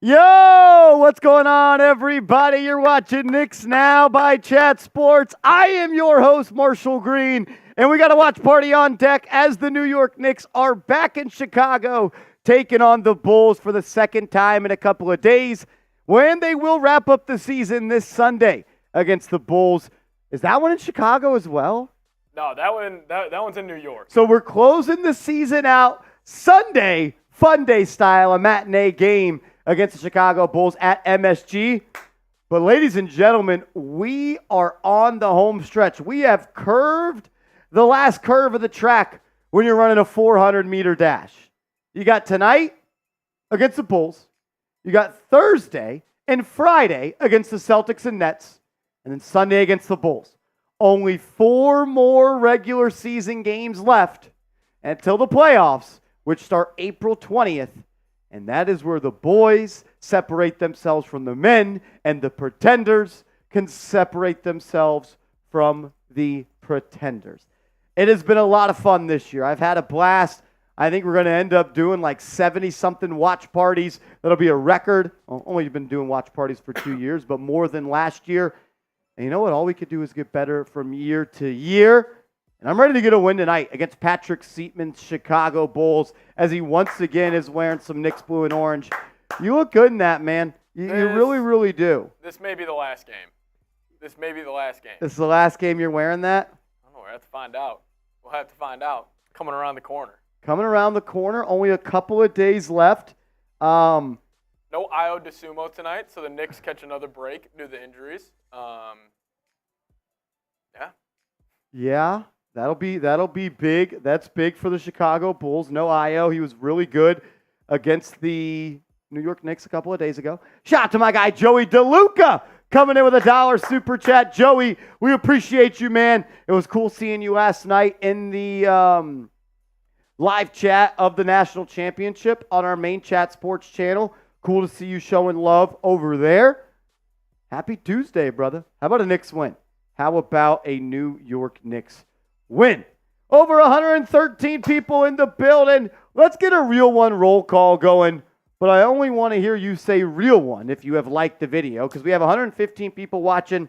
Yo, what's going on, everybody? You're watching Knicks Now by Chat Sports. I am your host, Marshall Green, and we got a watch party on deck as the New York Knicks are back in Chicago, taking on the Bulls for the second time in a couple of days, when they will wrap up the season this Sunday against the Bulls. Is that one in Chicago as well? No, that one's in New York. So we're closing the season out Sunday, Fun Day style, a matinee game against the Chicago Bulls at MSG. But ladies and gentlemen, we are on the home stretch. We have curved the last curve of the track when you're running a 400-meter dash. You got tonight against the Bulls. You got Thursday and Friday against the Celtics and Nets. And then Sunday against the Bulls. Only 4 more regular season games left until the playoffs, which start April 20th. And that is where the boys separate themselves from the men, and the pretenders can separate themselves from the pretenders. It has been a lot of fun this year. I've had a blast. I think we're going to end up doing like 70-something watch parties. That'll be a record. Only been doing watch parties for 2 years, but more than last year. And you know what? All we could do is get better from year to year. And I'm ready to get a win tonight against Patrick Seatman's Chicago Bulls, as he once again is wearing some Knicks blue and orange. You look good in that, man. You really, really do. This may be the last game. This is the last game you're wearing that? I don't know. We'll have to find out. Coming around the corner. Only a couple of days left. No Io DeSumo tonight, so the Knicks catch another break due to injuries. Yeah. That'll be big. That's big for the Chicago Bulls. No Io. He was really good against the New York Knicks a couple of days ago. Shout out to my guy, Joey DeLuca, coming in with $1 super chat. Joey, we appreciate you, man. It was cool seeing you last night in the live chat of the National Championship on our main Chat Sports channel. Cool to see you showing love over there. Happy Tuesday, brother. How about a Knicks win? How about a New York Knicks win? Over 113 people in the building. Let's get a real one roll call going. But I only want to hear you say real one if you have liked the video, because we have 115 people watching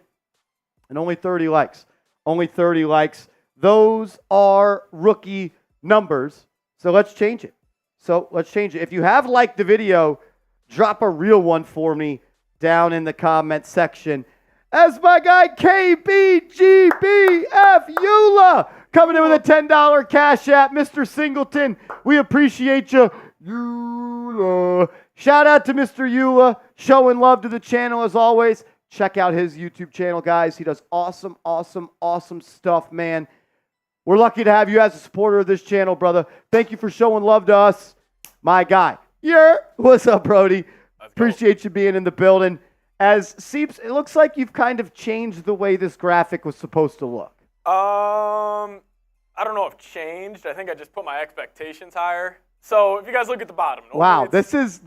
and only 30 likes. Only 30 likes. Those are rookie numbers. So let's change it. If you have liked the video, drop a real one for me down in the comment section. As my guy KBGBF Eula coming in with a $10 cash app. Mr. Singleton, we appreciate you. Eula. Shout out to Mr. Eula, showing love to the channel as always. Check out his YouTube channel, guys. He does awesome stuff, man. We're lucky to have you as a supporter of this channel, brother. Thank you for showing love to us. My guy. What's up, Brody? Appreciate you being in the building. As Seeps, it looks like you've kind of changed the way this graphic was supposed to look. I don't know if changed. I think I just put my expectations higher. So if you guys look at the bottom. Wow, this is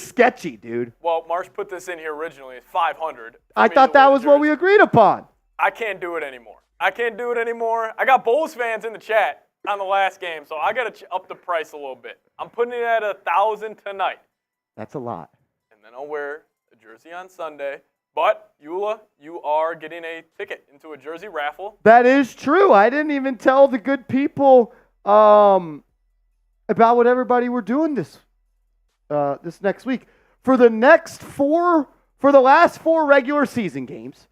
sketchy, dude. Well, Marsh put this in here originally. It's 500. I thought that was what we agreed upon. I can't do it anymore. I got Bulls fans in the chat on the last game, so I got to up the price a little bit. I'm putting it at 1,000 tonight. That's a lot. And then I'll wear a jersey on Sunday. But, Eula, you are getting a ticket into a jersey raffle. That is true. I didn't even tell the good people about what everybody were doing this next week. For the last four regular season games,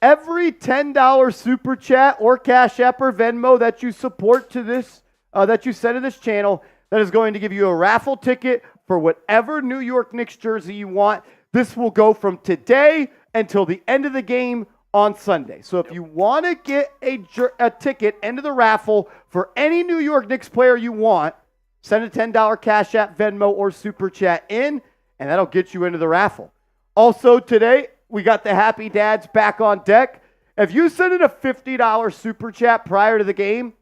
every $10 super chat or Cash App or Venmo that you support to this, that you send to this channel, that is going to give you a raffle ticket for whatever New York Knicks jersey you want. This will go from today until the end of the game on Sunday. So if you want to get a ticket into the raffle for any New York Knicks player you want, send a $10 Cash App, Venmo, or Super Chat in, and that'll get you into the raffle. Also today, we got the Happy Dads back on deck. If you send in a $50 Super Chat prior to the game,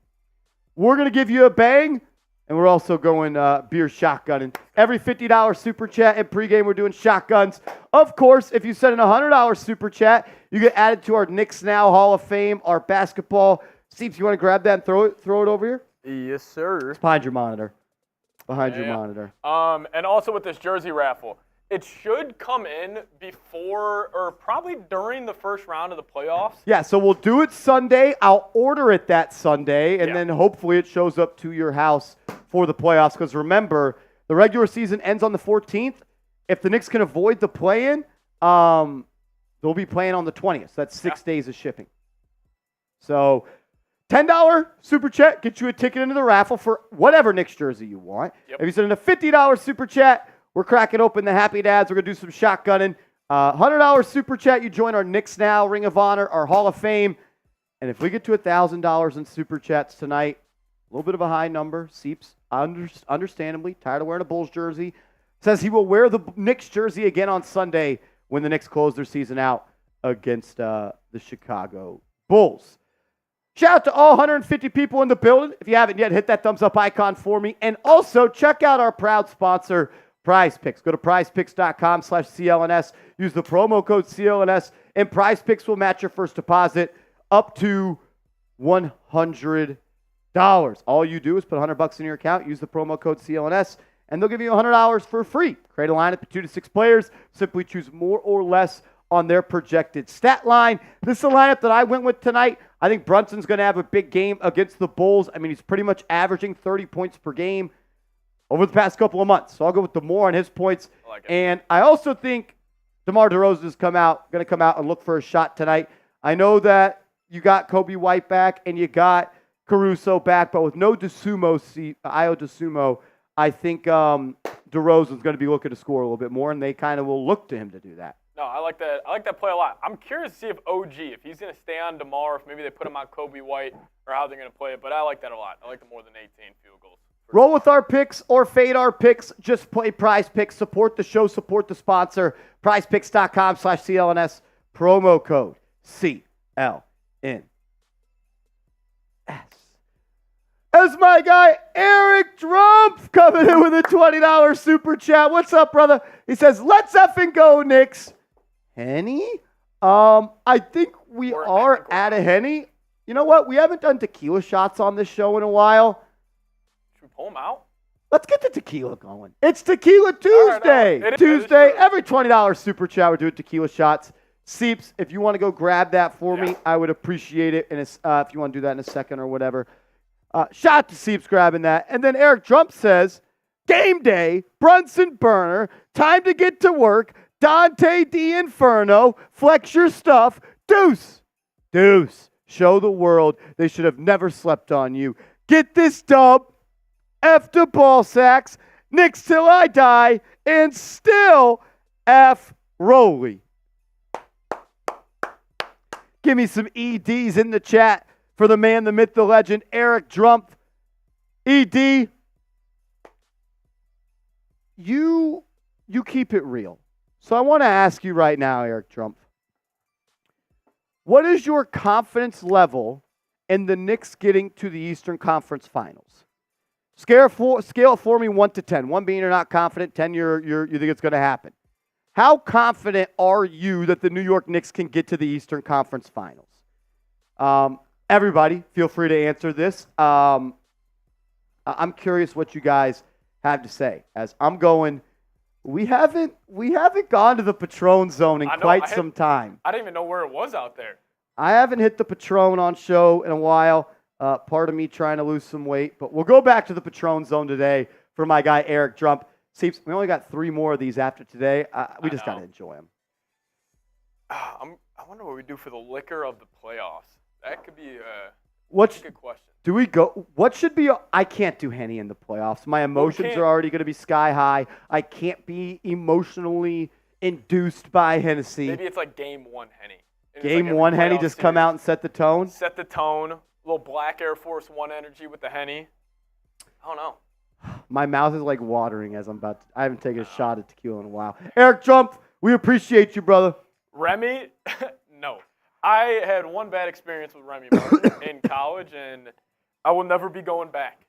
we're going to give you a bang. And we're also going beer shotgunning. Every $50 super chat and pregame, we're doing shotguns. Of course, if you send in a $100 super chat, you get added to our Knicks Now Hall of Fame, our basketball. Steeps, you want to grab that and throw it over here? Yes, sir. It's behind your monitor. behind your monitor. And also with this jersey raffle, it should come in before or probably during the first round of the playoffs. Yeah, so we'll do it Sunday. I'll order it that Sunday, and then hopefully it shows up to your house for the playoffs. Because remember, the regular season ends on the 14th. If the Knicks can avoid the play-in, they'll be playing on the 20th. So that's 6 days of shipping. So $10 super chat gets you a ticket into the raffle for whatever Knicks jersey you want. If you send in a $50 super chat, we're cracking open the Happy Dads. We're going to do some shotgunning. $100 super chat, you join our Knicks Now, Ring of Honor, our Hall of Fame. And if we get to $1,000 in super chats tonight, a little bit of a high number. Seeps, understandably, tired of wearing a Bulls jersey, says he will wear the Knicks jersey again on Sunday when the Knicks close their season out against the Chicago Bulls. Shout out to all 150 people in the building. If you haven't yet, hit that thumbs up icon for me. And also, check out our proud sponsor, Prize Picks. Go to prizepicks.com/CLNS. Use the promo code CLNS, and Prize Picks will match your first deposit up to $100. All you do is put $100 in your account, use the promo code CLNS, and they'll give you $100 for free. Create a lineup of 2 to 6 players. Simply choose more or less on their projected stat line. This is the lineup that I went with tonight. I think Brunson's going to have a big game against the Bulls. I mean, he's pretty much averaging 30 points per game over the past couple of months. So I'll go with DeMar on his points. And I also think DeMar DeRozan is going to come out and look for a shot tonight. I know that you got Kobe White back and you got Caruso back, but with no Ayo Dosunmu, I think DeRozan's going to be looking to score a little bit more, and they kind of will look to him to do that. No, I like that. I like that play a lot. I'm curious to see if if he's going to stay on DeMar, if maybe they put him on Kobe White, or how they're going to play it. But I like that a lot. I like the more than 18 field goals. Roll with our picks or fade our picks. Just play Prize Picks. Support the show. Support the sponsor. PrizePicks.com/CLNS. Promo code CLNS. That's my guy, Eric Drumpf, coming in with a $20 super chat. What's up, brother? He says, let's effing go, Knicks. Henny? I think we are at a Henny. You know what? We haven't done tequila shots on this show in a while. Should we pull them out? Let's get the tequila going. It's Tequila Tuesday. Right, Tuesday, every $20 super chat, we're doing tequila shots. Seeps, if you want to go grab that for me, I would appreciate it. And if you want to do that in a second or whatever. Shout out to Seeps grabbing that. And then Eric Trump says, game day, Brunson burner, time to get to work, Dante D Inferno, flex your stuff, deuce. Show the world they should have never slept on you. Get this dub, F to ball sacks, Knicks till I die, and still F Rolly. Give me some EDs in the chat for the man, the myth, the legend, Eric Drumpf. ED, you keep it real. So I want to ask you right now, Eric Drumpf, what is your confidence level in the Knicks getting to the Eastern Conference Finals? Scale it for me 1 to 10. 1 being you're not confident, 10 you think it's going to happen. How confident are you that the New York Knicks can get to the Eastern Conference Finals? Everybody, feel free to answer this. I'm curious what you guys have to say. As I'm going, we haven't gone to the Patron zone in quite some time. I didn't even know where it was out there. I haven't hit the Patron on show in a while. Part of me trying to lose some weight, but we'll go back to the Patron zone today for my guy Eric Drumpf. Seeps, we only got 3 more of these after today. We just got to enjoy them. I wonder what we do for the liquor of the playoffs. That could be a good question. Do we go? What should be? I can't do Henny in the playoffs. My emotions are already going to be sky high. I can't be emotionally induced by Hennessy. Maybe it's like game 1 Henny. Game 1 Henny, just come out and set the tone? Set the tone. A little black Air Force One energy with the Henny. I don't know. My mouth is like watering as I haven't taken a shot at tequila in a while. Eric Trump, we appreciate you, brother. Remy? No. I had one bad experience with Remy Martin in college, and I will never be going back.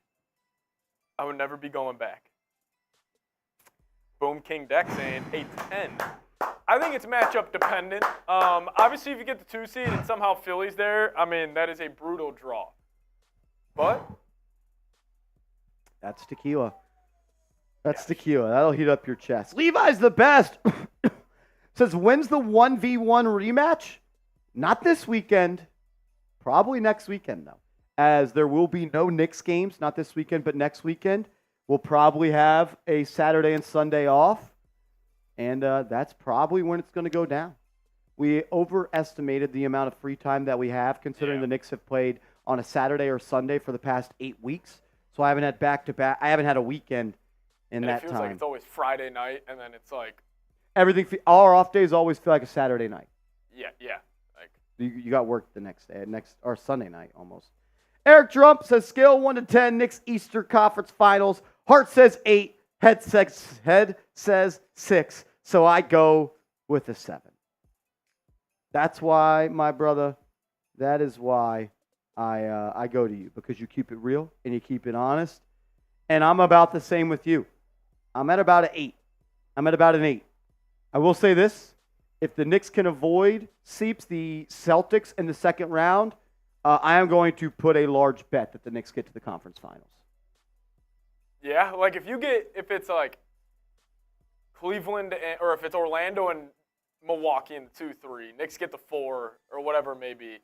Boom King Deck saying 8 to 10. I think it's matchup dependent. Obviously, if you get the 2 seed and somehow Philly's there, I mean, that is a brutal draw. But that's tequila. That's tequila. That'll heat up your chest. Levi's the best. Says, when's the 1v1 rematch? Not this weekend. Probably next weekend, though. As there will be no Knicks games. Not this weekend, but next weekend. We'll probably have a Saturday and Sunday off. And that's probably when it's going to go down. We overestimated the amount of free time that we have, considering the Knicks have played on a Saturday or Sunday for the past 8 weeks. So I haven't had back-to-back. I haven't had a weekend in that time. It feels like it's always Friday night, and then it's like everything. All our off days always feel like a Saturday night. Yeah. Like you got work the next day, or Sunday night almost. Eric Trump says scale 1 to 10. Knicks Eastern Conference Finals. Heart says 8. Head says 6. So I go with a 7. That's why, my brother. That is why I go to you, because you keep it real and you keep it honest. And I'm about the same with you. I'm at about an 8. I'm at about an 8. I will say this. If the Knicks can avoid the Celtics in the second round, I am going to put a large bet that the Knicks get to the conference finals. Yeah, like if it's like Cleveland, or if it's Orlando and Milwaukee in the 2-3, Knicks get the 4 or whatever it may be.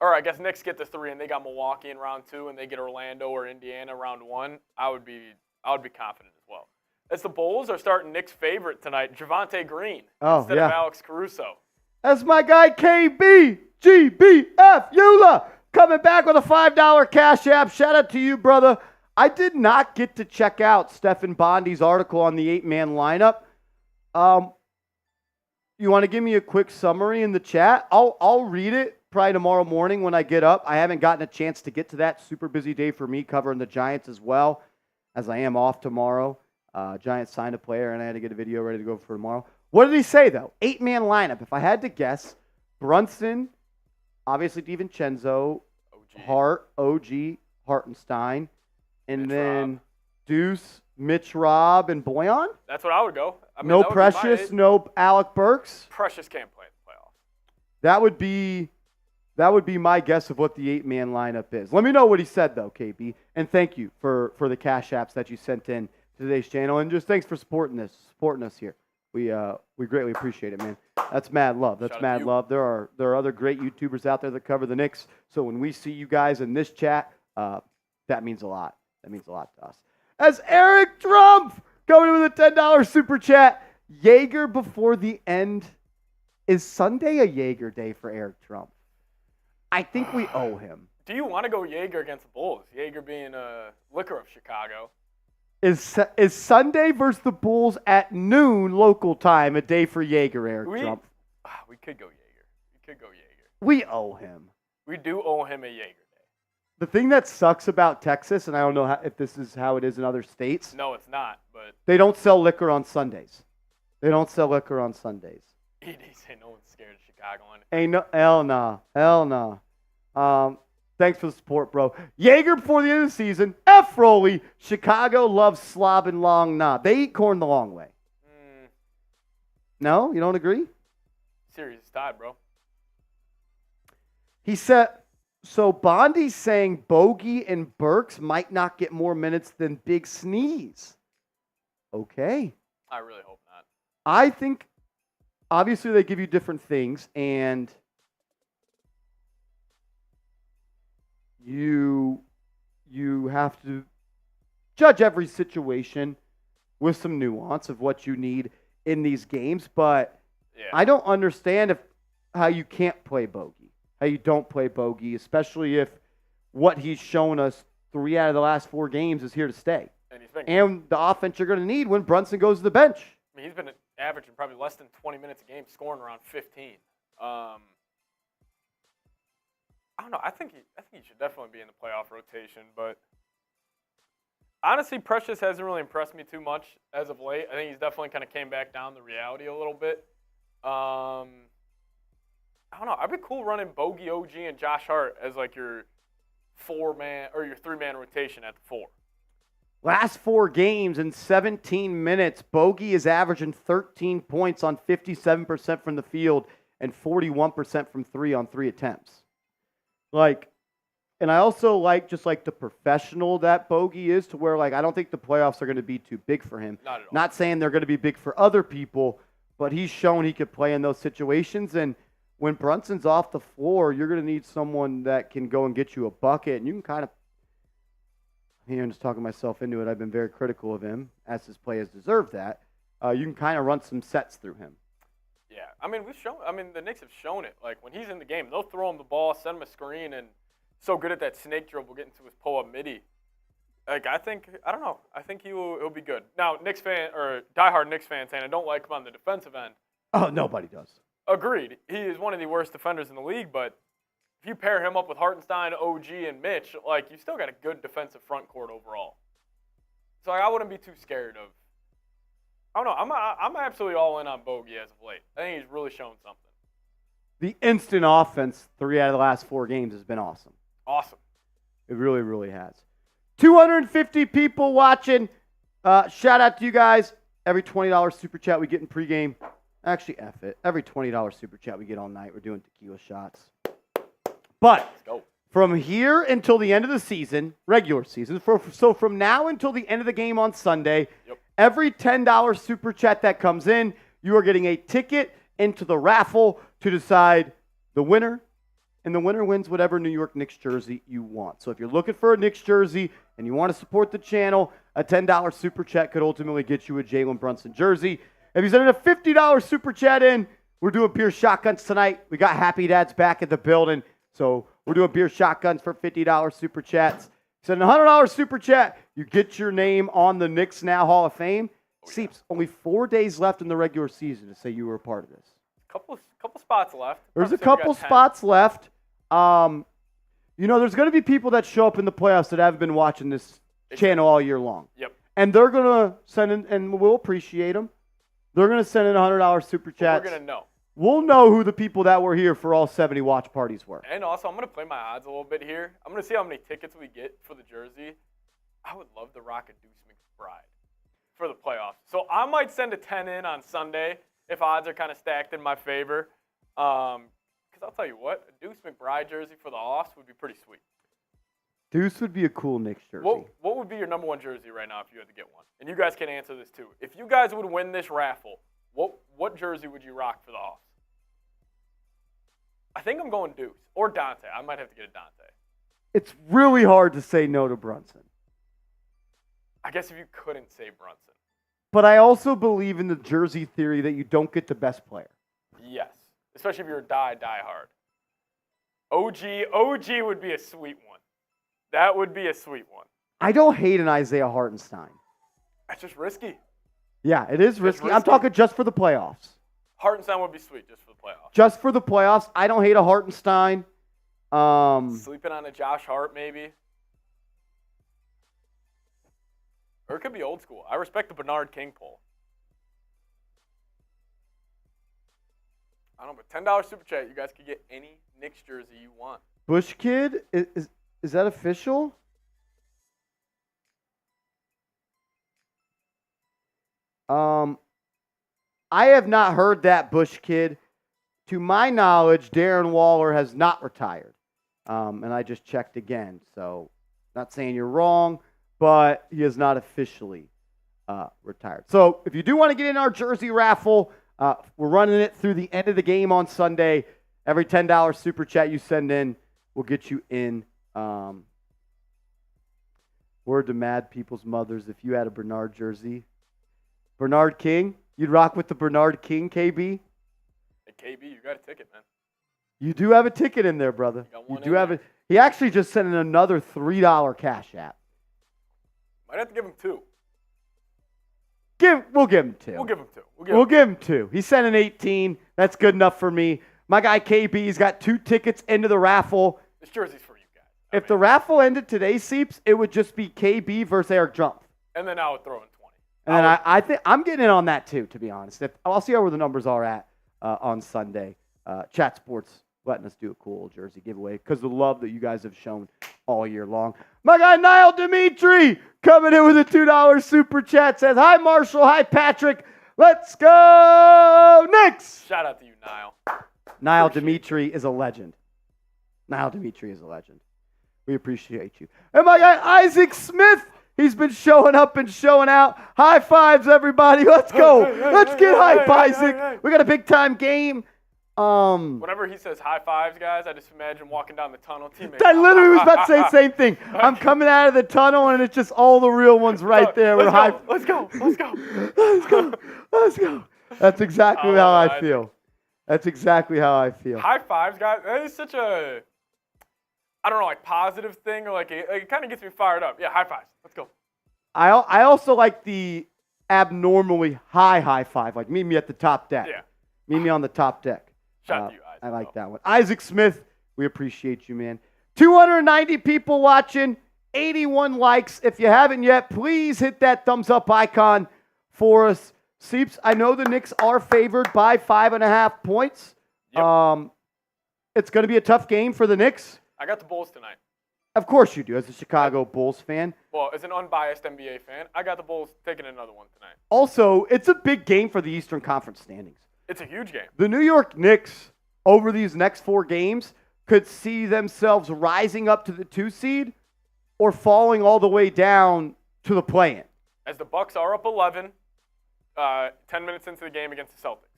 Or I guess Knicks get the 3 and they got Milwaukee in round 2 and they get Orlando or Indiana round 1. I would be confident as well. As the Bulls are starting Knicks' favorite tonight, Javonte Green instead of Alex Caruso. That's my guy KB GBF Eula coming back with a $5 cash app. Shout out to you, brother. I did not get to check out Stephen Bondi's article on the 8-man lineup. You want to give me a quick summary in the chat? I'll read it probably tomorrow morning when I get up. I haven't gotten a chance to get to that. Super busy day for me covering the Giants as well, as I am off tomorrow. Giants signed a player, and I had to get a video ready to go for tomorrow. What did he say, though? 8-man lineup. If I had to guess, Brunson, obviously DiVincenzo, Hart, OG, Hartenstein, and then Deuce, Mitch Rob, and Boyan? That's what I would go. I mean, no Precious, no Alec Burks? Precious can't play in the playoffs. That would be my guess of what the 8-man lineup is. Let me know what he said, though, KB. And thank you for the cash apps that you sent in to today's channel. And just thanks for supporting us here. We greatly appreciate it, man. That's mad love. That's mad love. There are other great YouTubers out there that cover the Knicks. So when we see you guys in this chat, that means a lot. That means a lot to us. As Eric Trump coming in with a $10 super chat. Jaeger before the end. Is Sunday a Jaeger day for Eric Trump? I think we owe him. Do you want to go Jaeger against the Bulls? Jaeger being a liquor of Chicago. Is Sunday versus the Bulls at noon local time a day for Jaeger, Eric Trump? We could go Jaeger. We owe him. We do owe him a Jaeger day. The thing that sucks about Texas, and I don't know if this is how it is in other states. No, it's not. But they don't sell liquor on Sundays. They don't sell liquor on Sundays. They say no one's scared of Chicago. Ain't no, hell nah. Thanks for the support, bro. Jaeger before the end of the season. F. Roley. Chicago loves slob and long knob. They eat corn the long way. No? You don't agree? Series is tied, bro. He said, so Bondi's saying Bogey and Burks might not get more minutes than Big Sneeze. Okay. I really hope not. I think, obviously, they give you different things, and you have to judge every situation with some nuance of what you need in these games. But I don't understand how you can't play Bogey, how you don't play Bogey, especially if what he's shown us 3 out of the last 4 games is here to stay. And the offense you're going to need when Brunson goes to the bench. I mean, he's been averaging probably less than 20 minutes a game, scoring around 15. I don't know. I think he should definitely be in the playoff rotation. But honestly, Precious hasn't really impressed me too much as of late. I think he's definitely kind of came back down the reality a little bit. I don't know. I'd be cool running Bogey, OG, and Josh Hart as like your 4-man or your 3-man rotation at the 4. Last 4 games in 17 minutes, Bogey is averaging 13 points on 57% from the field and 41% from 3 on 3 attempts. Like, And I also like just like the professional that Bogey is, to where like I don't think the playoffs are going to be too big for him. Not at all. Not saying they're going to be big for other people, but he's shown he could play in those situations. And when Brunson's off the floor, you're going to need someone that can go and get you a bucket. And you can kind of, here I'm just talking myself into it. I've been very critical of him, as his play has deserved that. You can kind of run some sets through him. Yeah, I mean the Knicks have shown it. Like when he's in the game, they'll throw him the ball, send him a screen, and so good at that snake dribble, getting to his pull-up midi. Like I think he'll be good. Now, Knicks fan or diehard Knicks fan saying I don't like him on the defensive end. Oh, nobody does. Agreed. He is one of the worst defenders in the league, but if you pair him up with Hartenstein, OG, and Mitch, like you still got a good defensive front court overall. So like, I wouldn't be too scared of. I don't know. I'm absolutely all in on Bogey as of late. I think he's really shown something. The instant offense, 3 out of the last 4 games, has been awesome. Awesome. It really, really has. 250 people watching. Shout out to you guys. Every $20 super chat we get in pregame. Actually, F it. Every $20 super chat we get all night, we're doing tequila shots. But Let's go. From here until the end of the season, regular season, so from now until the end of the game on Sunday, every $10 super chat that comes in, you are getting a ticket into the raffle to decide the winner, and the winner wins whatever New York Knicks jersey you want. So if you're looking for a Knicks jersey and you want to support the channel, a $10 super chat could ultimately get you a Jalen Brunson jersey. If you send in a $50 super chat in, we're doing beer shotguns tonight. We got Happy Dads back at the building, so we're doing beer shotguns for $50 super chats. Send a $100 super chat, you get your name on the Knicks Now Hall of Fame. Seeps, only 4 days left in the regular season to say you were a part of this. Couple spots left. There's a couple spots left. There's going to be people that show up in the playoffs that haven't been watching this channel all year long. Yep. And they're going to send in, and we'll appreciate them. They're going to send in $100 super chats. We're going to know. We'll know who the people that were here for all 70 watch parties were. And also, I'm going to play my odds a little bit here. I'm going to see how many tickets we get for the jersey. I would love to rock a Deuce McBride for the playoffs. So I might send a 10 in on Sunday if odds are kind of stacked in my favor. Because I'll tell you what, a Deuce McBride jersey for the offs would be pretty sweet. Deuce would be a cool Knicks jersey. What would be your number one jersey right now if you had to get one? And you guys can answer this too. If you guys would win this raffle, what jersey would you rock for the offs? I think I'm going Deuce or Dante. I might have to get a Dante. It's really hard to say no to Brunson. I guess if you couldn't say Brunson. But I also believe in the jersey theory that you don't get the best player. Yes, especially if you're a die hard. OG would be a sweet one. That would be a sweet one. I don't hate an Isaiah Hartenstein. That's just risky. Yeah, it is risky. I'm talking just for the playoffs. Hartenstein would be sweet just for the playoffs. Just for the playoffs. I don't hate a Hartenstein. Sleeping on a Josh Hart, maybe. Or it could be old school. I respect the Bernard King poll. I don't know, but $10 super chat, you guys could get any Knicks jersey you want. Bush Kid, is that official? I have not heard that, Bush Kid. To my knowledge, Darren Waller has not retired. And I just checked again. So, not saying you're wrong, but he is not officially retired. So, if you do want to get in our jersey raffle, we're running it through the end of the game on Sunday. Every $10 super chat you send in will get you in. Word to mad people's mothers, if you had a Bernard jersey. Bernard King? You'd rock with the Bernard King, KB? Hey, KB, you got a ticket, man. You do have a ticket in there, brother. You do have it. He actually just sent in another $3 cash app. Might have to give him 2. We'll give him 2. We'll give him 2. We'll give him 2. He sent in 18. That's good enough for me. My guy KB's got 2 tickets into the raffle. This jersey's for you guys. If the raffle ended today, Seeps, it would just be KB versus Eric Jump. And then I would throw in 20. And then I think I'm getting in on that too, to be honest. I'll see where the numbers are at on Sunday. Chat Sports letting us do a cool jersey giveaway because of the love that you guys have shown all year long. My guy Niall Dimitri coming in with a $2 super chat says, "Hi Marshall, hi Patrick, let's go Knicks!" Shout out to you, Niall. Niall Dimitri is a legend. Niall Dimitri is a legend. We appreciate you. And my guy, Isaac Smith, he's been showing up and showing out. High fives, everybody. Let's go. Let's get hype, Isaac. We got a big-time game. Whenever he says high fives, guys, I just imagine walking down the tunnel. Teammates. I literally was about to say the same thing. I'm coming out of the tunnel, and it's just all the real ones right there. Let's go. That's exactly how I feel. That's exactly how I feel. High fives, guys. That is such a, I don't know, like positive thing, or like it kind of gets me fired up. Yeah, high fives. Let's go. I also like the abnormally high five, like meet me at the top deck. Yeah. Meet me on the top deck. Shout out to you, Isaac. I like that one. Isaac Smith, we appreciate you, man. 290 people watching, 81 likes. If you haven't yet, please hit that thumbs up icon for us. Seeps, I know the Knicks are favored by 5.5 points. Yep. It's going to be a tough game for the Knicks. I got the Bulls tonight. Of course you do, as a Chicago Bulls fan. Well, as an unbiased NBA fan, I got the Bulls taking another one tonight. Also, it's a big game for the Eastern Conference standings. It's a huge game. The New York Knicks, over these next 4 games, could see themselves rising up to the 2 seed or falling all the way down to the play-in. As the Bucks are up 11, 10 minutes into the game against the Celtics.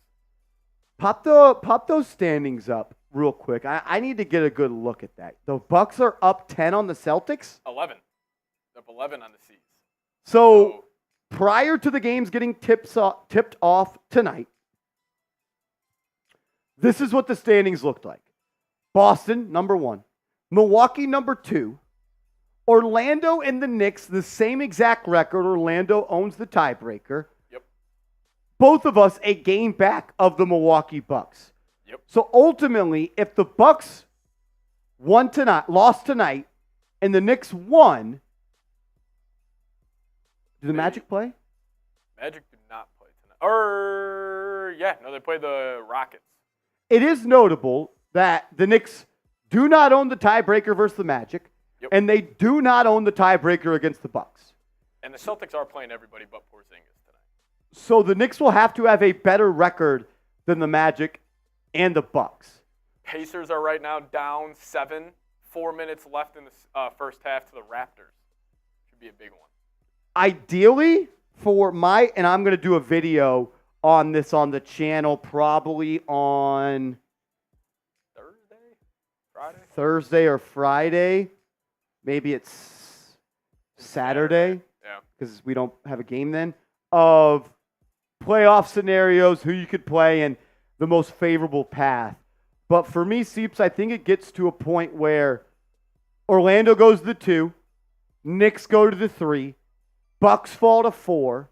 Pop those standings up real quick. I need to get a good look at that. The Bucks are up 10 on the Celtics? 11. Up 11 on the C's. So prior to the games getting tipped off tonight, this is what the standings looked like. Boston, number 1. Milwaukee, number 2. Orlando and the Knicks, the same exact record. Orlando owns the tiebreaker. Yep. Both of us a game back of the Milwaukee Bucks. Yep. So ultimately, if the Bucks lost tonight, and the Knicks won, do the Magic play? Magic did not play tonight. They played the Rockets. It is notable that the Knicks do not own the tiebreaker versus the Magic, and they do not own the tiebreaker against the Bucks. And the Celtics are playing everybody but Porzingis tonight. So the Knicks will have to have a better record than the Magic and the Bucks. Pacers are right now down 7, 4 minutes left in the first half to the Raptors. Should be a big one. Ideally, and I'm going to do a video on this on the channel probably on Thursday or Friday. Maybe it's Saturday. Yeah. Because we don't have a game then. Of playoff scenarios, who you could play, and the most favorable path. But for me, Seeps, I think it gets to a point where Orlando goes to the 2, Knicks go to the 3, Bucks fall to 4.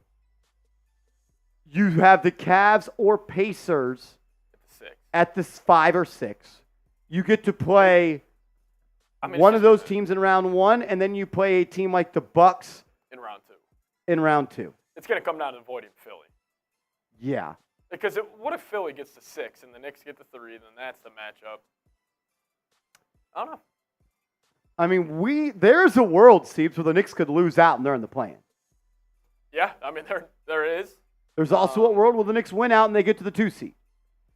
You have the Cavs or Pacers at the 5 or 6. You get to play one of those teams in round 1, and then you play a team like the Bucks in round 2. In round 2. It's going to come down to avoiding Philly. Yeah. Because what if Philly gets to 6 and the Knicks get to 3, then that's the matchup. I don't know. I mean, there's a world, Steves, where the Knicks could lose out and they're in the play-in. Yeah, I mean, there is. There's also a world where the Knicks win out and they get to the 2 seed.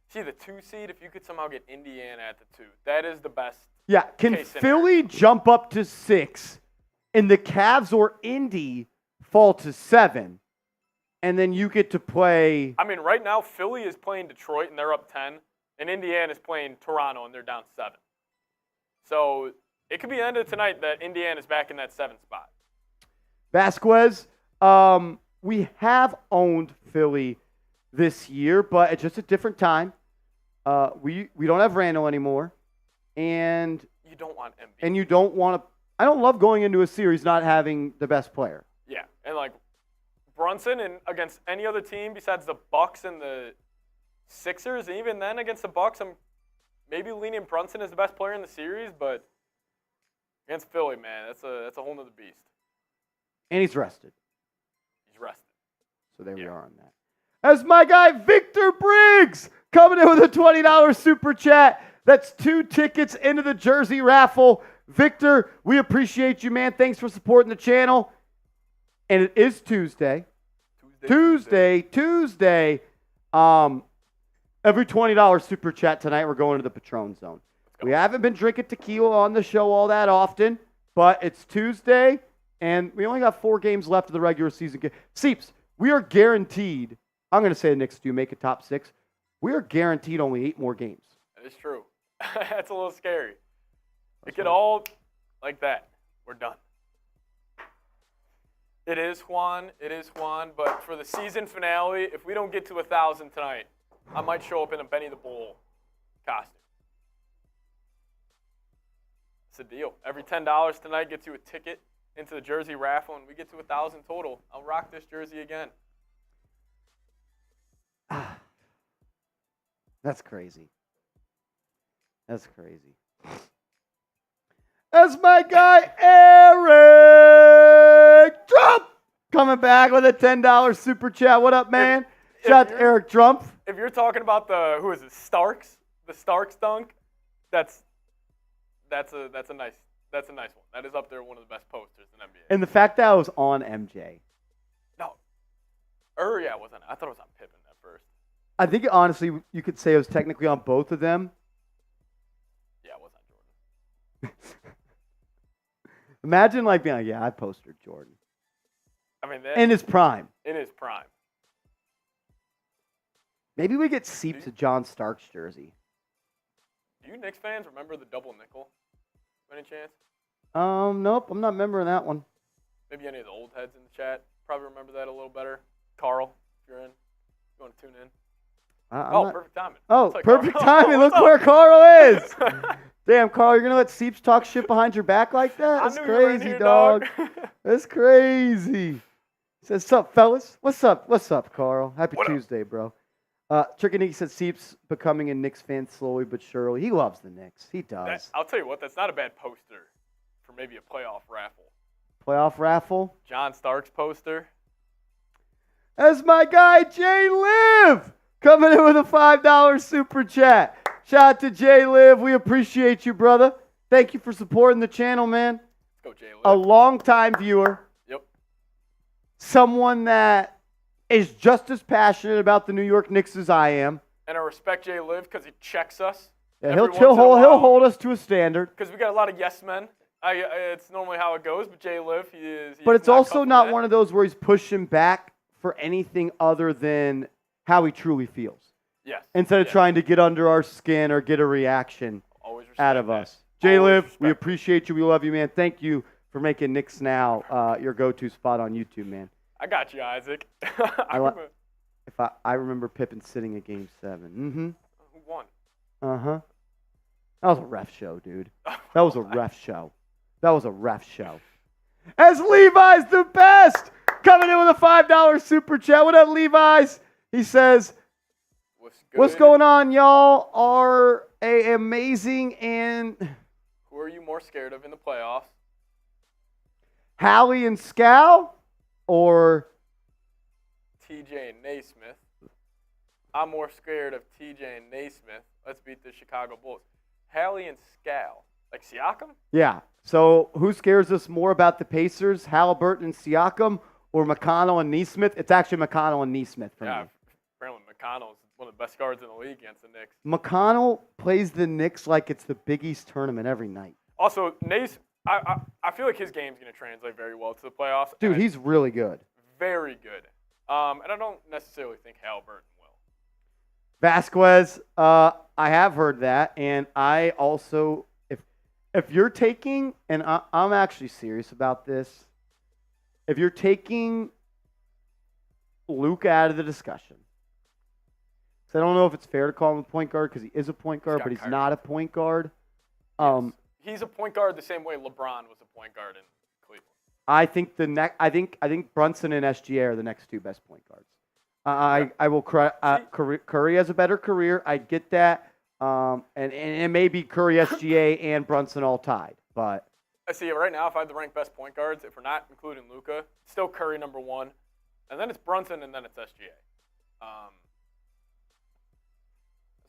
See, the 2 seed, if you could somehow get Indiana at the 2, that is the best. Yeah, can Philly jump up to 6 and the Cavs or Indy fall to 7, and then you get to play? I mean, right now, Philly is playing Detroit and they're up 10, and Indiana is playing Toronto and they're down 7. So it could be the end of tonight that Indiana's back in that 7th spot. Vasquez, we have owned Philly this year, but it's just a different time. We don't have Randall anymore, and you don't want Embiid. And you don't want to. I don't love going into a series not having the best player. Yeah, and like Brunson and against any other team besides the Bucks and the Sixers, and even then against the Bucks, I'm maybe leaning Brunson as the best player in the series, but against Philly, man, that's a whole nother beast. And he's rested. He's rested. So there we are on that. As my guy Victor Briggs coming in with a $20 super chat. That's 2 tickets into the jersey raffle. Victor, we appreciate you, man. Thanks for supporting the channel. And it is Tuesday. Tuesday. Every $20 super chat tonight, we're going to the Patron Zone. We haven't been drinking tequila on the show all that often. but it's Tuesday, and we only got 4 games left of the regular season. Seeps, we are guaranteed. I'm going to say the Knicks do make a top 6. We are guaranteed only 8 more games. That is true. That's a little scary. It could all like that. We're done. It is Juan. It is Juan. But for the season finale, if we don't get to 1,000 tonight, I might show up in a Benny the Bull costume. It's a deal. Every $10 tonight gets you a ticket into the jersey raffle, and we get to 1,000 total. I'll rock this jersey again. That's crazy. That's crazy. That's my guy, Eric Trump, coming back with a $10 super chat. What up, man? Shout out to Eric Trump. If you're talking about who is it, Starks? The Starks dunk, that's a nice one. That is up there, one of the best posters in NBA. And the fact that I was on MJ. No. Yeah, it wasn't. I thought it was on Pippen at first. I think, honestly, you could say it was technically on both of them. Yeah, it was on Jordan. Imagine, like, being like, yeah, I posted Jordan. I mean, in his prime. In his prime. Maybe we get Seeps a John Starks jersey. Do you Knicks fans remember the double nickel? By any chance? Nope, I'm not remembering that one. Maybe any of the old heads in the chat probably remember that a little better. Carl, if you're in, you want to tune in. Perfect timing. Oh, like, perfect Carl. timing. Look where Carl is. Damn, Carl, you're going to let Seeps talk shit behind your back like that? That's crazy, here, dog. That's crazy. He says, what's up, fellas? What's up, Carl? Happy Tuesday, bro. Tricky said Seeps becoming a Knicks fan slowly but surely. He loves the Knicks. He does. I'll tell you what, that's not a bad poster for maybe a playoff raffle. Playoff raffle? John Starks poster. That's my guy, Jay Liv, coming in with a $5 super chat. Shout out to Jay Liv. We appreciate you, brother. Thank you for supporting the channel, man. Let's go, Jay Liv. A long-time viewer. Yep. Someone that is just as passionate about the New York Knicks as I am. And I respect Jay Liv because he checks us. Yeah, he'll hold us to a standard. Because we got a lot of yes men. It's normally how it goes, but Jay Liv, he is. But it's also not one of those where he's pushing back for anything other than how he truly feels. Yes. Instead of trying to get under our skin or get a reaction out of us. Jay Liv, we appreciate you. We love you, man. Thank you for making Knicks Now your go-to spot on YouTube, man. I got you, Isaac. I remember Pippen sitting at Game 7. Mm-hmm. Who won? Uh-huh. That was a ref show, dude. That was a ref show. That was a ref show. As Levi's the best, coming in with a $5 super chat. What up, Levi's? He says, what's going on, y'all? Are amazing and... Who are you more scared of in the playoffs? Hallie and Scal? Or TJ and Naismith. I'm more scared of TJ and Naismith. Let's beat the Chicago Bulls. Hallie and Scal. Like Siakam? Yeah. So who scares us more about the Pacers? Halliburton and Siakam or McConnell and Naismith? It's actually McConnell and Naismith for me. Apparently McConnell is one of the best guards in the league against the Knicks. McConnell plays the Knicks like it's the Big East tournament every night. Also, I feel like his game's going to translate very well to the playoffs. Dude, he's really good. Very good. And I don't necessarily think Halliburton will. Vasquez, I have heard that. And I also, if you're taking, and I'm actually serious about this, if you're taking Luke out of the discussion, so I don't know if it's fair to call him a point guard because he is a point guard, but he's not a point guard. Yes. He's a point guard the same way LeBron was a point guard in Cleveland. I think I think Brunson and SGA are the next 2 best point guards. I will Curry has a better career. I get that. And it may be Curry, SGA, and Brunson all tied. But I see right now, if I had to rank best point guards, if we're not including Luka, still Curry number 1, and then it's Brunson, and then it's SGA.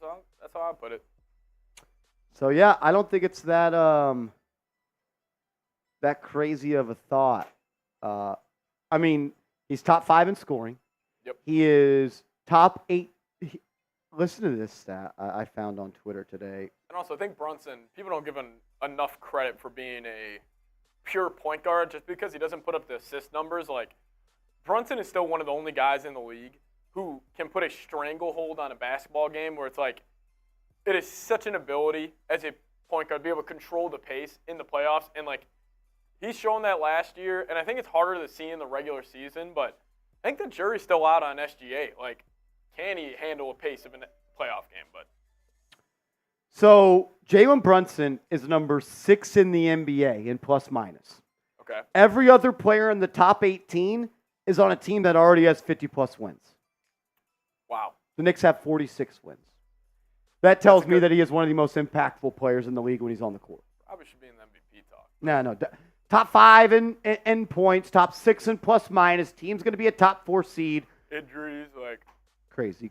So that's how I put it. So yeah, I don't think it's that that crazy of a thought. I mean, he's top 5 in scoring. Yep. He is top 8. Listen to this stat I found on Twitter today. And also, I think Brunson, people don't give him enough credit for being a pure point guard just because he doesn't put up the assist numbers. Like, Brunson is still one of the only guys in the league who can put a stranglehold on a basketball game where it's like, it is such an ability as a point guard to be able to control the pace in the playoffs. And, like, he's shown that last year, and I think it's harder to see in the regular season, but I think the jury's still out on SGA. Like, can he handle a pace of a playoff game? But so Jalen Brunson is number 6 in the NBA in plus minus. Okay. Every other player in the top 18 is on a team that already has 50-plus wins. Wow. The Knicks have 46 wins. That tells me that he is one of the most impactful players in the league when he's on the court. Probably should be in the MVP talk. No. Top 5 in points, top 6 in plus minus. Team's going to be a top 4 seed. Injuries, like. Crazy.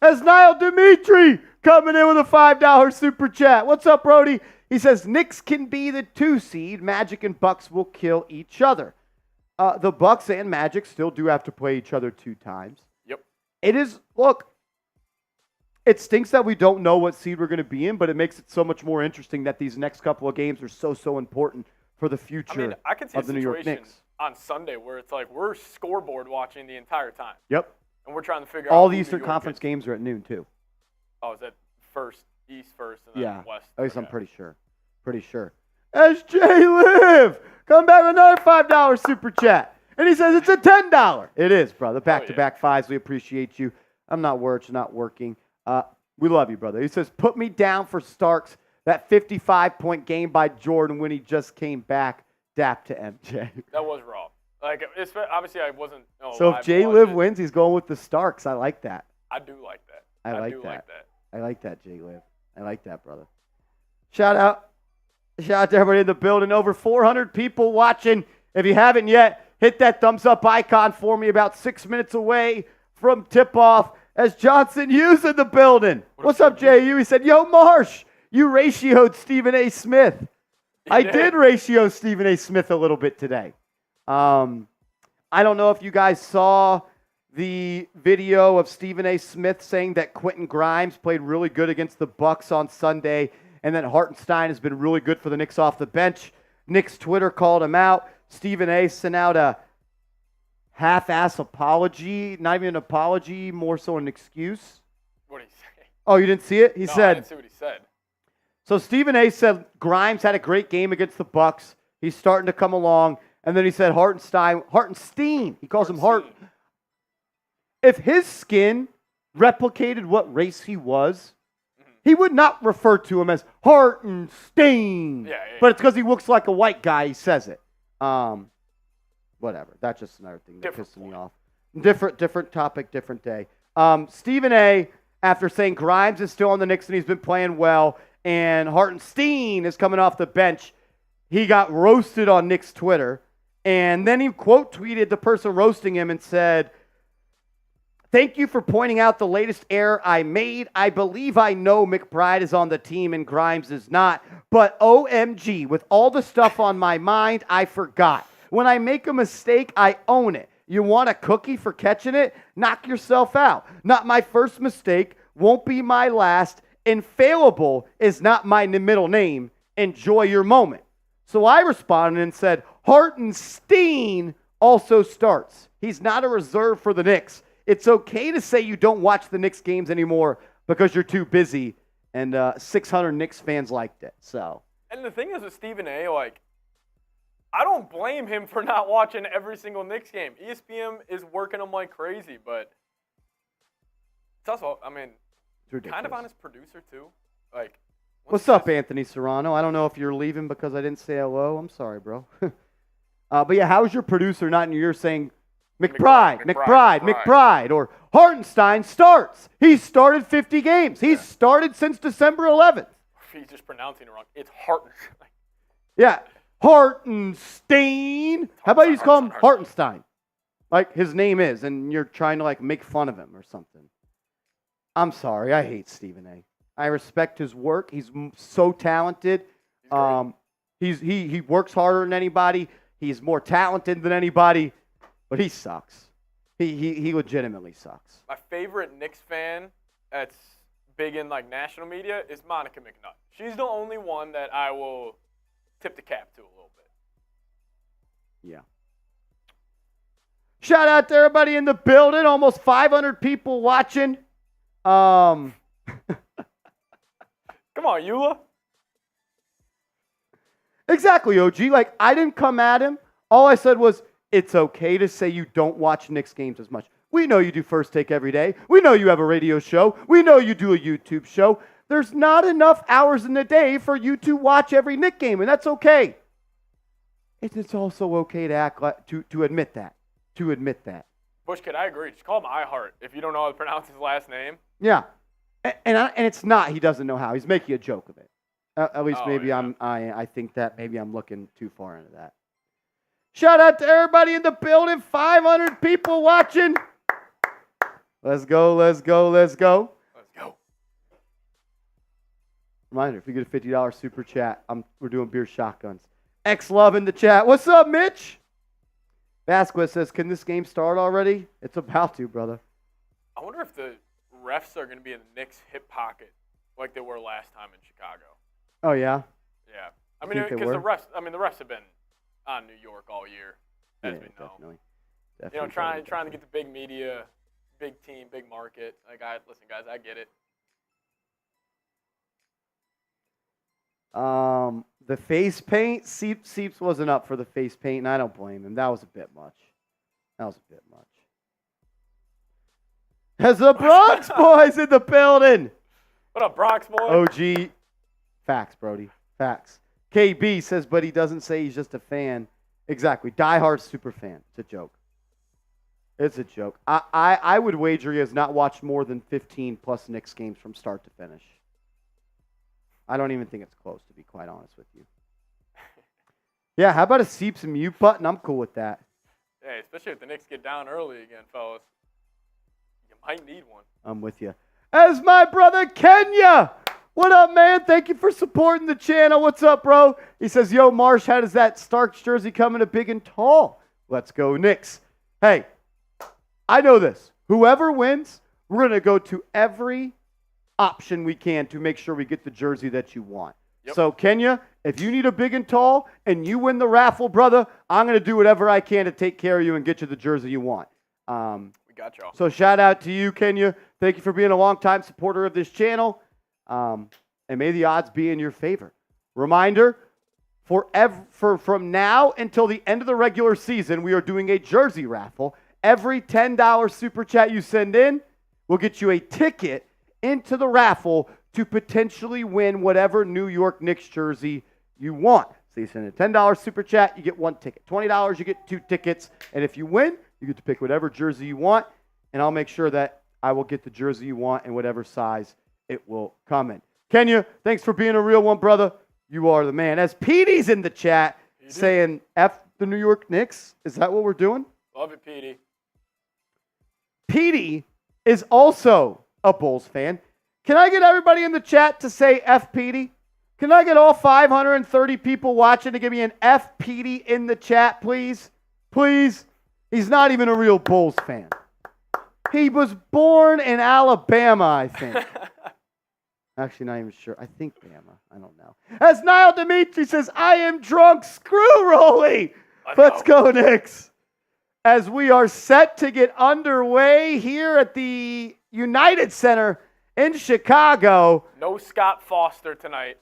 That's Niall Dimitri coming in with a $5 super chat. What's up, Brody? He says, Knicks can be the 2 seed. Magic and Bucks will kill each other. The Bucks and Magic still do have to play each other 2 times. Yep. It stinks that we don't know what seed we're going to be in, but it makes it so much more interesting that these next couple of games are so important for the future I can see of the New York Knicks. On Sunday where it's like we're scoreboard watching the entire time. Yep. And we're trying to figure out all the Eastern Conference games are at noon too. Oh, is that East first, and then West? At least I'm pretty sure. SJ Live, come back with another $5 super chat. And he says it's a $10. It is, brother. Back-to-back fives. We appreciate you. I'm not working. We love you, brother. He says, put me down for Starks. That 55-point game by Jordan when he just came back. Dap to MJ. That was raw. Like, obviously, I wasn't. So if Jay Liv wins, he's going with the Starks. I like that. I do like that. I like that. I like that, Jay Liv. I like that, brother. Shout out to everybody in the building. Over 400 people watching. If you haven't yet, hit that thumbs up icon for me. About 6 minutes away from tip-off as Johnson Hughes in the building. What's up, JU? He said, yo, Marsh, you ratioed Stephen A. Smith. I did ratio Stephen A. Smith a little bit today. I don't know if you guys saw the video of Stephen A. Smith saying that Quentin Grimes played really good against the Bucks on Sunday and that Hartenstein has been really good for the Knicks off the bench. Knicks Twitter called him out. Stephen A. sent out a half-ass apology, not even an apology, more so an excuse. What did he say? Oh, you didn't see it? He said. I didn't see what he said. So Stephen A. said Grimes had a great game against the Bucks. He's starting to come along. And then he said Hartenstein. He calls him Harten. If his skin replicated what race he was, he would not refer to him as Hartenstein. Yeah. But it's because he looks like a white guy. He says it. Whatever. That's just another thing that pisses me off. Different topic, different day. Stephen A., after saying Grimes is still on the Knicks and he's been playing well, and Hartenstein is coming off the bench, he got roasted on Knicks Twitter. And then he quote tweeted the person roasting him and said, thank you for pointing out the latest error I made. I believe I know McBride is on the team and Grimes is not. But OMG, with all the stuff on my mind, I forgot. When I make a mistake, I own it. You want a cookie for catching it? Knock yourself out. Not my first mistake, won't be my last. Infallible is not my middle name. Enjoy your moment. So I responded and said, Hartenstein also starts. He's not a reserve for the Knicks. It's okay to say you don't watch the Knicks games anymore because you're too busy. And 600 Knicks fans liked it. So. And the thing is with Stephen A., like, I don't blame him for not watching every single Knicks game. ESPN is working him like crazy, but it's also, kind of on his producer too. Like, what's up, Anthony Serrano? I don't know if you're leaving because I didn't say hello. I'm sorry, bro. But yeah, how's your producer not in your ear saying McBride, or Hartenstein starts? He's started 50 games. He's started since December 11th. He's just pronouncing it wrong. It's Hartenstein. Yeah, Hartenstein. How about you just call him Hartenstein? Like his name is, and you're trying to like make fun of him or something. I'm sorry. I hate Stephen A. I respect his work. He's so talented. He works harder than anybody. He's more talented than anybody, but he sucks. He legitimately sucks. My favorite Knicks fan that's big in like national media is Monica McNutt. She's the only one that I will tip the cap to a little bit. Yeah. Shout out to everybody in the building. Almost 500 people watching. Come on, Eula. Exactly, OG. Like, I didn't come at him. All I said was, it's okay to say you don't watch Knicks games as much. We know you do First Take every day. We know you have a radio show. We know you do a YouTube show. There's not enough hours in the day for you to watch every Knicks game, and that's okay. It's also okay to act like, to admit that. To admit that. Bush Kid, I agree. Just call him iHeart if you don't know how to pronounce his last name. Yeah. And it's not, he doesn't know how. He's making a joke of it. At least maybe yeah. I think that maybe I'm looking too far into that. Shout out to everybody in the building. 500 people watching. Let's go, let's go, let's go. Let's go. Reminder, if you get a $50 super chat, we're doing beer shotguns. X-Love in the chat. What's up, Mitch? Vasquez says, can this game start already? It's about to, brother. I wonder if the refs are going to be in the Knicks' hip pocket like they were last time in Chicago. Oh, yeah? Yeah. I mean, because the refs have been on New York all year, as we know. Definitely. You know, trying to get the big media, big team, big market. Like, listen, guys, I get it. The face paint, Seeps wasn't up for the face paint, and I don't blame him. That was a bit much. As the Bronx boys in the building. What up, Bronx boy? OG. Facts, Brody. Facts. KB says, but he doesn't say he's just a fan. Exactly. Diehard super fan. It's a joke. It's a joke. I would wager he has not watched more than 15 plus Knicks games from start to finish. I don't even think it's close, to be quite honest with you. Yeah, how about a Seeps and mute button? I'm cool with that. Hey, especially if the Knicks get down early again, fellas. You might need one. I'm with you. As my brother Kenya. What up, man? Thank you for supporting the channel. What's up, bro? He says, yo, Marsh, how does that Starks jersey come in a big and tall? Let's go, Knicks. Hey, I know this. Whoever wins, we're going to go to every option we can to make sure we get the jersey that you want. Yep. So, Kenya, if you need a big and tall and you win the raffle, brother, I'm going to do whatever I can to take care of you and get you the jersey you want. We got y'all. So, shout out to you, Kenya. Thank you for being a longtime supporter of this channel. And may the odds be in your favor. Reminder, from now until the end of the regular season, we are doing a jersey raffle. Every $10 super chat you send in will get you a ticket into the raffle to potentially win whatever New York Knicks jersey you want. So you send a $10 super chat, you get one ticket. $20, you get 2 tickets. And if you win, you get to pick whatever jersey you want. And I'll make sure that I will get the jersey you want in whatever size it will come in. Kenya, thanks for being a real one, brother. You are the man. As Petey's in the chat saying F the New York Knicks. Is that what we're doing? Love it, Petey. Petey is also a Bulls fan. Can I get everybody in the chat to say F Petey? Can I get all 530 people watching to give me an F Petey in the chat, please? Please. He's not even a real Bulls fan. He was born in Alabama, I think. Actually, not even sure. I think Bama. I don't know. As Niall Dimitri says, I am drunk. Screw Rolly. Let's go, Knicks. As we are set to get underway here at the United Center in Chicago. No Scott Foster tonight.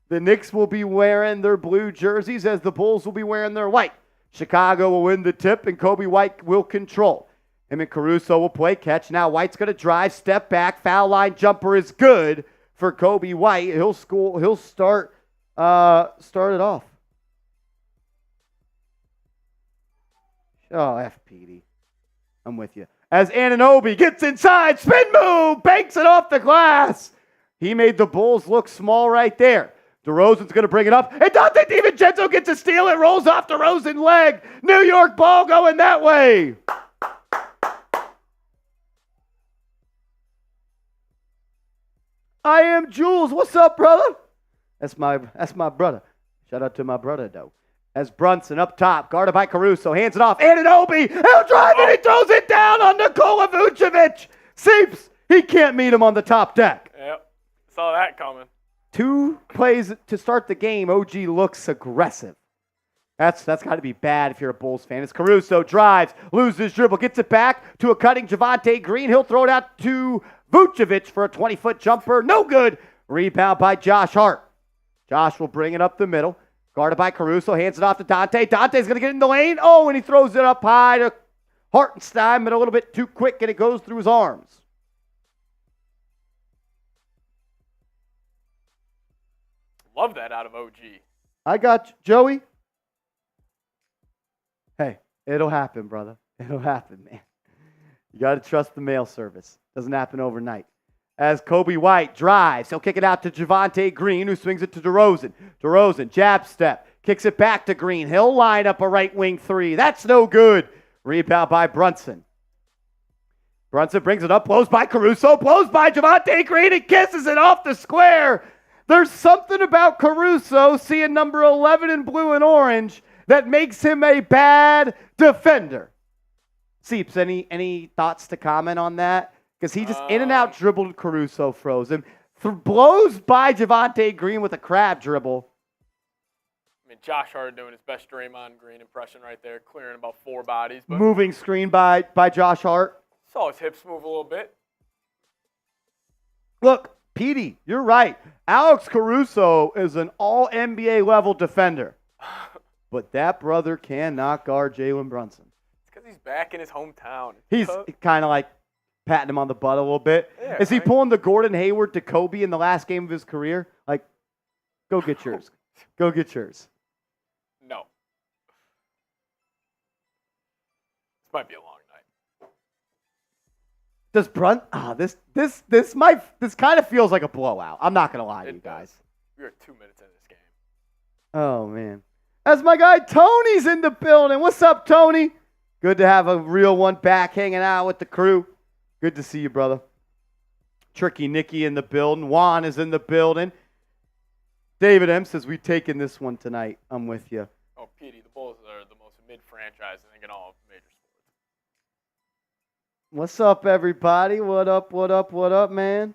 The Knicks will be wearing their blue jerseys as the Bulls will be wearing their white. Chicago will win the tip and Kobe White will control. Him and Caruso will play catch. Now White's going to drive, step back, foul line jumper is good for Kobe White. He'll start it off. Oh, F Petey. I'm with you. As Anunoby gets inside, spin move, banks it off the glass. He made the Bulls look small right there. DeRozan's going to bring it up. And Dante DiVincenzo gets a steal. It rolls off DeRozan's leg. New York ball going that way. I am Jules. What's up, brother? That's my brother. Shout out to my brother, though. As Brunson up top, guarded by Caruso, hands it off. Anunoby, he'll drive it. He throws it down on Nikola Vucevic. Seeps, he can't meet him on the top deck. Yep, saw that coming. 2 plays to start the game. OG looks aggressive. That's got to be bad if you're a Bulls fan. As Caruso drives, loses dribble, gets it back to a cutting Javonte Green. He'll throw it out to Vucevic for a 20-foot jumper. No good. Rebound by Josh Hart. Josh will bring it up the middle. Guarded by Caruso, hands it off to Dante. Dante's going to get in the lane. Oh, and he throws it up high to Hartenstein, but a little bit too quick, and it goes through his arms. Love that out of OG. I got you. Joey. Hey, it'll happen, brother. It'll happen, man. You got to trust the mail service. Doesn't happen overnight. As Kobe White drives, he'll kick it out to Javonte Green, who swings it to DeRozan. DeRozan, jab step, kicks it back to Green. He'll line up a right wing three. That's no good. Rebound by Brunson. Brunson brings it up, blows by Caruso, blows by Javonte Green, and kisses it off the square. There's something about Caruso seeing number 11 in blue and orange that makes him a bad defender. Seeps, any thoughts to comment on that? Because he just in and out dribbled Caruso, froze him. Blows by Javonte Green with a crab dribble. I mean, Josh Hart doing his best Draymond Green impression right there, clearing about 4 bodies. But moving screen by Josh Hart. Saw his hips move a little bit. Look, Petey, you're right. Alex Caruso is an all-NBA level defender. But that brother cannot guard Jalen Brunson. It's because he's back in his hometown. He's kind of like patting him on the butt a little bit. Yeah, is he pulling the Gordon Hayward to Kobe in the last game of his career? Like, go get yours. Go get yours. No. This might be a long night. Does this kind of feels like a blowout. I'm not gonna lie to you guys. We are 2 minutes into this game. Oh man. As my guy Tony's in the building. What's up, Tony? Good to have a real one back hanging out with the crew. Good to see you, brother. Tricky Nicky in the building. Juan is in the building. David M says, we've taken this one tonight. I'm with you. Oh, Petey, the Bulls are the most mid-franchise, I think, in all of major sports. What's up, everybody? What up, man?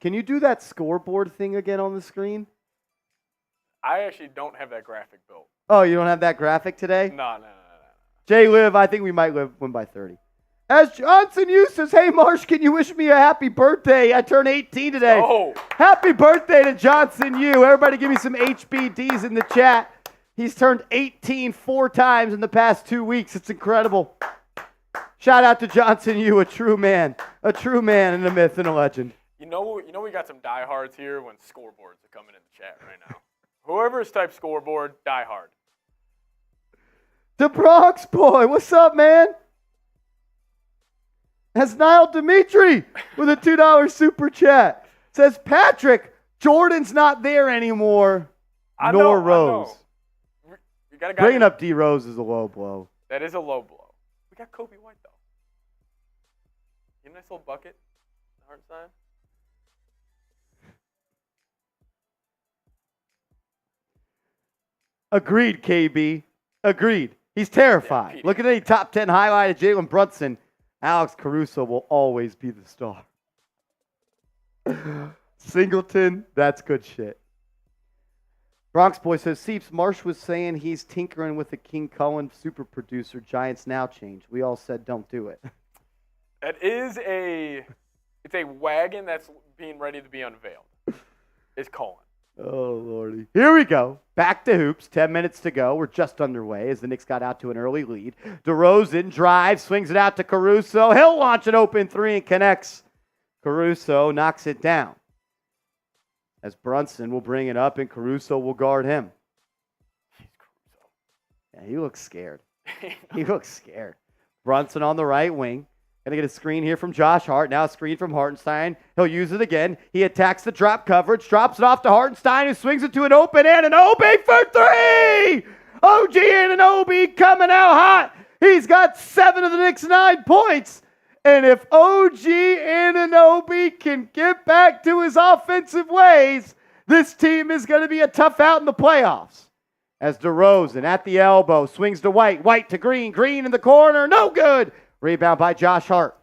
Can you do that scoreboard thing again on the screen? I actually don't have that graphic built. Oh, you don't have that graphic today? No. Jay Liv, I think we might win by 30. As Johnson Yu says, hey, Marsh, can you wish me a happy birthday? I turn 18 today. Oh. Happy birthday to Johnson Yu. Everybody give me some HBDs in the chat. He's turned 18 4 times in the past 2 weeks. It's incredible. Shout out to Johnson Yu, a true man and a myth and a legend. You know we got some diehards here when scoreboards are coming in the chat right now. Whoever's typed scoreboard, die hard. The Bronx boy, what's up, man? Has Niall Dimitri with a $2 super chat. Says, Patrick, Jordan's not there anymore, nor Rose. We got a guy bringing up D Rose is a low blow. That is a low blow. We got Kobe White, though. You have a nice little bucket, Hartenstein. Agreed, KB. Agreed. He's terrified. Look at any top 10 highlight of Jalen Brunson. Alex Caruso will always be the star. Singleton, that's good shit. Bronx Boy says, Seeps, Marsh was saying he's tinkering with the King Cullen super producer Giants Now change. We all said don't do it. That is it's a wagon that's being ready to be unveiled. It's Cullen. Oh, Lordy. Here we go. Back to hoops. 10 minutes to go. We're just underway as the Knicks got out to an early lead. DeRozan drives, swings it out to Caruso. He'll launch an open three and connects. Caruso knocks it down. As Brunson will bring it up and Caruso will guard him. Yeah, he looks scared. He looks scared. Brunson on the right wing. Going to get a screen here from Josh Hart. Now a screen from Hartenstein. He'll use it again. He attacks the drop coverage. Drops it off to Hartenstein, who swings it to an open Anunoby for 3! OG Anunoby coming out hot. He's got 7 of the Knicks' 9 points. And if OG Anunoby can get back to his offensive ways, this team is going to be a tough out in the playoffs. As DeRozan at the elbow swings to White. White to Green. Green in the corner. No good. Rebound by Josh Hart.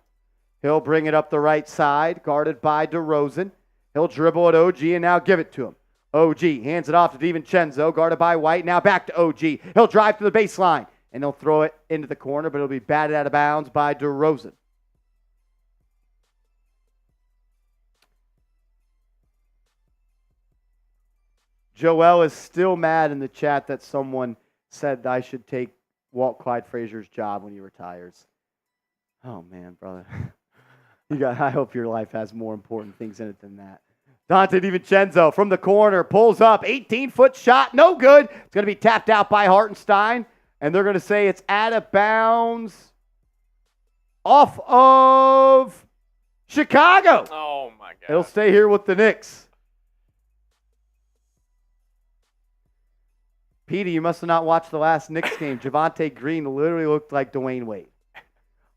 He'll bring it up the right side, guarded by DeRozan. He'll dribble at OG and now give it to him. OG hands it off to DiVincenzo, guarded by White. Now back to OG. He'll drive to the baseline, and he'll throw it into the corner, but it'll be batted out of bounds by DeRozan. Joel is still mad in the chat that someone said I should take Walt Clyde Frazier's job when he retires. Oh, man, brother. I hope your life has more important things in it than that. Dante DiVincenzo from the corner pulls up. 18-foot shot. No good. It's going to be tapped out by Hartenstein. And they're going to say it's out of bounds off of Chicago. Oh, my God. It'll stay here with the Knicks. Petey, you must have not watched the last Knicks game. Javonte Green literally looked like Dwayne Wade.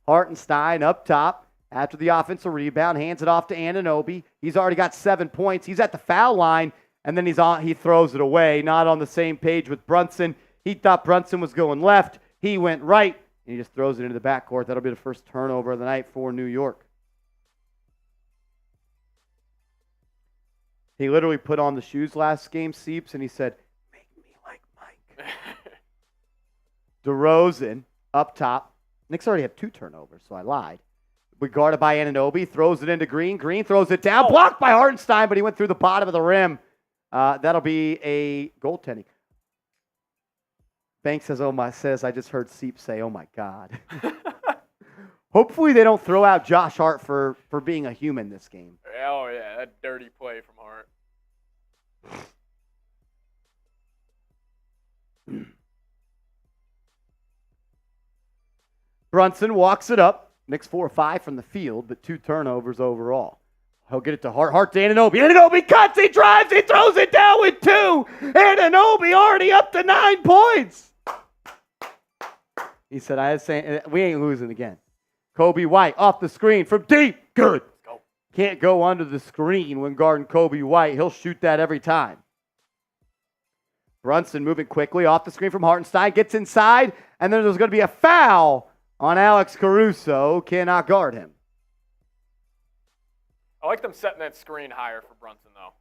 Hartenstein up top. After the offensive rebound, hands it off to Anunoby. He's already got 7 points. He's at the foul line, and then he throws it away. Not on the same page with Brunson. He thought Brunson was going left. He went right, and he just throws it into the backcourt. That'll be the first turnover of the night for New York. He literally put on the shoes last game, Seeps, and he said, "Make me like Mike." DeRozan up top. Knicks already have 2 turnovers, so I lied. We guarded by Anunoby, throws it into Green. Green throws it down, blocked by Hartenstein, but he went through the bottom of the rim. That'll be a goaltending. Banks says, I just heard Seep say, "Oh my God." Hopefully they don't throw out Josh Hart for being a human this game. Oh yeah, that dirty play from Hart. Brunson walks it up. Knicks 4 or 5 from the field, but 2 turnovers overall. He'll get it to Hart. Hart to Anunoby. Anunoby cuts. He drives. He throws it down with 2. Anunoby already up to 9 points. He said, we ain't losing again. Kobe White off the screen from deep. Good. Let's go. Can't go under the screen when guarding Kobe White. He'll shoot that every time. Brunson moving quickly off the screen from Hartenstein. Gets inside, and then there's going to be a foul on Alex Caruso. Cannot guard him. I like them setting that screen higher for Brunson, though.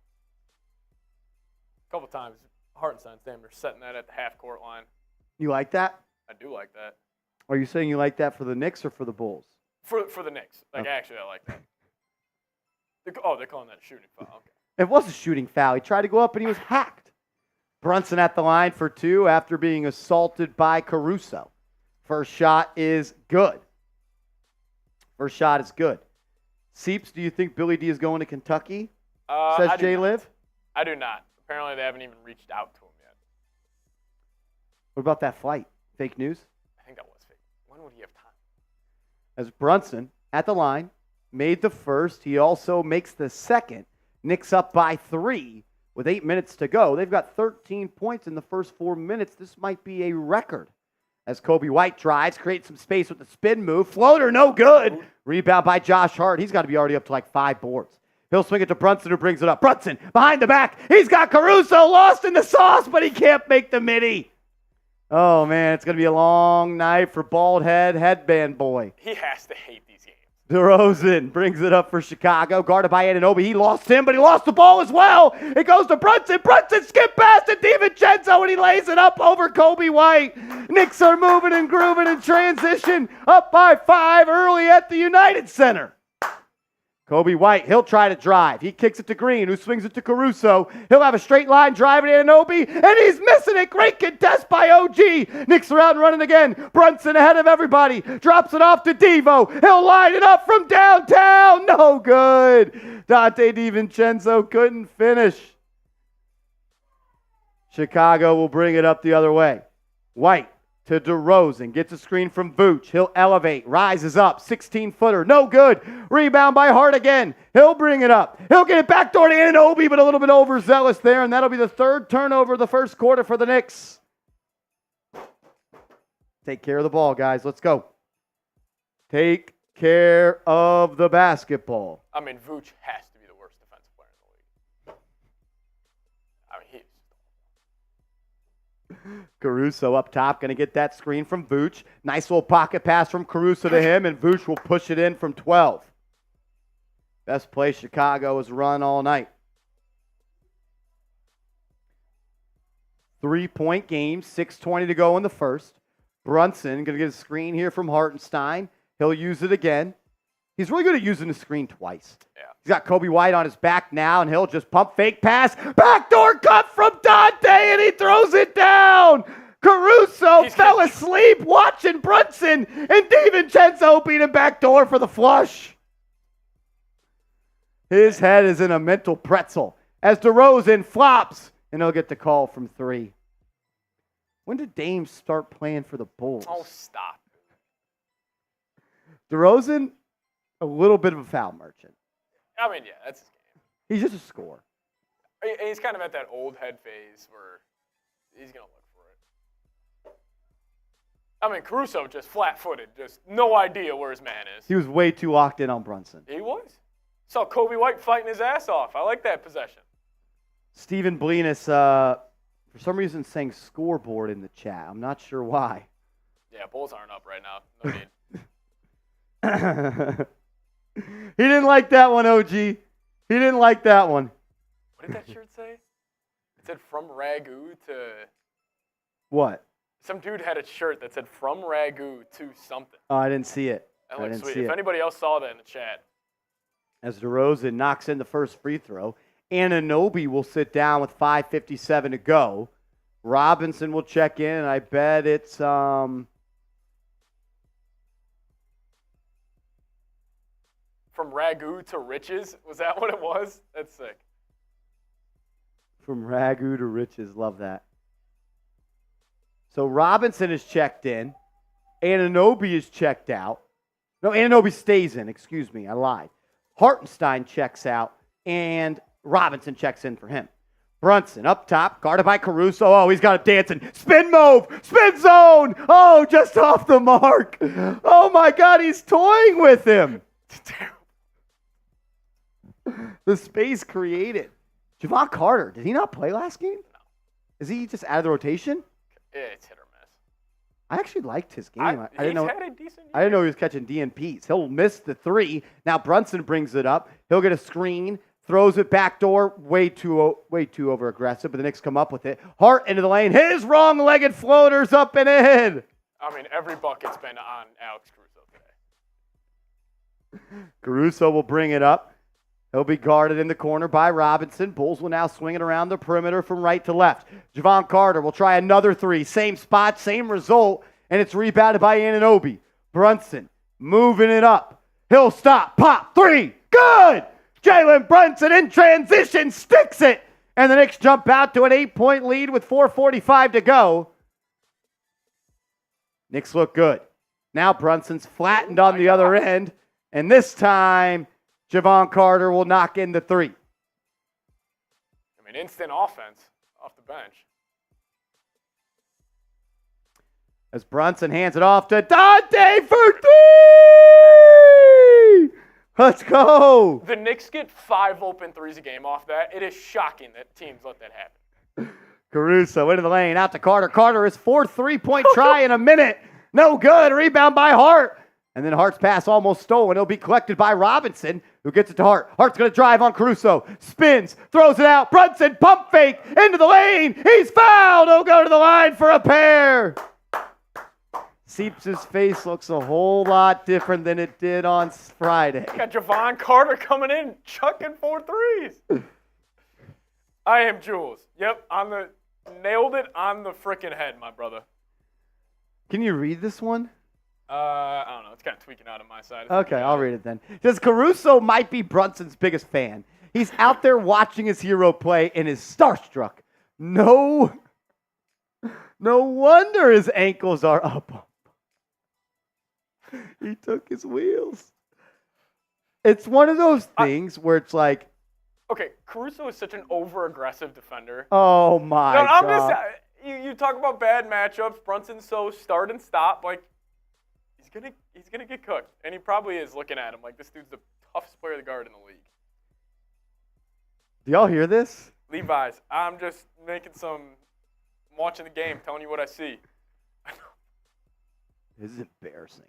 A couple times, Hartenstein's damn near setting that at the half-court line. You like that? I do like that. Are you saying you like that for the Knicks or for the Bulls? For the Knicks. Like, actually, I like that. They're calling that a shooting foul. Okay. It was a shooting foul. He tried to go up, and he was hacked. Brunson at the line for 2 after being assaulted by Caruso. First shot is good. First shot is good. Seeps, do you think Billy D is going to Kentucky? Says Jay Liv. I do not. Apparently, they haven't even reached out to him yet. What about that flight? Fake news? I think that was fake. When would he have time? As Brunson at the line made the first, he also makes the second. Knicks up by 3 with 8 minutes to go. They've got 13 points in the first 4 minutes. This might be a record. As Kobe White drives, creates some space with the spin move. Floater, no good. Rebound by Josh Hart. He's got to be already up to like 5 boards. He'll swing it to Brunson, who brings it up. Brunson, behind the back. He's got Caruso lost in the sauce, but he can't make the midi. Oh, man, it's going to be a long night for bald headband boy. He has to hate these games. DeRozan brings it up for Chicago, guarded by Anunoby. He lost him, but he lost the ball as well. It goes to Brunson. Brunson skip past to DiVincenzo, and he lays it up over Kobe White. Knicks are moving and grooving in transition, up by 5 early at the United Center. Kobe White, he'll try to drive. He kicks it to Green, who swings it to Caruso. He'll have a straight line driving to Anunoby, and he's missing it. Great contest by OG. Knicks are out and running again. Brunson ahead of everybody. Drops it off to Devo. He'll line it up from downtown. No good. Dante DiVincenzo couldn't finish. Chicago will bring it up the other way. White to DeRozan. Gets a screen from Vooch. He'll elevate. Rises up. 16-footer. No good. Rebound by Hart again. He'll bring it up. He'll get it backdoor to Anunoby, but a little bit overzealous there, and that'll be the 3rd turnover of the first quarter for the Knicks. Take care of the ball, guys. Let's go. Take care of the basketball. I mean, Vooch has to be the worst defensive player in the league. I mean, he's... Caruso up top, going to get that screen from Vooch. Nice little pocket pass from Caruso to him, and Vooch will push it in from 12. Best play Chicago has run all night. 3-point game, 6:20 to go in the first. Brunson going to get a screen here from Hartenstein. He'll use it again. He's really good at using the screen twice. Yeah. He's got Kobe White on his back now, and he'll just pump fake pass. Backdoor cut from Dante, and he throws it down. Caruso fell asleep watching Brunson, and DiVincenzo beat him backdoor for the flush. His head is in a mental pretzel as DeRozan flops, and he'll get the call from 3. When did Dame start playing for the Bulls? Oh, stop. DeRozan, a little bit of a foul merchant. I mean, yeah, that's his game. He's just a scorer. He's kind of at that old head phase where he's going to look for it. I mean, Caruso just flat-footed, just no idea where his man is. He was way too locked in on Brunson. He was. Saw Kobe White fighting his ass off. I like that possession. Stephen Blenis, for some reason, saying scoreboard in the chat. I'm not sure why. Yeah, Bulls aren't up right now. No need. He didn't like that one, OG. He didn't like that one. What did that shirt say? It said from Ragu to... What? Some dude had a shirt that said from Ragu to something. Oh, I didn't see it. That looked sweet. If anybody else saw that in the chat. As DeRozan knocks in the first free throw, Anunoby will sit down with 5:57 to go. Robinson will check in, and I bet it's... From Ragu to riches? Was that what it was? That's sick. From Ragu to riches. Love that. So Robinson is checked in. Anunoby is checked out. No, Anunoby stays in. Excuse me. I lied. Hartenstein checks out, and Robinson checks in for him. Brunson up top, guarded by Caruso. Oh, he's got a dancing spin move, spin zone. Oh, just off the mark. Oh, my God, he's toying with him. The space created. Javon Carter, did he not play last game? No. Is he just out of the rotation? It's hit or miss. I actually liked his game. I didn't know. Had a decent year. I didn't know he was catching DNPs. He'll miss the 3. Now Brunson brings it up. He'll get a screen, throws it backdoor, way too over aggressive. But the Knicks come up with it. Hart into the lane. His wrong-legged floater's up and in. I mean, every bucket's been on Alex Caruso today. Caruso will bring it up. He'll be guarded in the corner by Robinson. Bulls will now swing it around the perimeter from right to left. Javon Carter will try another 3. Same spot, same result, and it's rebounded by Anunoby. Brunson moving it up. He'll stop. Pop. 3. Good! Jalen Brunson in transition sticks it. And the Knicks jump out to an 8-point lead with 4:45 to go. Knicks look good. Now Brunson's flattened on the other end. And this time... Javon Carter will knock in the 3. I mean, instant offense off the bench. As Brunson hands it off to Dante for 3! Let's go! The Knicks get 5 open threes a game off that. It is shocking that teams let that happen. Caruso into the lane, out to Carter. Carter, his 4th 3-point try in a minute. No good. Rebound by Hart. And then Hart's pass almost stolen. It'll be collected by Robinson, who gets it to Hart. Hart's going to drive on Caruso. Spins, throws it out. Brunson, pump fake, into the lane. He's fouled. He'll go to the line for a pair. Seeps' face looks a whole lot different than it did on Friday. Got Javon Carter coming in, chucking 4 threes. I am Jules. Yep, nailed it on the frickin' head, my brother. Can you read this one? I don't know. It's kind of tweaking out on my side. Okay, I'll read it then. Because Caruso might be Brunson's biggest fan. He's out there watching his hero play and is starstruck. No wonder his ankles are up. He took his wheels. It's one of those things where it's like... Okay, Caruso is such an over-aggressive defender. Oh, my God. I'm just... You talk about bad matchups. Brunson's so start and stop. Like, he's gonna get cooked, and he probably is looking at him like this dude's the toughest player to guard in the league. Do y'all hear this? Levi's, I'm just watching the game, telling you what I see. This is embarrassing.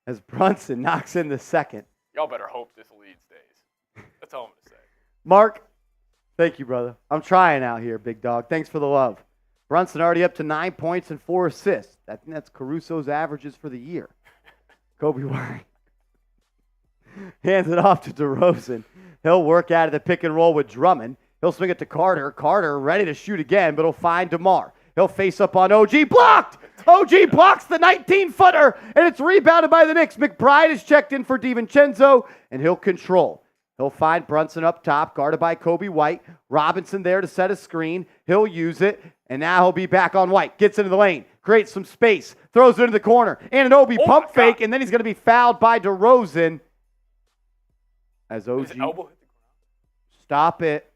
As Brunson knocks in the second. Y'all better hope this lead stays. That's all I'm gonna say. Mark, thank you, brother. I'm trying out here, big dog. Thanks for the love. Brunson already up to 9 points and 4 assists. I think that's Caruso's averages for the year. Coby White hands it off to DeRozan. He'll work out of the pick and roll with Drummond. He'll swing it to Carter. Carter ready to shoot again, but he'll find DeMar. He'll face up on OG. Blocked! OG blocks the 19-footer, and it's rebounded by the Knicks. McBride is checked in for DiVincenzo, and he'll control. He'll find Brunson up top, guarded by Coby White. Robinson there to set a screen. He'll use it, and now he'll be back on White. Gets into the lane, creates some space, throws it into the corner. Anunoby pump fake, and then he's going to be fouled by DeRozan. As OG. His elbow hit the ground. Stop it.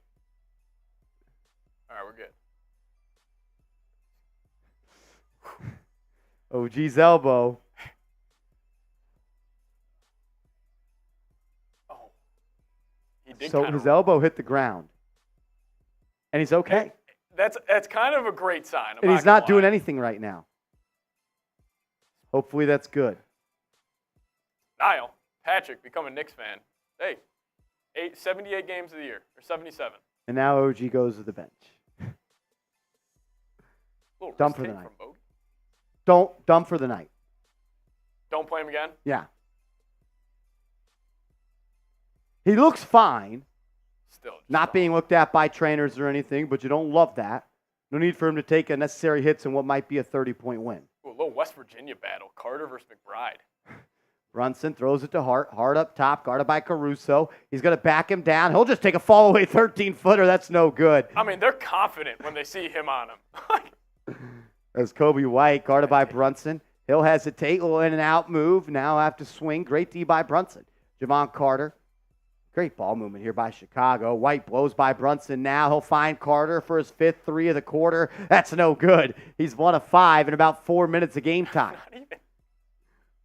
All right, we're good. OG's elbow. Oh. He did So his elbow hit the ground. And he's okay. That's kind of a great sign. And he's not doing anything right now. Hopefully that's good. Niall, Patrick, become a Knicks fan. Hey, 78 games of the year, or 77. And now OG goes to the bench. Dumb for the night. Dumb for the night. Don't play him again? Yeah. He looks fine. Still. Not being looked at by trainers or anything, but you don't love that. No need for him to take unnecessary hits in what might be a 30-point win. Ooh, a little West Virginia battle. Carter versus McBride. Brunson throws it to Hart. Hart up top, guarded by Caruso. He's going to back him down. He'll just take a fall-away 13-footer. That's no good. I mean, they're confident when they see him on him. As Coby White, guarded by Brunson. He'll hesitate. Little in and out move. Now have to swing. Great D by Brunson. Javon Carter. Great ball movement here by Chicago. White blows by Brunson now. He'll find Carter for his 5th three of the quarter. That's no good. He's 1 of 5 in about 4 minutes of game time.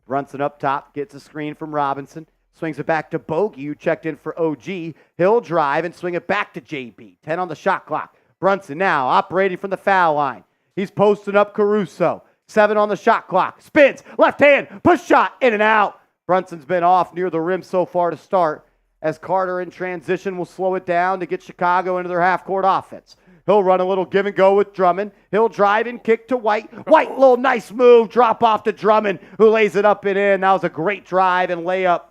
Brunson up top, gets a screen from Robinson. Swings it back to Bogey, who checked in for OG. He'll drive and swing it back to JB. 10 on the shot clock. Brunson now operating from the foul line. He's posting up Caruso. 7 on the shot clock. Spins. Left hand. Push shot. In and out. Brunson's been off near the rim so far to start. As Carter in transition will slow it down to get Chicago into their half-court offense. He'll run a little give and go with Drummond. He'll drive and kick to White. White, little nice move. Drop off to Drummond, who lays it up and in. That was a great drive and layup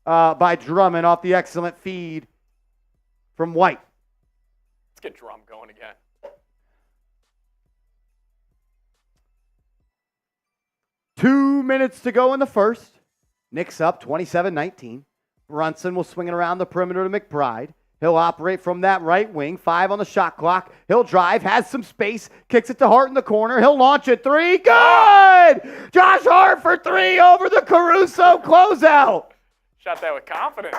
by Drummond off the excellent feed from White. Let's get Drum going again. Two minutes to go in the first. Knicks up 27-19. Brunson will swing it around the perimeter to McBride. He'll operate from that right wing. 5 on the shot clock. He'll drive, has some space, kicks it to Hart in the corner. He'll launch it. 3. Good! Josh Hart for 3 over the Caruso closeout. Shot that with confidence.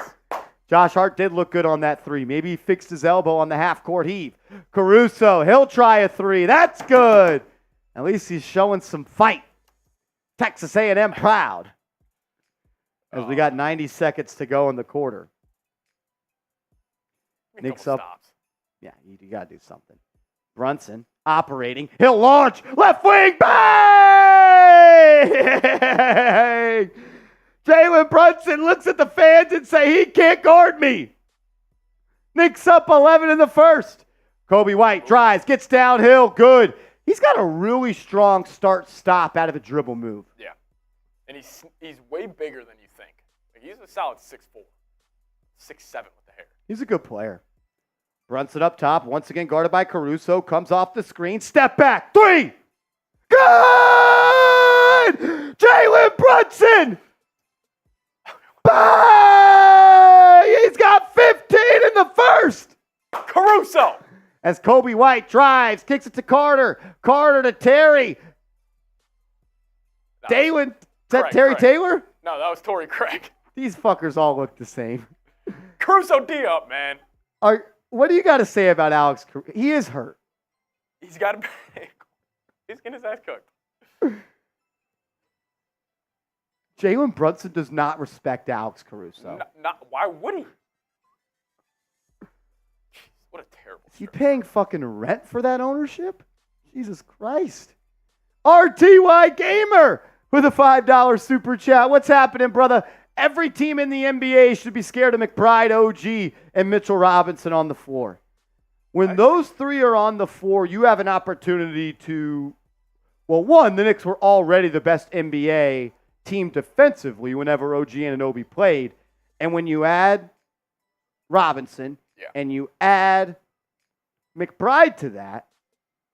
Josh Hart did look good on that 3. Maybe he fixed his elbow on the half-court heave. Caruso, he'll try a 3. That's good. At least he's showing some fight. Texas A&M proud. As we got 90 seconds to go in the quarter. Knicks up. Stops. Yeah, you got to do something. Brunson operating. He'll launch. Left wing. Bang! Jalen Brunson looks at the fans and say, he can't guard me. Knicks up 11 in the first. Coby White drives, gets downhill. Good. He's got a really strong start-stop out of a dribble move. Yeah. And he's way bigger than you think. Like, he's a solid 6'4", 6'7" with the hair. He's a good player. Brunson up top, once again guarded by Caruso, comes off the screen, step back, 3! Good! Jalen Brunson! Bang! He's got 15 in the first! Caruso! As Coby White drives, kicks it to Carter. Carter to Terry. Dalen, is that Craig, Terry Craig. Taylor? No, that was Torrey Craig. These fuckers all look the same. Caruso D up, man. What do you got to say about Alex? He is hurt. He's got a big. He's getting his ass cooked. Jalen Brunson does not respect Alex Caruso. Why would he? What a terrible. Is he paying fucking rent for that ownership? Jesus Christ. RTY Gamer with a $5 super chat. What's happening, brother? Every team in the NBA should be scared of McBride, OG, and Mitchell Robinson on the floor. When those three are on the floor, you have an opportunity to, well, one, the Knicks were already the best NBA team defensively whenever OG Anunoby played. And when you add Robinson and you add McBride to that,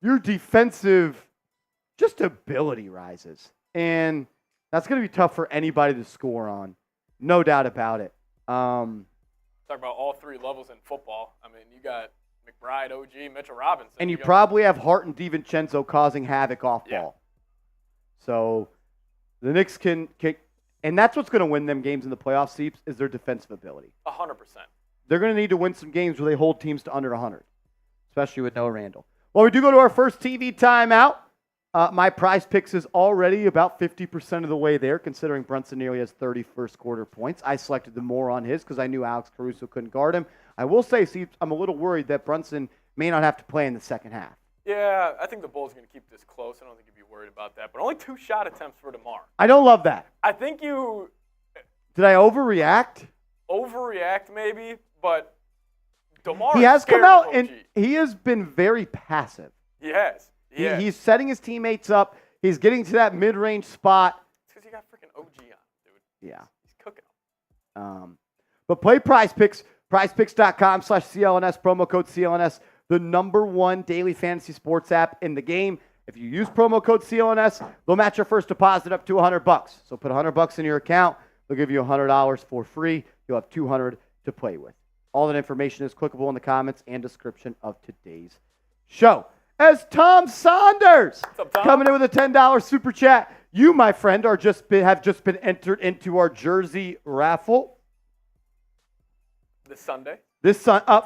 your defensive just ability rises. And that's going to be tough for anybody to score on. No doubt about it. Talk about all three levels in football. I mean, you got McBride, OG, Mitchell Robinson. And you probably have Hart and DiVincenzo causing havoc off ball. So the Knicks can kick. And that's what's going to win them games in the playoffs, Seeps, is their defensive ability. 100%. They're going to need to win some games where they hold teams to under 100, especially with no Randall. Well, we do go to our first TV timeout. My prize picks is already about 50% of the way there, considering Brunson nearly has 30 first-quarter points. I selected the more on his because I knew Alex Caruso couldn't guard him. I will say, Seeps, I'm a little worried that Brunson may not have to play in the second half. Yeah, I think the Bulls are going to keep this close. I don't think you'd be worried about that. But only 2 shot attempts for DeMar. I don't love that. I think you... Did I overreact? Overreact, maybe, but DeMar he has come out and he has been very passive. He has. He's setting his teammates up. He's getting to that mid-range spot. It's because he got freaking OG on, dude. Yeah. He's cooking them. But play Prize Picks, prizepicks.com/CLNS, promo code CLNS, the #1 daily fantasy sports app in the game. If you use promo code CLNS, they'll match your first deposit up to $100. So put $100 in your account. They'll give you $100 for free. You'll have $200 to play with. All that information is clickable in the comments and description of today's show. As Tom Saunders coming in with a $10 super chat. You, my friend, have just been entered into our jersey raffle. This Sunday?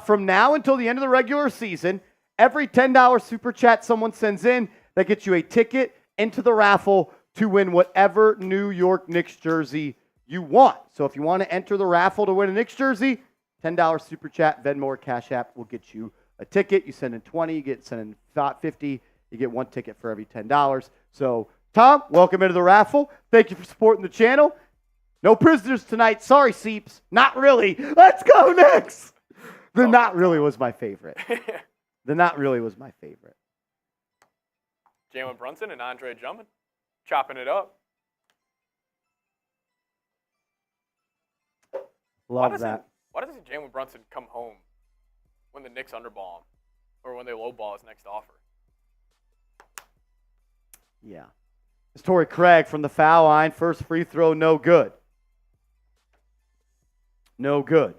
From now until the end of the regular season, every $10 super chat someone sends in, that gets you a ticket into the raffle to win whatever New York Knicks jersey you want. So if you want to enter the raffle to win a Knicks jersey, $10 super chat, Venmo or Cash App will get you a ticket. You send in 20, you send in 50, you get 1 ticket for every $10. So, Tom, welcome into the raffle. Thank you for supporting the channel. No prisoners tonight. Sorry, Seeps. Not really. Let's go Knicks. The not really was my favorite. Jalen Brunson and Andre Drummond chopping it up. Love that. Why doesn't Jalen Brunson come home when the Knicks underball him or when they lowball his next offer? Yeah. It's Torrey Craig from the foul line. First free throw, no good. No good.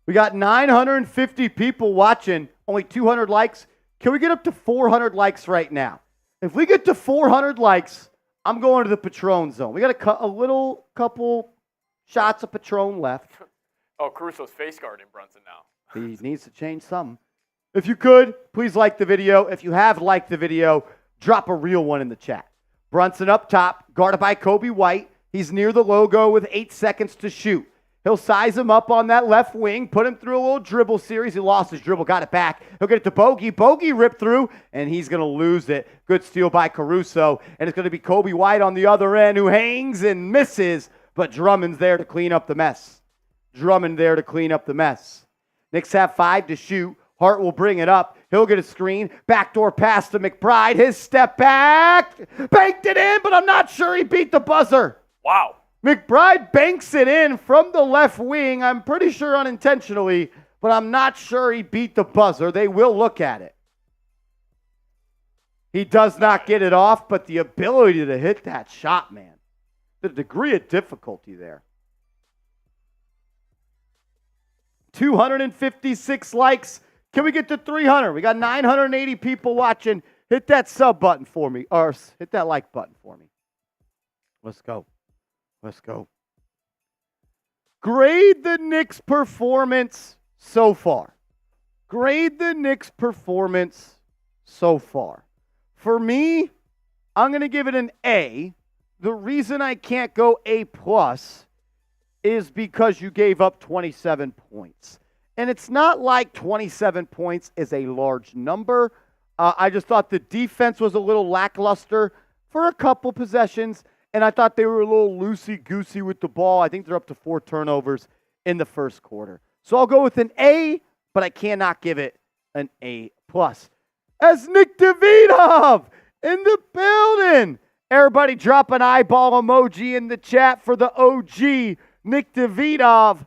We got 950 people watching, only 200 likes. Can we get up to 400 likes right now? If we get to 400 likes, I'm going to the Patron zone. We got a couple shots of Patron left. Oh, Caruso's face guarding Brunson now. He needs to change something. If you could, please like the video. If you have liked the video, drop a real one in the chat. Brunson up top, guarded by Kobe White. He's near the logo with 8 seconds to shoot. He'll size him up on that left wing, put him through a little dribble series. He lost his dribble, got it back. He'll get it to Bogey. Bogey ripped through, and he's going to lose it. Good steal by Caruso. And it's going to be Kobe White on the other end who hangs and misses, but Drummond's there to clean up the mess. Knicks have 5 to shoot. Hart will bring it up. He'll get a screen. Backdoor pass to McBride. His step back. Banked it in, but I'm not sure he beat the buzzer. Wow. McBride banks it in from the left wing. I'm pretty sure unintentionally, but I'm not sure he beat the buzzer. They will look at it. He does not get it off, but the ability to hit that shot, man. The degree of difficulty there. 256 likes. Can we get to 300? We got 980 people watching. Hit that sub button for me, or hit that like button for me. Let's go. Grade the Knicks' performance so far. For me, I'm going to give it an A. The reason I can't go A+ is because you gave up 27 points. And it's not like 27 points is a large number. I just thought the defense was a little lackluster for a couple possessions. and I thought they were a little loosey-goosey with the ball. I think they're up to 4 turnovers in the first quarter. So I'll go with an A, but I cannot give it an A+. As Nick Davidov in the building. Everybody drop an eyeball emoji in the chat for the OG, Nick Davidov.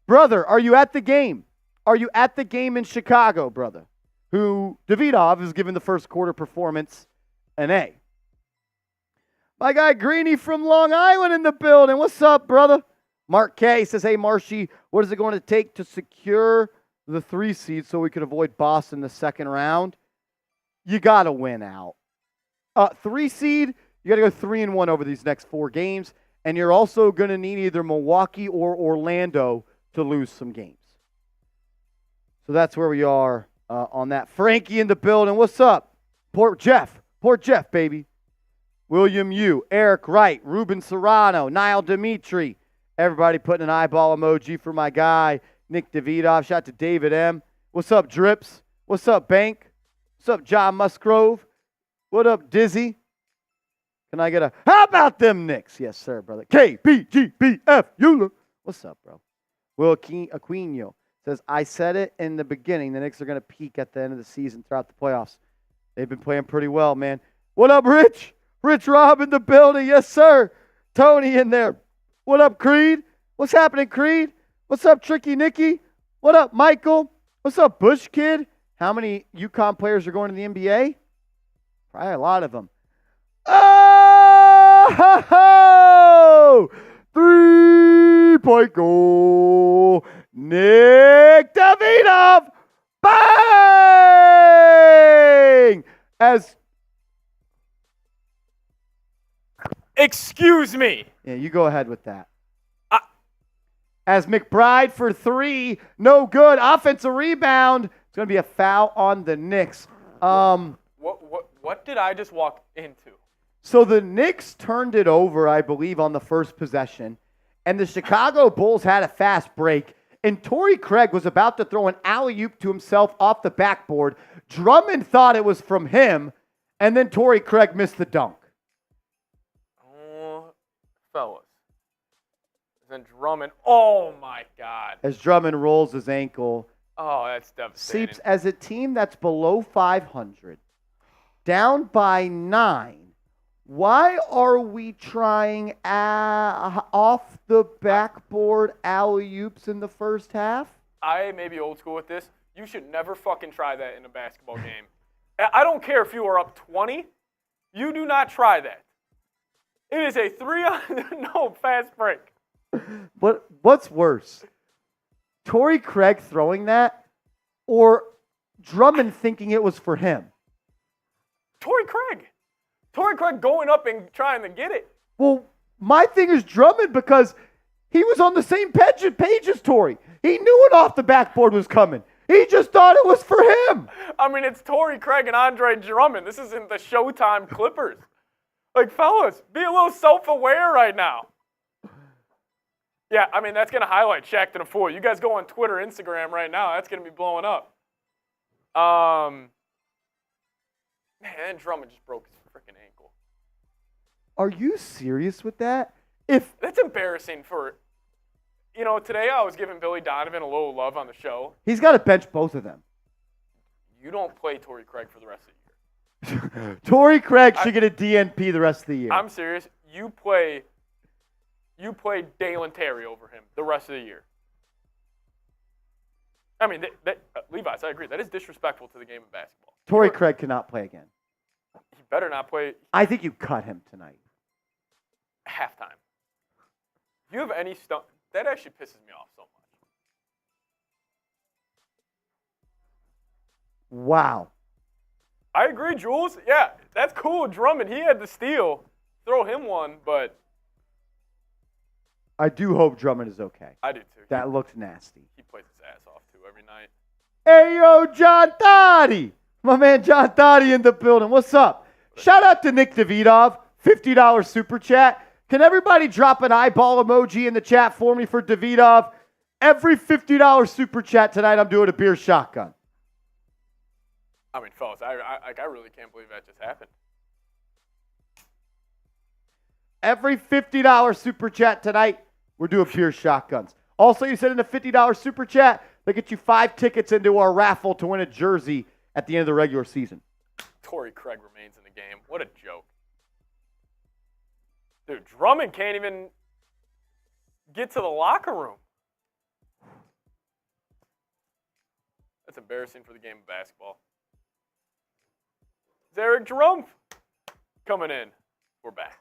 Brother, are you at the game? Are you at the game in Chicago, brother? Who Davidov is giving the first quarter performance an A. My guy Greeny from Long Island in the building. What's up, brother? Mark K says, hey, Marshy, what is it going to take to secure the 3 seed so we could avoid Boston the second round? You got to win out. 3 seed, you got to go 3-1 over these next 4 games, and you're also going to need either Milwaukee or Orlando to lose some games. So that's where we are on that. Frankie in the building. What's up? Port Jeff, baby. William Yu, Eric Wright, Ruben Serrano, Niall Dimitri. Everybody putting an eyeball emoji for my guy, Nick Davidov. Shout out to David M. What's up, Drips? What's up, Bank? What's up, John Musgrove? What up, Dizzy? Can I get a, how about them Knicks? Yes, sir, brother. KBGBF, Eula. What's up, bro? Will Aquino says, I said it in the beginning. The Knicks are going to peak at the end of the season throughout the playoffs. They've been playing pretty well, man. What up, Rich? Rich Rob in the building. Yes, sir. Tony in there. What up, Creed? What's happening, Creed? What's up, Tricky Nicky? What up, Michael? What's up, Bush Kid? How many UConn players are going to the NBA? Probably a lot of them. Oh! 3-point goal. Nick Davidov. Bang! Excuse me. Yeah, you go ahead with that. As McBride for 3, no good. Offensive rebound. It's going to be a foul on the Knicks. What did I just walk into? So the Knicks turned it over, I believe, on the first possession, and the Chicago Bulls had a fast break, and Torrey Craig was about to throw an alley-oop to himself off the backboard. Drummond thought it was from him, and then Torrey Craig missed the dunk. Oh, fellas. Then Drummond, oh my God. As Drummond rolls his ankle. Oh, that's devastating. Seeps, as a team that's below 500, down by 9, why are we trying off the backboard alley-oops in the first half? I may be old school with this. You should never fucking try that in a basketball game. I don't care if you are up 20. You do not try that. It is a 3-on, fast break. What's worse? Torrey Craig throwing that or Drummond thinking it was for him? Torrey Craig going up and trying to get it. Well, my thing is Drummond because he was on the same page as Torrey. He knew it off the backboard was coming. He just thought it was for him. I mean, it's Torrey Craig and Andre Drummond. This isn't the Showtime Clippers. Like, fellas, be a little self-aware right now. Yeah, I mean, that's going to highlight Shaq to the Fool. You guys go on Twitter, Instagram right now. That's going to be blowing up. Man, Drummond just broke his freaking ankle. Are you serious with that? That's embarrassing for, today I was giving Billy Donovan a little love on the show. He's got to bench both of them. You don't play Torrey Craig for the rest of the year. Torrey Craig should get a DNP the rest of the year. I'm serious. You play Dalen Terry over him the rest of the year. I mean, Levi's, I agree. That is disrespectful to the game of basketball. Torrey Craig cannot play again. He better not play. I think you cut him tonight. Halftime. If you have any stuff, that actually pisses me off so much. Wow. I agree, Jules. Yeah, that's cool. Drummond, he had the steal. Throw him one, but I do hope Drummond is okay. I do too. That looked nasty. He plays his ass off too every night. Hey, yo, John Dottie. My man John Dottie in the building. What's up? Shout out to Nick Davidov, $50 super chat. Can everybody drop an eyeball emoji in the chat for me for Davidov? Every $50 super chat tonight, I'm doing a beer shotgun. I mean, fellas, I really can't believe that just happened. Every $50 super chat tonight, we're doing pure shotguns. Also, you send in a $50 super chat, they get you 5 tickets into our raffle to win a jersey at the end of the regular season. Torrey Craig remains in the game. What a joke. Dude, Drummond can't even get to the locker room. That's embarrassing for the game of basketball. It's Eric Drumpf coming in. We're back.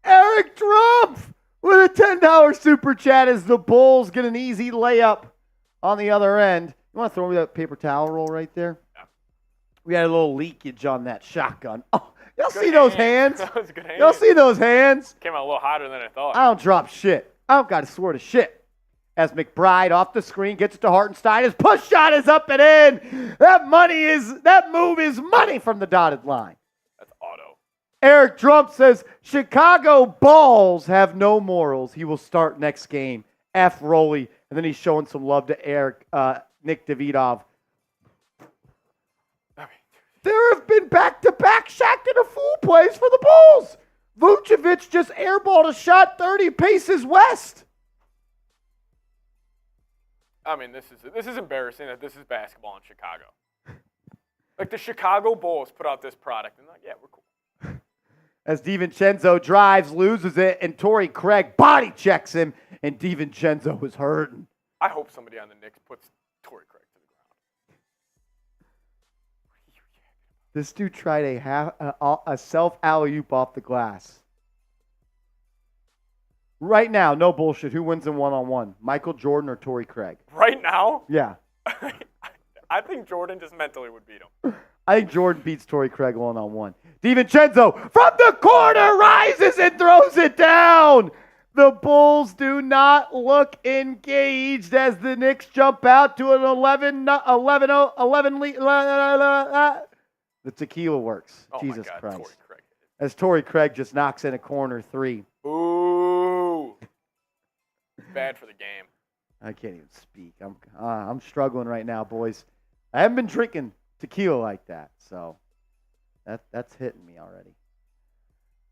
Eric Drumpf with a $10 super chat as the Bulls get an easy layup on the other end. You want to throw me that paper towel roll right there? Yeah. We had a little leakage on that shotgun. Oh, y'all see those hands? That was a good hand. Y'all see those hands? Came out a little hotter than I thought. I don't drop shit. I don't got to swear to shit. As McBride off the screen gets it to Hartenstein. His push shot is up and in. That move is money from the dotted line. That's auto. Eric Drumpf says, Chicago balls have no morals. He will start next game. F. Roley. And then he's showing some love to Nick Davidov. There have been back-to-back Shaq a fool plays for the Bulls. Vucevic just airballed a shot 30 paces west. I mean, this is embarrassing that this is basketball in Chicago. Like, the Chicago Bulls put out this product, and like, yeah, we're cool. As DiVincenzo drives, loses it, and Torrey Craig body checks him, and DiVincenzo is hurting. I hope somebody on the Knicks puts Torrey Craig to the ground. This dude tried a self alley-oop off the glass. Right now, no bullshit. Who wins in one-on-one? Michael Jordan or Torrey Craig? Right now? Yeah. I think Jordan just mentally would beat him. I think Jordan beats Torrey Craig one-on-one. DiVincenzo from the corner rises and throws it down. The Bulls do not look engaged as the Knicks jump out to an 11 lead. The tequila works. Oh Jesus my God, Christ. Torrey Craig. As Torrey Craig just knocks in a corner 3. Ooh. Bad for the game. I can't even speak. I'm struggling right now, boys. I haven't been drinking tequila like that, so that's hitting me already.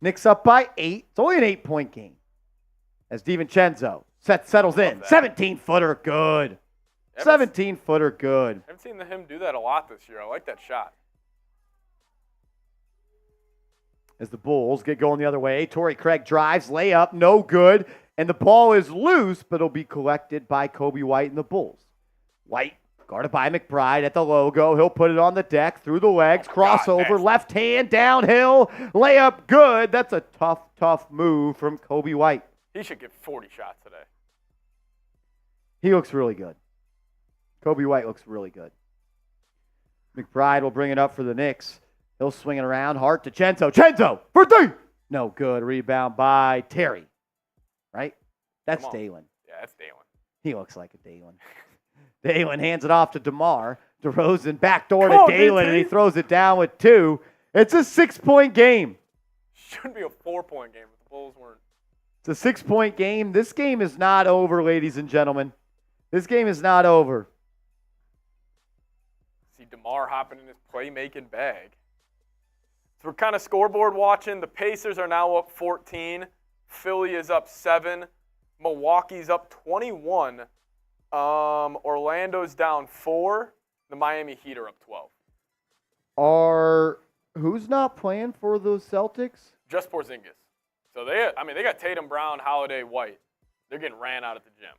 Knicks up by 8. It's only an 8-point game. As DiVincenzo settles in. 17-footer, good. 17-footer, good. I haven't seen him do that a lot this year. I like that shot. As the Bulls get going the other way, Torrey Craig drives, layup, no good. And the ball is loose, but it'll be collected by Kobe White and the Bulls. White, guarded by McBride at the logo. He'll put it on the deck, through the legs, crossover, left hand, downhill, layup, good. That's a tough move from Kobe White. He should get 40 shots today. He looks really good. Kobe White looks really good. McBride will bring it up for the Knicks. He'll swing it around. Hart to Chenzo for 3. No good. Rebound by Terry. Right? That's Dalen. Yeah, that's Dalen. He looks like a Dalen. Dalen hands it off to DeMar. DeRozan backdoor to Dalen, and he throws it down with 2. It's a 6-point game. Should be a 4-point game if the Bulls weren't. It's a 6-point game. This game is not over, ladies and gentlemen. This game is not over. See DeMar hopping in his playmaking bag. So we're kind of scoreboard watching. The Pacers are now up 14. Philly is up 7. Milwaukee's up 21. Orlando's down 4. The Miami Heat are up 12. Who's not playing for those Celtics? Just Porzingis. So they got Tatum, Brown, Holiday, White. They're getting ran out at the gym.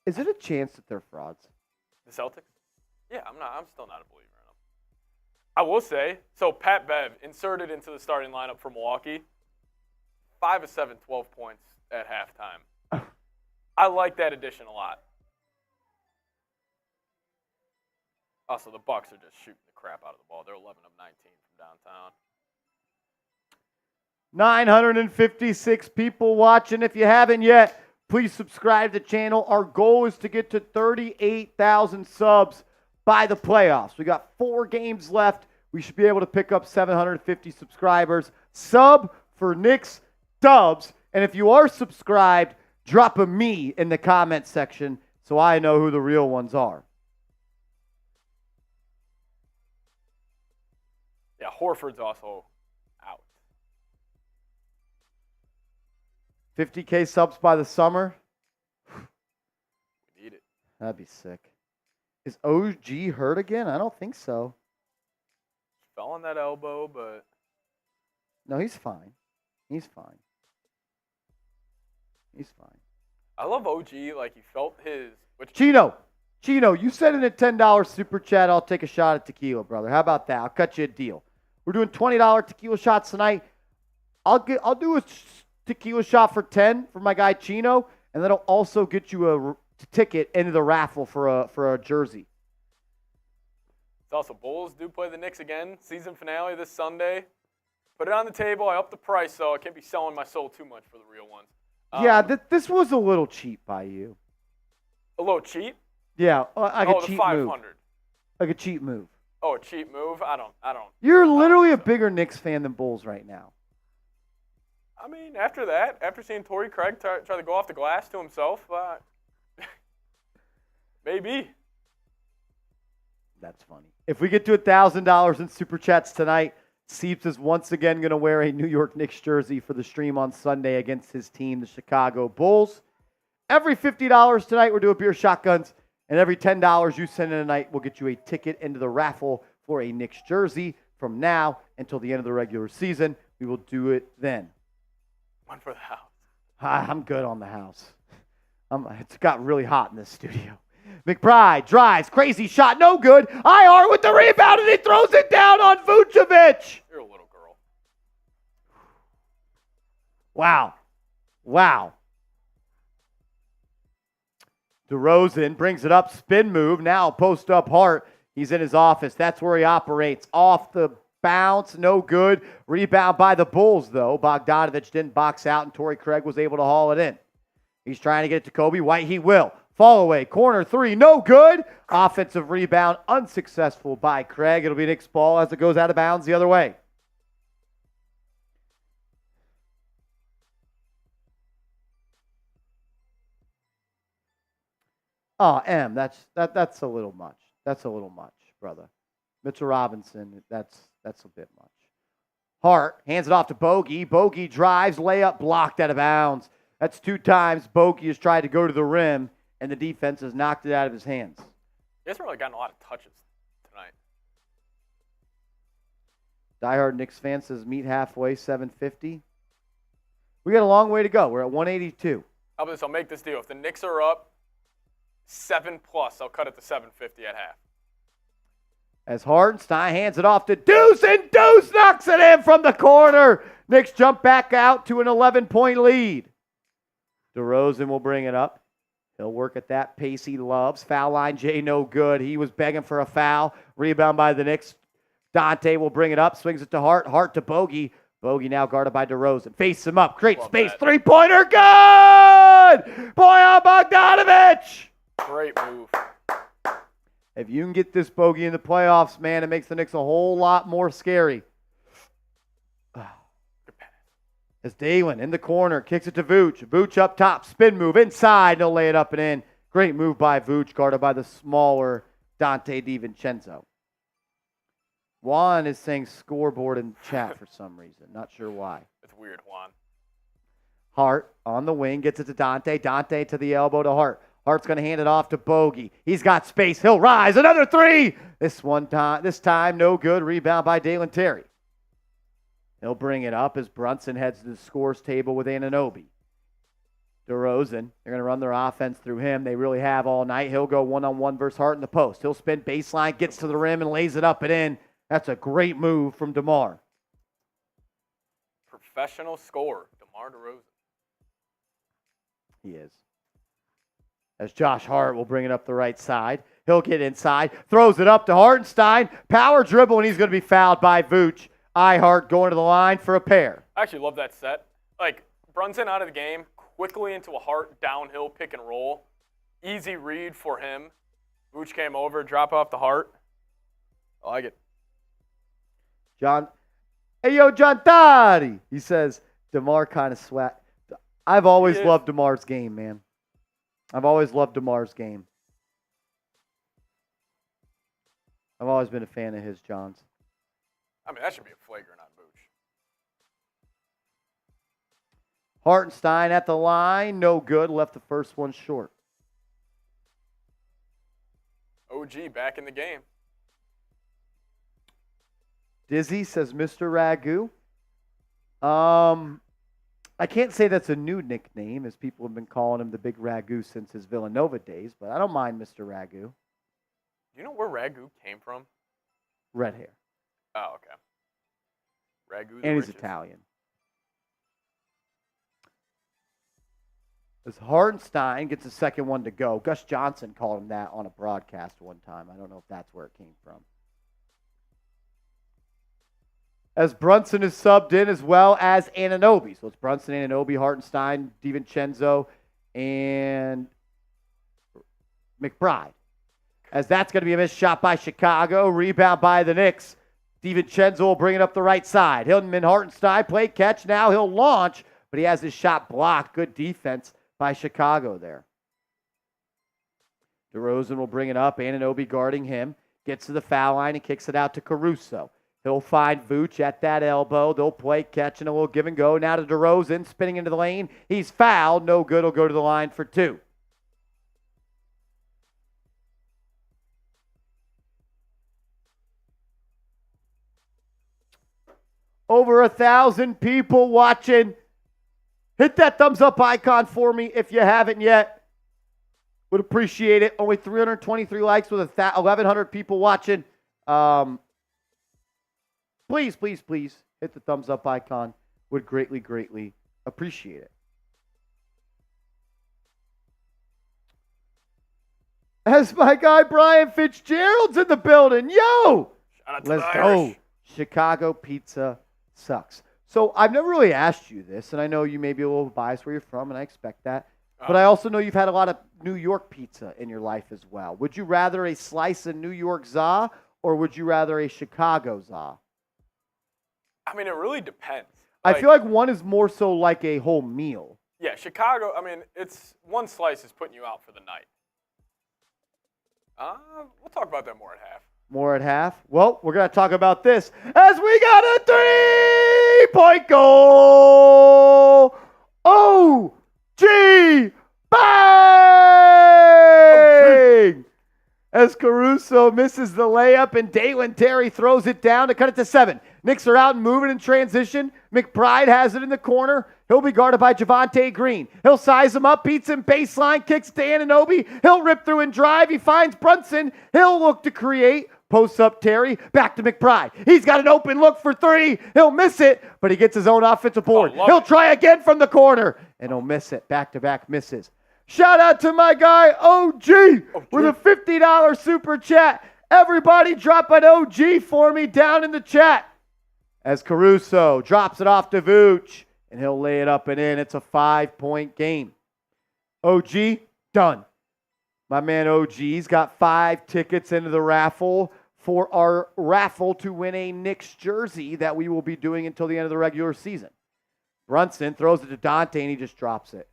Is it a chance that they're frauds? The Celtics? Yeah, I'm still not a believer in them. I will say, so Pat Bev inserted into the starting lineup for Milwaukee. 5 of 7, 12 points at halftime. I like that addition a lot. Also, the Bucks are just shooting the crap out of the ball. They're 11 of 19 from downtown. 956 people watching. If you haven't yet, please subscribe to the channel. Our goal is to get to 38,000 subs by the playoffs. We got 4 games left. We should be able to pick up 750 subscribers. Sub for Knicks Dubs. And if you are subscribed, drop a me in the comment section so I know who the real ones are. Yeah, Horford's also out. 50K subs by the summer. We need it. That'd be sick. Is OG hurt again? I don't think so. Fell on that elbow, but No, he's fine. He's fine. He's fine. I love OG. Like, he felt his. Chino, you send in a $10 super chat. I'll take a shot at tequila, brother. How about that? I'll cut you a deal. We're doing $20 tequila shots tonight. I'll do a tequila shot for 10 for my guy Chino, and then I'll also get you a ticket into the raffle for a jersey. It's also Bulls do play the Knicks again. Season finale this Sunday. Put it on the table. I upped the price, so I can't be selling my soul too much for the real ones. Yeah, this was a little cheap by you. A little cheap? Yeah, like a cheap the 500. move. Like a cheap move. Oh, a cheap move? I don't. You're literally a bigger Knicks fan than Bulls right now. I mean, after seeing Torrey Craig try to go off the glass to himself, maybe. That's funny. If we get to $1,000 in super chats tonight, Seeps is once again going to wear a New York Knicks jersey for the stream on Sunday against his team, the Chicago Bulls. Every $50 tonight, we're doing beer shotguns. And every $10 you send in tonight will get you a ticket into the raffle for a Knicks jersey from now until the end of the regular season. We will do it then. One for the house. I'm good on the house. It's got really hot in this studio. McBride drives, crazy shot, no good. IR with the rebound, and he throws it down on Vucevic. You're a little girl. Wow. DeRozan brings it up, spin move, now post up Hart. He's in his office. That's where he operates. Off the bounce, no good. Rebound by the Bulls, though. Bogdanovich didn't box out, and Torrey Craig was able to haul it in. He's trying to get it to Kobe White. He will. Fall away. Corner three. No good. Offensive rebound. Unsuccessful by Craig. It'll be Knicks ball as it goes out of bounds the other way. Oh, that's a little much. That's a little much, brother. Mitchell Robinson, that's a bit much. Hart hands it off to Bogey. Bogey drives, layup blocked out of bounds. That's 2 times Bogey has tried to go to the rim, and the defense has knocked it out of his hands. He hasn't really gotten a lot of touches tonight. Diehard Knicks fan says meet halfway, 750. We got a long way to go. We're at 182. How about this? I'll make this deal. If the Knicks are up 7+, I'll cut it to 750 at half. As Hardenstein hands it off to Deuce, and Deuce knocks it in from the corner. Knicks jump back out to an 11-point lead. DeRozan will bring it up. He'll work at that pace he loves. Foul line, Jay, no good. He was begging for a foul. Rebound by the Knicks. Dante will bring it up, swings it to Hart. Hart to Bogey. Bogey now guarded by DeRozan. Face him up. Great space. That. Three-pointer. Good! Boyan Bogdanovich! Great move. If you can get this Bogey in the playoffs, man, it makes the Knicks a whole lot more scary. As Dalen in the corner, kicks it to Vooch. Vooch up top, spin move, inside, he'll lay it up and in. Great move by Vooch, guarded by the smaller Dante DiVincenzo. Juan is saying scoreboard in chat for some reason. Not sure why. It's weird, Juan. Hart on the wing, gets it to Dante. Dante to the elbow to Hart. Hart's going to hand it off to Bogey. He's got space. He'll rise. Another three. This time, no good. Rebound by Dalen Terry. He'll bring it up as Brunson heads to the scores table with Anunoby. DeRozan, they're going to run their offense through him. They really have all night. He'll go one-on-one versus Hart in the post. He'll spin baseline, gets to the rim, and lays it up and in. That's a great move from DeMar. Professional scorer, DeMar DeRozan. He is. As Josh Hart will bring it up the right side. He'll get inside, throws it up to Hartenstein. Power dribble, and he's going to be fouled by Vooch. Hart going to the line for a pair. I actually love that set. Like, Brunson out of the game, quickly into a Hart downhill pick and roll. Easy read for him. Vooch came over, drop off the Hart. I like it. John, hey, yo, John Tari. He says, DeMar kind of sweat. I've always loved DeMar's game, man. I've always loved DeMar's game. I've always been a fan of his, John's. I mean, that should be a flagrant on Vooch. Hartenstein at the line. No good. Left the first one short. OG back in the game. Dizzy says Mr. Ragu. I can't say that's a new nickname, as people have been calling him the Big Ragu since his Villanova days, but I don't mind Mr. Ragu. Do you know where Ragu came from? Red hair. Oh, okay. Ragu the And he's richest. Italian. As Hartenstein gets the second one to go. Gus Johnson called him that on a broadcast one time. I don't know if that's where it came from. As Brunson is subbed in, as well as Anunoby. So it's Brunson, Anunoby, Hartenstein, DiVincenzo, and McBride. As that's going to be a missed shot by Chicago. Rebound by the Knicks. DiVincenzo will bring it up the right side. Hillman, Hartenstein, play catch. Now he'll launch, but he has his shot blocked. Good defense by Chicago there. DeRozan will bring it up. Anunoby guarding him. Gets to the foul line and kicks it out to Caruso. He'll find Vooch at that elbow. They'll play catch and a little give and go. Now to DeRozan, spinning into the lane. He's fouled. No good. He'll go to the line for two. Over 1,000 people watching. Hit that thumbs up icon for me if you haven't yet. Would appreciate it. Only 323 likes with 1,100 people watching. Please, please, please hit the thumbs up icon. Would greatly, greatly appreciate it. As my guy Brian Fitzgerald's in the building. Yo! Shout out to Let's the go. Irish. Chicago pizza sucks. So I've never really asked you this, and I know you may be a little biased where you're from, and I expect that. But I also know you've had a lot of New York pizza in your life as well. Would you rather a slice of New York za, or would you rather a Chicago za? I mean, it really depends. I feel like one is more so like a whole meal. Yeah, Chicago, I mean, it's one slice is putting you out for the night. We'll talk about that more at half. More at half? Well, we're going to talk about this as we got a three-point goal. OG bang! As Caruso misses the layup and Dalen Terry throws it down to cut it to 7. Knicks are out and moving in transition. McBride has it in the corner. He'll be guarded by Javonte Green. He'll size him up, beats him baseline, kicks to Anunoby. He'll rip through and drive. He finds Brunson. He'll look to create. Posts up Terry. Back to McBride. He's got an open look for 3. He'll miss it, but he gets his own offensive board. He'll try again from the corner, and he'll miss it. Back-to-back misses. Shout out to my guy, OG, with a $50 super chat. Everybody drop an OG for me down in the chat. As Caruso drops it off to Vooch, and he'll lay it up and in. It's a 5-point game. OG, done. My man OG's got 5 tickets into the raffle for our raffle to win a Knicks jersey that we will be doing until the end of the regular season. Brunson throws it to Dante, and he just drops it.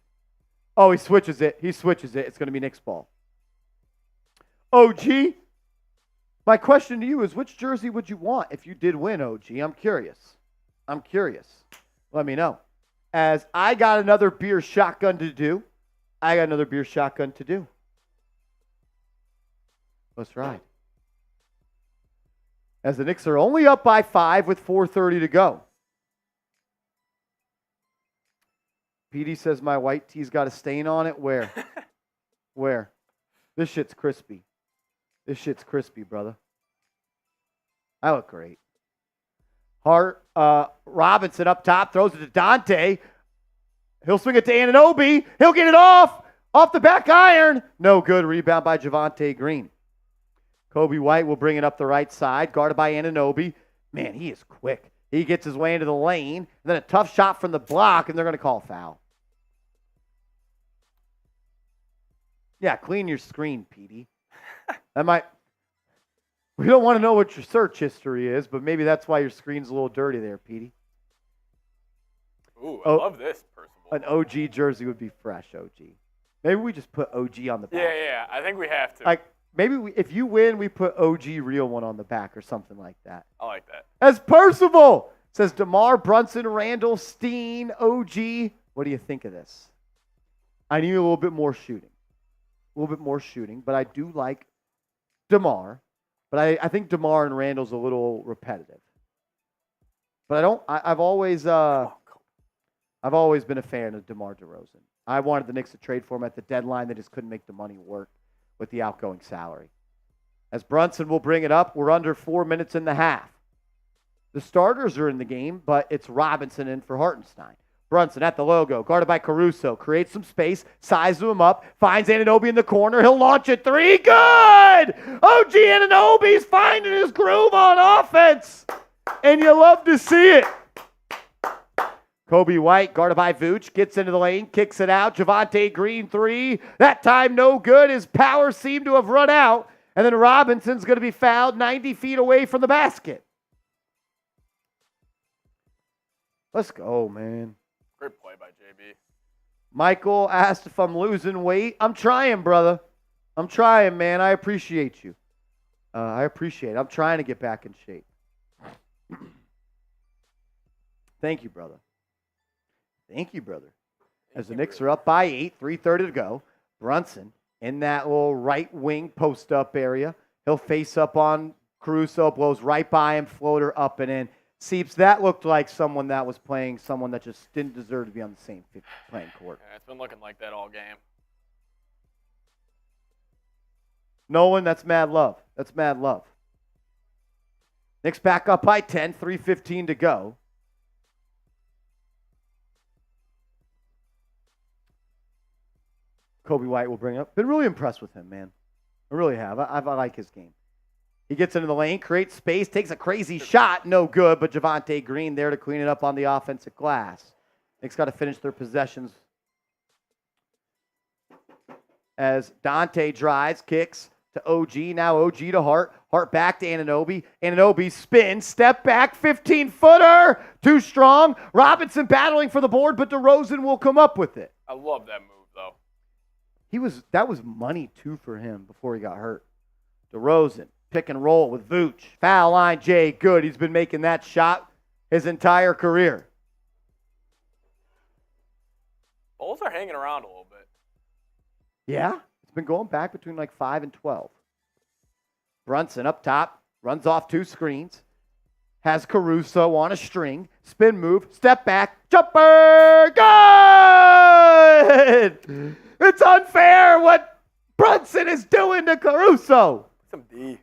Oh, he switches it. It's going to be Knicks ball. OG, my question to you is, which jersey would you want if you did win, OG? I'm curious. Let me know. As I got another beer shotgun to do. Let's ride. As the Knicks are only up by 5 with 4:30 to go. PD says my white tee's got a stain on it. Where? Where? This shit's crispy. Brother. I look great. Robinson up top, throws it to Dante. He'll swing it to Anunoby. He'll get it off the back iron. No good. Rebound by Javonte Green. Kobe White will bring it up the right side, guarded by Anunoby. Man, he is quick. He gets his way into the lane, and then a tough shot from the block, and they're going to call foul. Yeah, clean your screen, Petey. We don't want to know what your search history is, but maybe that's why your screen's a little dirty there, Petey. Ooh, I love this personal. An OG jersey would be fresh, OG. Maybe we just put OG on the back. Yeah, I think we have to. maybe if you win, we put OG Real One on the back or something like that. I like that. As Percival says, DeMar, Brunson, Randall, Steen, OG. What do you think of this? I need a little bit more shooting. But I do like DeMar. But I think DeMar and Randall's a little repetitive. But I've always been a fan of DeMar DeRozan. I wanted the Knicks to trade for him at the deadline. They just couldn't make the money work with the outgoing salary. As Brunson will bring it up, we're under 4 minutes in the half. The starters are in the game, but it's Robinson in for Hartenstein. Brunson at the logo, guarded by Caruso, creates some space, sizes him up, finds Anunoby in the corner. He'll launch it three. Good! OG Anunoby's finding his groove on offense, and you love to see it. Kobe White, guarded by Vooch, gets into the lane, kicks it out. Javonte Green, three. That time, no good. His power seemed to have run out. And then Robinson's going to be fouled 90 feet away from the basket. Let's go, man. Great play by JB. Michael asked if I'm losing weight. I'm trying, brother. I'm trying, man. I appreciate you. I'm trying to get back in shape. Thank you, brother. As the Knicks are up by 8, 3:30 to go. Brunson in that little right wing post-up area. He'll face up on Caruso, blows right by him, floater up and in. Seeps, that looked like someone that was playing someone that just didn't deserve to be on the same playing court. Yeah, it's been looking like that all game. Nolan, that's mad love. Knicks back up by 10, 3:15 to go. Kobe White will bring up. Been really impressed with him, man. I really have. I like his game. He gets into the lane, creates space, takes a crazy shot. No good, but Javonte Green there to clean it up on the offensive glass. Knicks got to finish their possessions. As Dante drives, kicks to OG. Now OG to Hart. Hart back to Anunoby. Anunoby spins, step back, 15-footer. Too strong. Robinson battling for the board, but DeRozan will come up with it. I love that move, though. That was money, too, for him before he got hurt. DeRozan. Pick and roll with Vooch. Foul line, Jay. Good. He's been making that shot his entire career. Bulls are hanging around a little bit. Yeah. It's been going back between like 5 and 12. Brunson up top. Runs off 2 screens. Has Caruso on a string. Spin move. Step back. Jumper. Good! It's unfair what Brunson is doing to Caruso. Some D.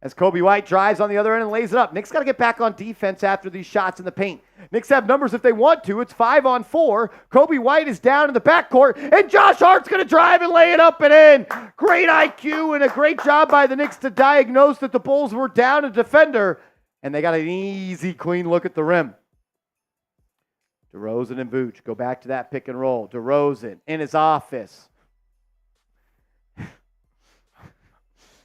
As Kobe White drives on the other end and lays it up. Knicks got to get back on defense after these shots in the paint. Knicks have numbers if they want to. It's 5-on-4. Kobe White is down in the backcourt, and Josh Hart's going to drive and lay it up and in. Great IQ and a great job by the Knicks to diagnose that the Bulls were down a defender, and they got an easy, clean look at the rim. DeRozan and Vooch go back to that pick and roll. DeRozan in his office.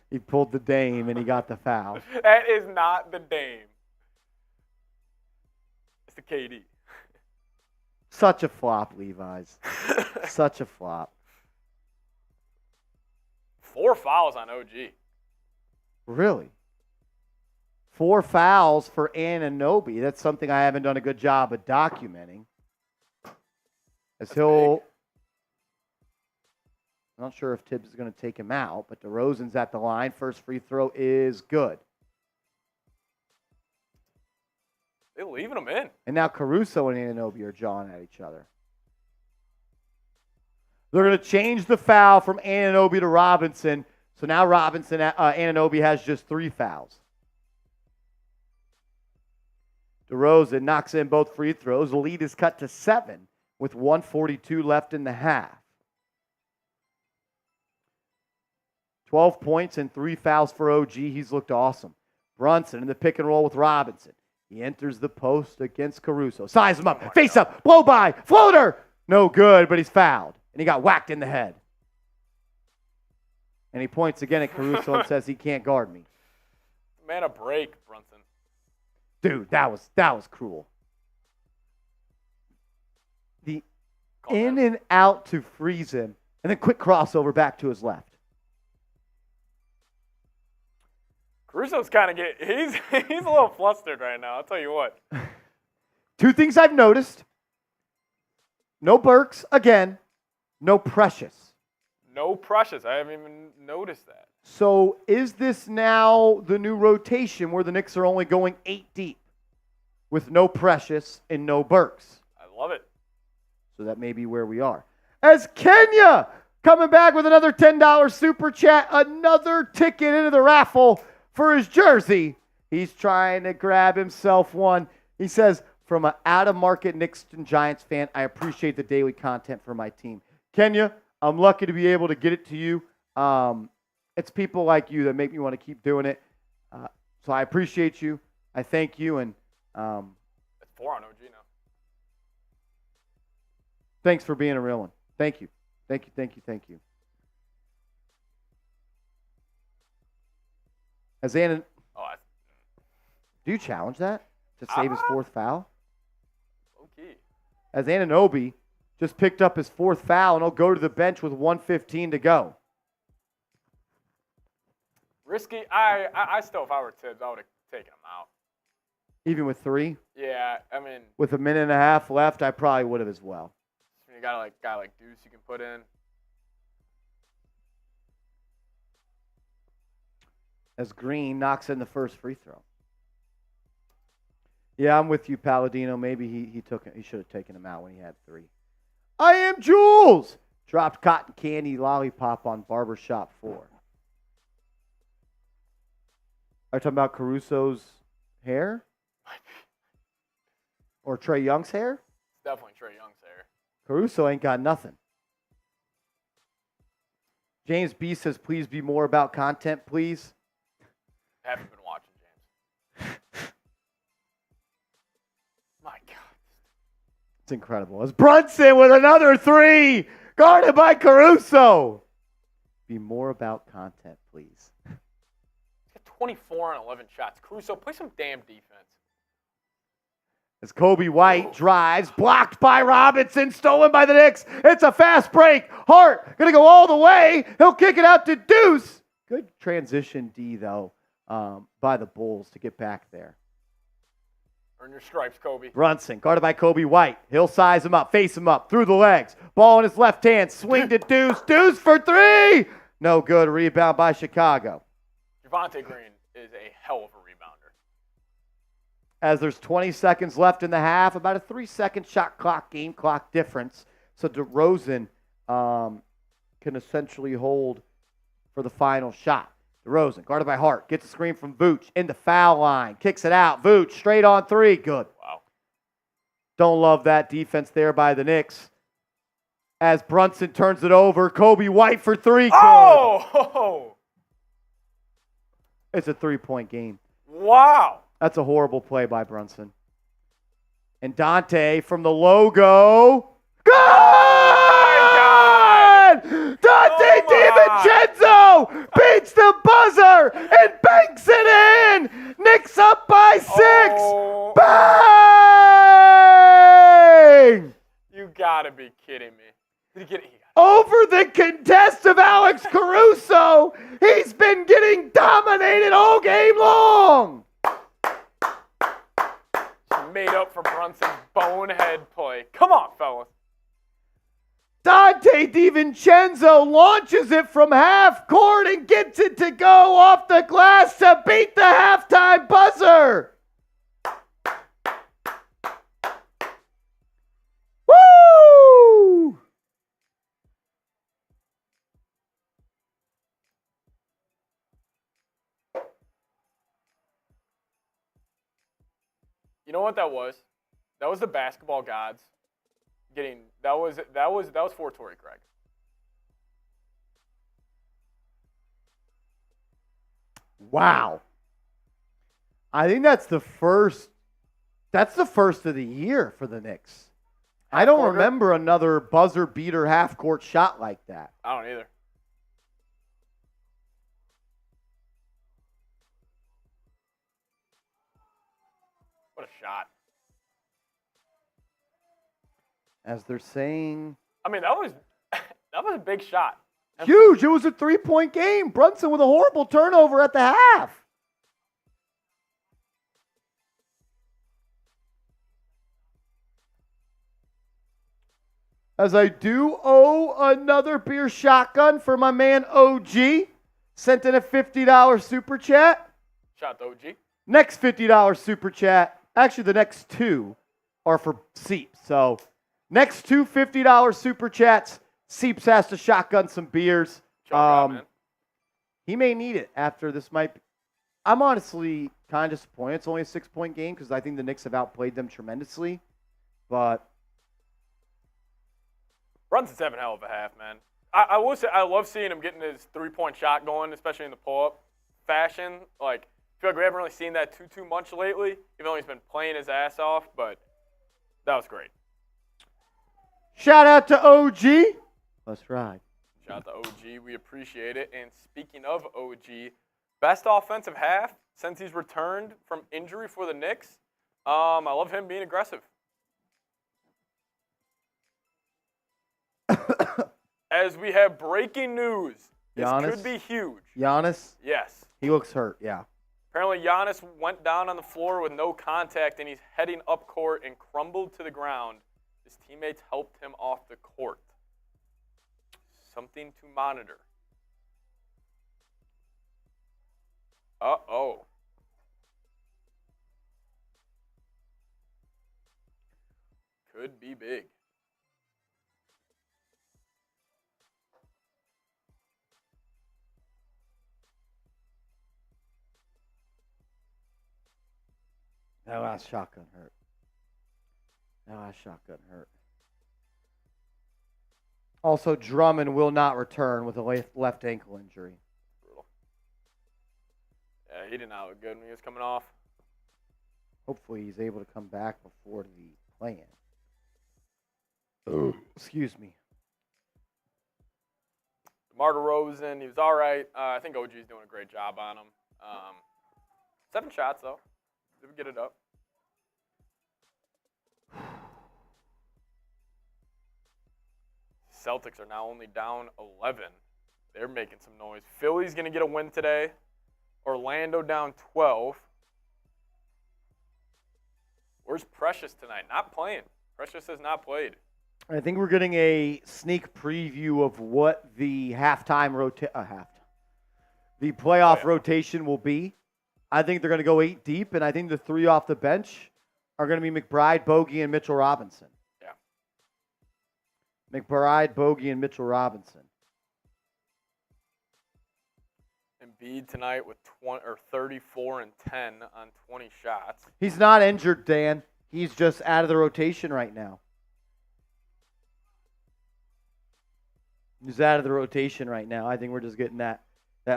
He pulled the Dame, and he got the foul. That is not the Dame. It's the KD. Such a flop, Levi's. Such a flop. 4 fouls on OG. Really? 4 fouls for Anunoby. That's something I haven't done a good job of documenting. As he'll... I'm not sure if Tibbs is going to take him out, but DeRozan's at the line. First free throw is good. They're leaving him in. And now Caruso and Anunoby are jawing at each other. They're going to change the foul from Anunoby to Robinson. So now Anunoby has just 3 fouls. DeRozan knocks in both free throws. The lead is cut to 7 with 1:42 left in the half. 12 points and 3 fouls for OG. He's looked awesome. Brunson in the pick and roll with Robinson. He enters the post against Caruso. Size him up. Face up. Blow by. Floater. No good, but he's fouled. And he got whacked in the head. And he points again at Caruso and says he can't guard me. Man, a break, Brunson. Dude, that was cruel. The in and out to freeze him. And then quick crossover back to his left. Russo's kind of he's a little flustered right now. I'll tell you what. Two things I've noticed. No Burks again. No Precious. No Precious. I haven't even noticed that. So is this now the new rotation where the Knicks are only going 8 deep with no Precious and no Burks? I love it. So that may be where we are. As Kenya coming back with another $10 super chat, another ticket into the raffle for his jersey. He's trying to grab himself one. He says, from an out-of-market Knicks and Giants fan, I appreciate the daily content for my team. Kenya, I'm lucky to be able to get it to you. It's people like you that make me want to keep doing it. So I appreciate you. I thank you. And it's 4 on OG now. Thanks for being a real one. Thank you. Thank you, thank you, thank you. As do you challenge that to save his 4th foul? Okay. As Anunoby just picked up his 4th foul, and he'll go to the bench with 1:15 to go. Risky. I still, if I were Tibbs, I would have taken him out. Even with 3? Yeah, I mean. With a minute and a half left, I probably would have as well. You got a guy like Deuce you can put in. As Green knocks in the first free throw. Yeah, I'm with you, Palladino. Maybe he should have taken him out when he had 3. I am Jules. Dropped cotton candy lollipop on Barbershop 4. Are you talking about Caruso's hair? Or Trae Young's hair? Definitely Trae Young's hair. Caruso ain't got nothing. James B says, please be more about content, please. I haven't been watching, James. My God. It's incredible. As Brunson with another 3, guarded by Caruso. Be more about content, please. He's got 24 on 11 shots. Caruso, play some damn defense. As Kobe White drives, blocked by Robinson, stolen by the Knicks. It's a fast break. Hart going to go all the way. He'll kick it out to Deuce. Good transition D, though, by the Bulls to get back there. Earn your stripes, Kobe. Brunson, guarded by Kobe White. He'll size him up, face him up, through the legs. Ball in his left hand, swing to Deuce. Deuce for 3. No good. Rebound by Chicago. Javonte Green is a hell of a rebounder. As there's 20 seconds left in the half, about a 3-second shot clock, game clock difference. So DeRozan can essentially hold for the final shot. DeRozan, guarded by Hart, gets a screen from Vooch in the foul line, kicks it out. Vooch straight on 3, good. Wow. Don't love that defense there by the Knicks. As Brunson turns it over, Kobe White for 3, good. Oh! It's a 3-point game. Wow. That's a horrible play by Brunson. And Dante from the logo. Good! Dante DiVincenzo beats the buzzer and banks it in. Knicks up by 6. Oh. Bang! You gotta be kidding me. Did he get it? Over the contest of Alex Caruso. He's been getting dominated all game long. Made up for Brunson's bonehead play. Come on, fellas. Dante DiVincenzo launches it from half court and gets it to go off the glass to beat the halftime buzzer. Woo! You know what that was? That was the basketball gods getting. That was for Torrey Craig. Wow. I think that's the first. That's the first of the year for the Knicks. I don't remember another buzzer beater half court shot like that. I don't either. What a shot. As they're saying. I mean, that was a big shot. Huge. It was a 3-point game. Brunson with a horrible turnover at the half. As I do owe another beer shotgun for my man OG. Sent in a $50 super chat. Shout out to OG. Next $50 super chat. Actually, the next two are for Seeps. So, next two $50 super chats. Seeps has to shotgun some beers. Man. He may need it after this might be. I'm honestly kind of disappointed. It's only a 6-point game because I think the Knicks have outplayed them tremendously. But Brunson's having a hell of a half, man. I will say I love seeing him getting his 3-point shot going, especially in the pull-up fashion. Like, I feel like we haven't really seen that too much lately, even though he's been playing his ass off. But that was great. Shout out to OG. Let's ride. Shout out to OG. We appreciate it. And speaking of OG, best offensive half since he's returned from injury for the Knicks. I love him being aggressive. As we have breaking news, this could be huge. Giannis? Yes. He looks hurt, yeah. Apparently, Giannis went down on the floor with no contact, and he's heading up court and crumbled to the ground. His teammates helped him off the court. Something to monitor. Uh-oh. Could be big. That last shotgun hurt. Also, Drummond will not return with a left ankle injury. Brutal. Yeah, he did not look good when he was coming off. Hopefully he's able to come back before the play-in. Excuse me. DeMar DeRozan, he was all right. I think OG's doing a great job on him. 7 shots, though. Did we get it up? Celtics are now only down 11. They're making some noise. Philly's going to get a win today. Orlando down 12. Where's Precious tonight? Not playing. Precious has not played. I think we're getting a sneak preview of what the the playoff rotation will be. I think they're going to go 8 deep, and I think the 3 off the bench are going to be McBride, Bogey, and Mitchell Robinson. Yeah. McBride, Bogey, and Mitchell Robinson. Embiid tonight with 34 and 10 on 20 shots. He's not injured, Dan. He's just out of the rotation right now. He's out of the rotation right now. I think we're just getting that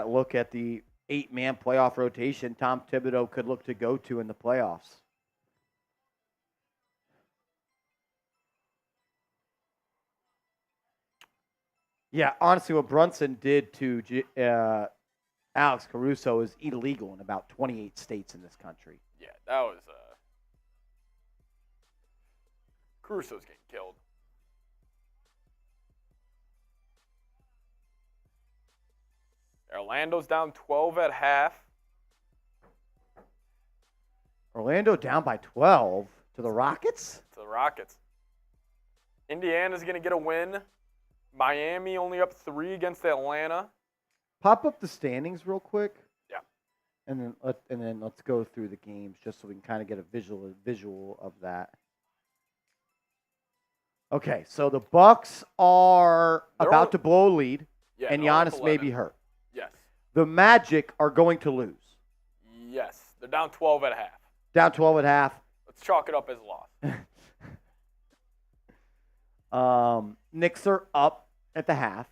look at the 8-man playoff rotation Tom Thibodeau could look to go to in the playoffs. Yeah, honestly, what Brunson did to Alex Caruso is illegal in about 28 states in this country. Yeah, that was Caruso's getting killed. Orlando's down 12 at half. Orlando down by 12 to the Rockets? To the Rockets. Indiana's going to get a win. Miami only up 3 against Atlanta. Pop up the standings real quick. Yeah. And then let's go through the games just so we can kind of get a visual of that. Okay, so the Bucks are about to blow a lead, and Giannis may be hurt. Yes. The Magic are going to lose. Yes. They're down 12 at half. Down 12 at half. Let's chalk it up as a loss. Knicks are up at the half.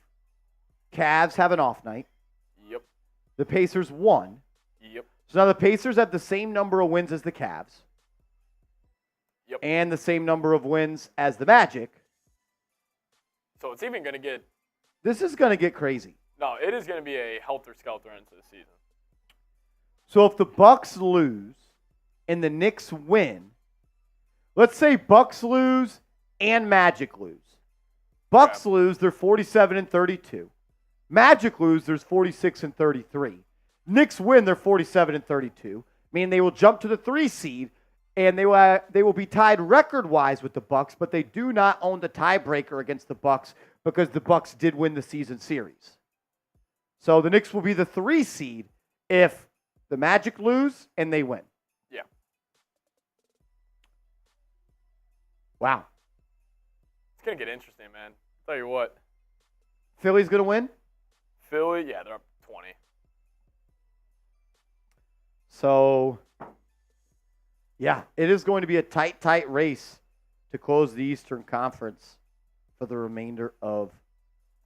Cavs have an off night. Yep. The Pacers won. Yep. So now the Pacers have the same number of wins as the Cavs. Yep. And the same number of wins as the Magic. So it's even going to get... This is going to get crazy. No, it is going to be a helter-skelter into the season. So if the Bucks lose and the Knicks win, let's say Bucks lose and Magic lose. Bucks lose, they're 47-32. Magic lose, there's 46-33. Knicks win, they're 47-32. Meaning they will jump to the 3 seed. and they will be tied record-wise with the Bucks, but they do not own the tiebreaker against the Bucks because the Bucks did win the season series. So the Knicks will be the 3 seed if the Magic lose and they win. Yeah. Wow. It's going to get interesting, man. Tell you what. Philly's going to win? Philly, yeah, they're up 20. So, yeah, it is going to be a tight race to close the Eastern Conference for the remainder of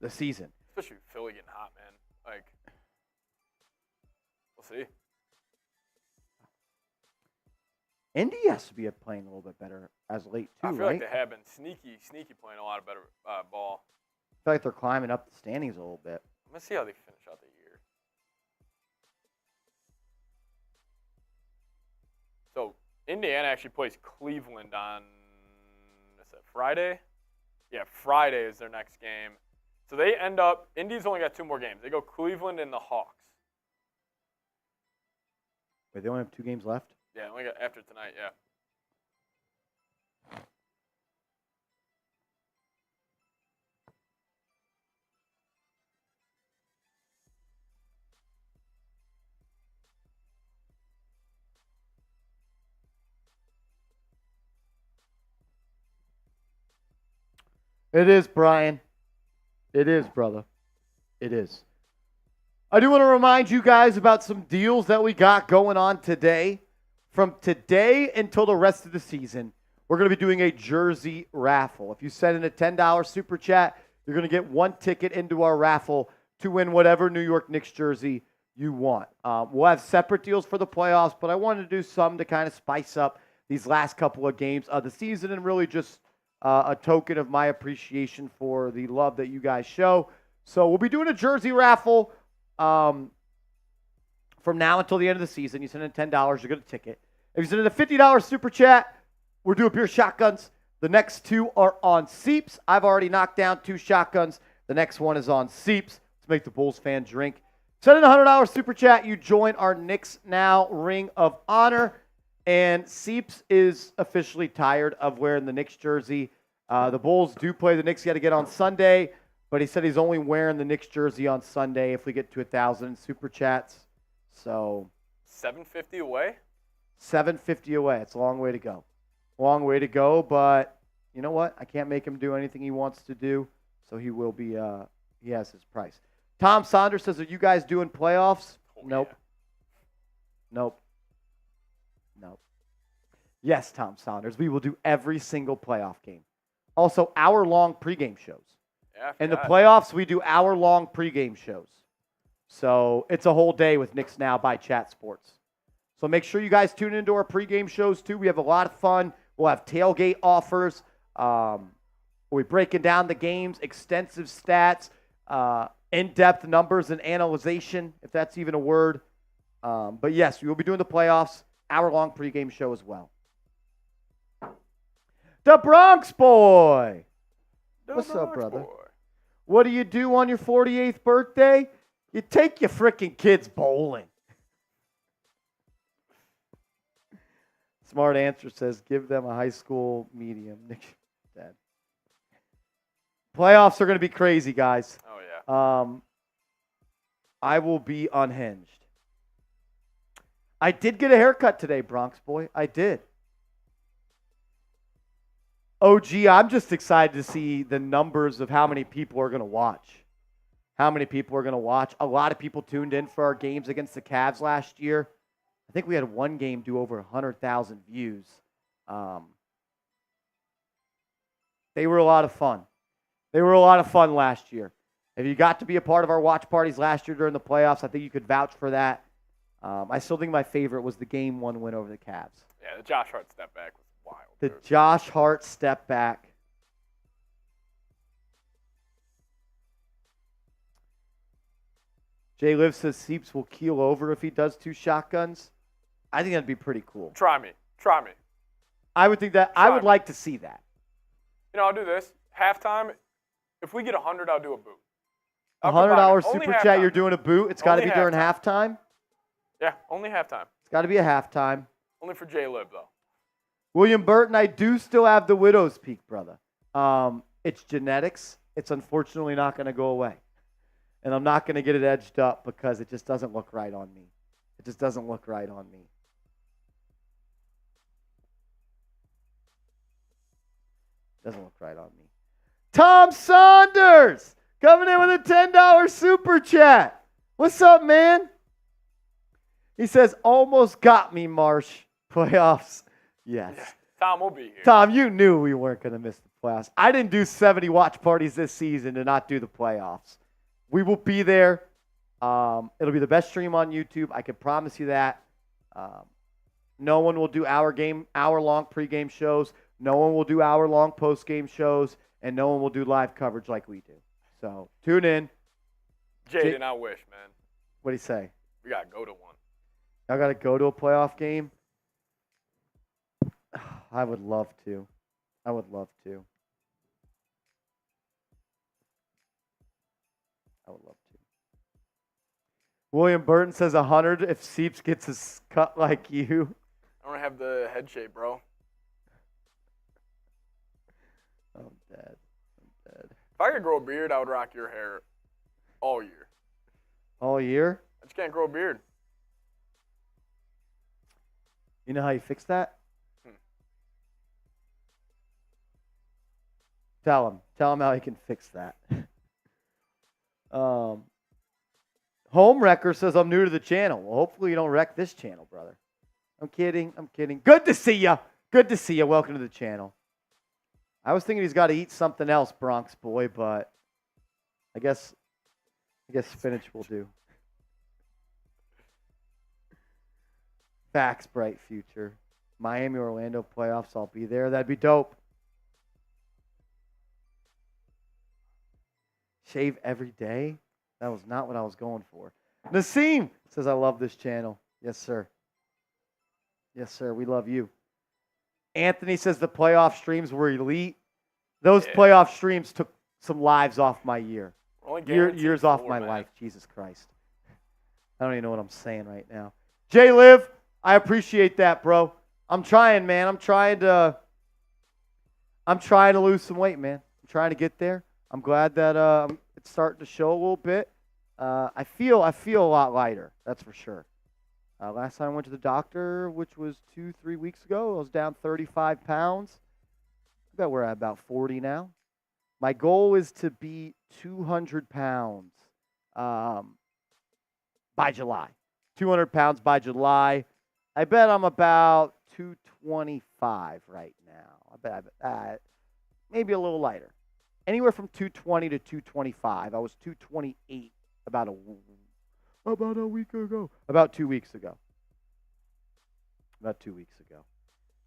the season. Especially Philly getting hot, man. Like, we'll see. Indy has to be playing a little bit better as late, too, right? I feel like they have been sneaky playing a lot of better ball. I feel like they're climbing up the standings a little bit. I'm going to see how they finish out the year. So, Indiana actually plays Cleveland on, is that Friday? Yeah, Friday is their next game. So they end up, Indy's only got 2 more games. They go Cleveland and the Hawks. Wait, they only have 2 games left? Yeah, only got after tonight, yeah. It is, Brian. It is, brother. It is. I do want to remind you guys about some deals that we got going on today. From today until the rest of the season, we're going to be doing a jersey raffle. If you send in a $10 super chat, you're going to get 1 ticket into our raffle to win whatever New York Knicks jersey you want. We'll have separate deals for the playoffs, but I wanted to do some to kind of spice up these last couple of games of the season and really just a token of my appreciation for the love that you guys show. So we'll be doing a jersey raffle from now until the end of the season. You send in $10, you get a ticket. If you send in a $50 super chat, we're doing beer shotguns. The next 2 are on Seeps. I've already knocked down 2 shotguns. The next one is on Seeps. Let's make the Bulls fan drink. Send in a $100 super chat. You join our Knicks Now Ring of Honor. And Seeps is officially tired of wearing the Knicks jersey. The Bulls do play the Knicks yet again on Sunday, but he said he's only wearing the Knicks jersey on Sunday if we get to 1,000 super chats. So $750 away? $750 away. It's a long way to go. Long way to go, but you know what? I can't make him do anything he wants to do, so he will be. He has his price. Tom Saunders says, "Are you guys doing playoffs?" Nope. Yeah. Nope. Nope. Yes, Tom Saunders. We will do every single playoff game. Also, hour-long pregame shows. Yeah, in the playoffs, we do hour-long pregame shows. So it's a whole day with Knicks Now by Chat Sports. So make sure you guys tune into our pregame shows, too. We have a lot of fun. We'll have tailgate offers. We're breaking down the games, extensive stats, in-depth numbers and analyzation, if that's even a word. But, yes, we will be doing the playoffs, hour-long pregame show as well. The Bronx Boy. What's up, brother? What do you do on your 48th birthday? You take your frickin' kids bowling. Smart answer says, give them a high school medium. Dad. Playoffs are going to be crazy, guys. Oh, yeah. I will be unhinged. I did get a haircut today, Bronx Boy. I did. Oh, gee, I'm just excited to see the numbers of how many people are going to watch. How many people are going to watch. A lot of people tuned in for our games against the Cavs last year. I think we had one game do over 100,000 views. They were a lot of fun. They were a lot of fun last year. If you got to be a part of our watch parties last year during the playoffs, I think you could vouch for that. I still think my favorite was the Game 1 win over the Cavs. Yeah, the Josh Hart step back was wild. The Josh Hart step back. Jay Liv says Seeps will keel over if he does 2 shotguns. I think that'd be pretty cool. Try me. I would think that. I would like to see that. You know, I'll do this. Halftime, if we get 100, I'll do a boot. $100 super chat, you're doing a boot. It's got to be during halftime. Yeah, only halftime. It's got to be a halftime. Only for J-Lib, though. William Burton, I do still have the widow's peak, brother. It's genetics. It's unfortunately not going to go away. And I'm not going to get it edged up because it just doesn't look right on me. It just doesn't look right on me. Doesn't look right on me. Tom Saunders coming in with a $10 super chat. What's up, man? He says, almost got me, Marsh. Playoffs. Yes. Yeah, Tom will be here. Tom, you knew we weren't going to miss the playoffs. I didn't do 70 watch parties this season to not do the playoffs. We will be there. It'll be the best stream on YouTube. I can promise you that. No one will do hour-long pregame shows. No one will do hour-long postgame shows. And no one will do live coverage like we do. So tune in. Jaden, I wish, man. What'd he say? We got to go to one. I got to go to a playoff game? I would love to. I would love to. I would love to. William Burton says 100 if Seeps gets his cut like you. I don't have the head shape, bro. I'm dead. If I could grow a beard, I would rock your hair all year. All year? I just can't grow a beard. You know how you fix that? Tell him how he can fix that. Home Wrecker says, I'm new to the channel. Well, hopefully you don't wreck this channel, brother. I'm kidding. Good to see you. Good to see you. Welcome to the channel. I was thinking he's got to eat something else, Bronx boy, but I guess spinach will do. Facts, bright future. Miami, Orlando playoffs, I'll be there. That'd be dope. Shave every day? That was not what I was going for. Nassim says, I love this channel. Yes, sir. Yes, sir. We love you. Anthony says the playoff streams were elite. Those playoff streams took some lives off my year. Years off my life. Jesus Christ. I don't even know what I'm saying right now. Jay Liv, I appreciate that, bro. I'm trying, man. I'm trying to lose some weight, man. I'm trying to get there. I'm glad that it's starting to show a little bit. I feel a lot lighter. That's for sure. Last time I went to the doctor, which was 2-3 weeks ago, I was down 35 pounds. I bet we're at about 40 now. My goal is to be 200 pounds by July. 200 pounds by July. I bet I'm about 225 right now. I bet maybe a little lighter. Anywhere from 220 to 225. I was 228 about a week ago. About 2 weeks ago. About 2 weeks ago.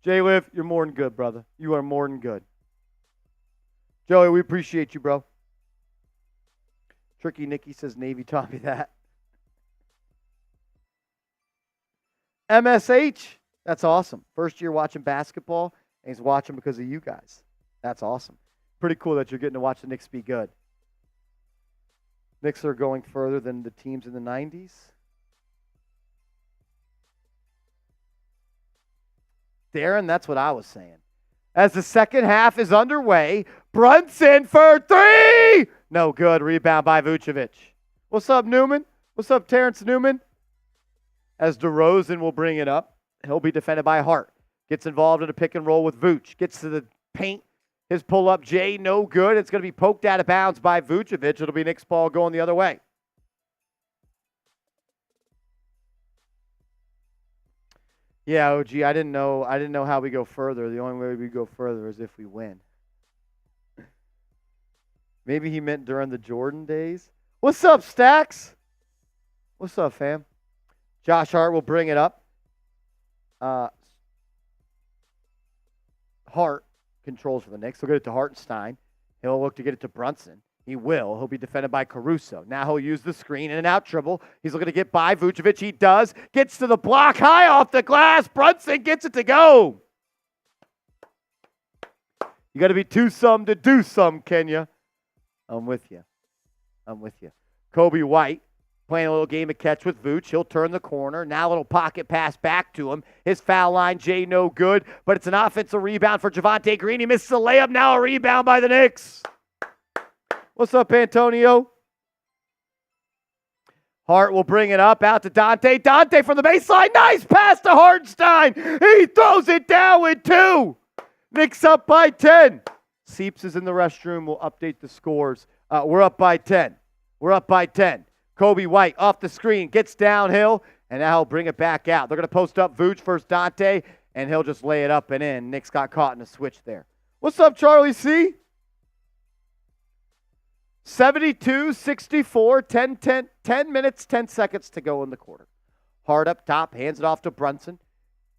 Jay Liv, you're more than good, brother. You are more than good. Joey, we appreciate you, bro. Tricky Nicky says Navy taught me that. MSH, that's awesome. First year watching basketball, and he's watching because of you guys. That's awesome. Pretty cool that you're getting to watch the Knicks be good. Knicks are going further than the teams in the 90s. Darren, that's what I was saying. As the second half is underway, Brunson for three! No good. Rebound by Vucevic. What's up, Newman? What's up, Terrence Newman? As DeRozan will bring it up, he'll be defended by Hart. Gets involved in a pick and roll with Vooch. Gets to the paint. His pull-up, Jay, no good. It's going to be poked out of bounds by Vucevic. It'll be Knicks ball going the other way. Yeah, OG, I didn't know how we go further. The only way we go further is if we win. Maybe he meant during the Jordan days. What's up, Stacks? What's up, fam? Josh Hart will bring it up. Hart controls for the Knicks. He'll get it to Hartenstein. He'll look to get it to Brunson. He will. He'll be defended by Caruso. Now he'll use the screen in and out dribble. He's looking to get by Vucevic. He does. Gets to the block. High off the glass. Brunson gets it to go. You got to be two-some to do some, Kenya. I'm with you. Kobe White Playing a little game of catch with Vooch. He'll turn the corner. Now a little pocket pass back to him. His foul line, Jay, no good. But it's an offensive rebound for Javonte Green. He misses a layup. Now a rebound by the Knicks. What's up, Antonio? Hart will bring it up out to Dante. Dante from the baseline. Nice pass to Hartenstein. He throws it down with 2. Knicks up by 10. Seeps is in the restroom. We'll update the scores. We're up by 10. We're up by 10. Kobe White off the screen, gets downhill, and now he'll bring it back out. They're going to post up Vooch versus Dante, and he'll just lay it up and in. Knicks got caught in a switch there. What's up, Charlie C? 72-64, 10 minutes, 10 seconds to go in the quarter. Hart up top, hands it off to Brunson.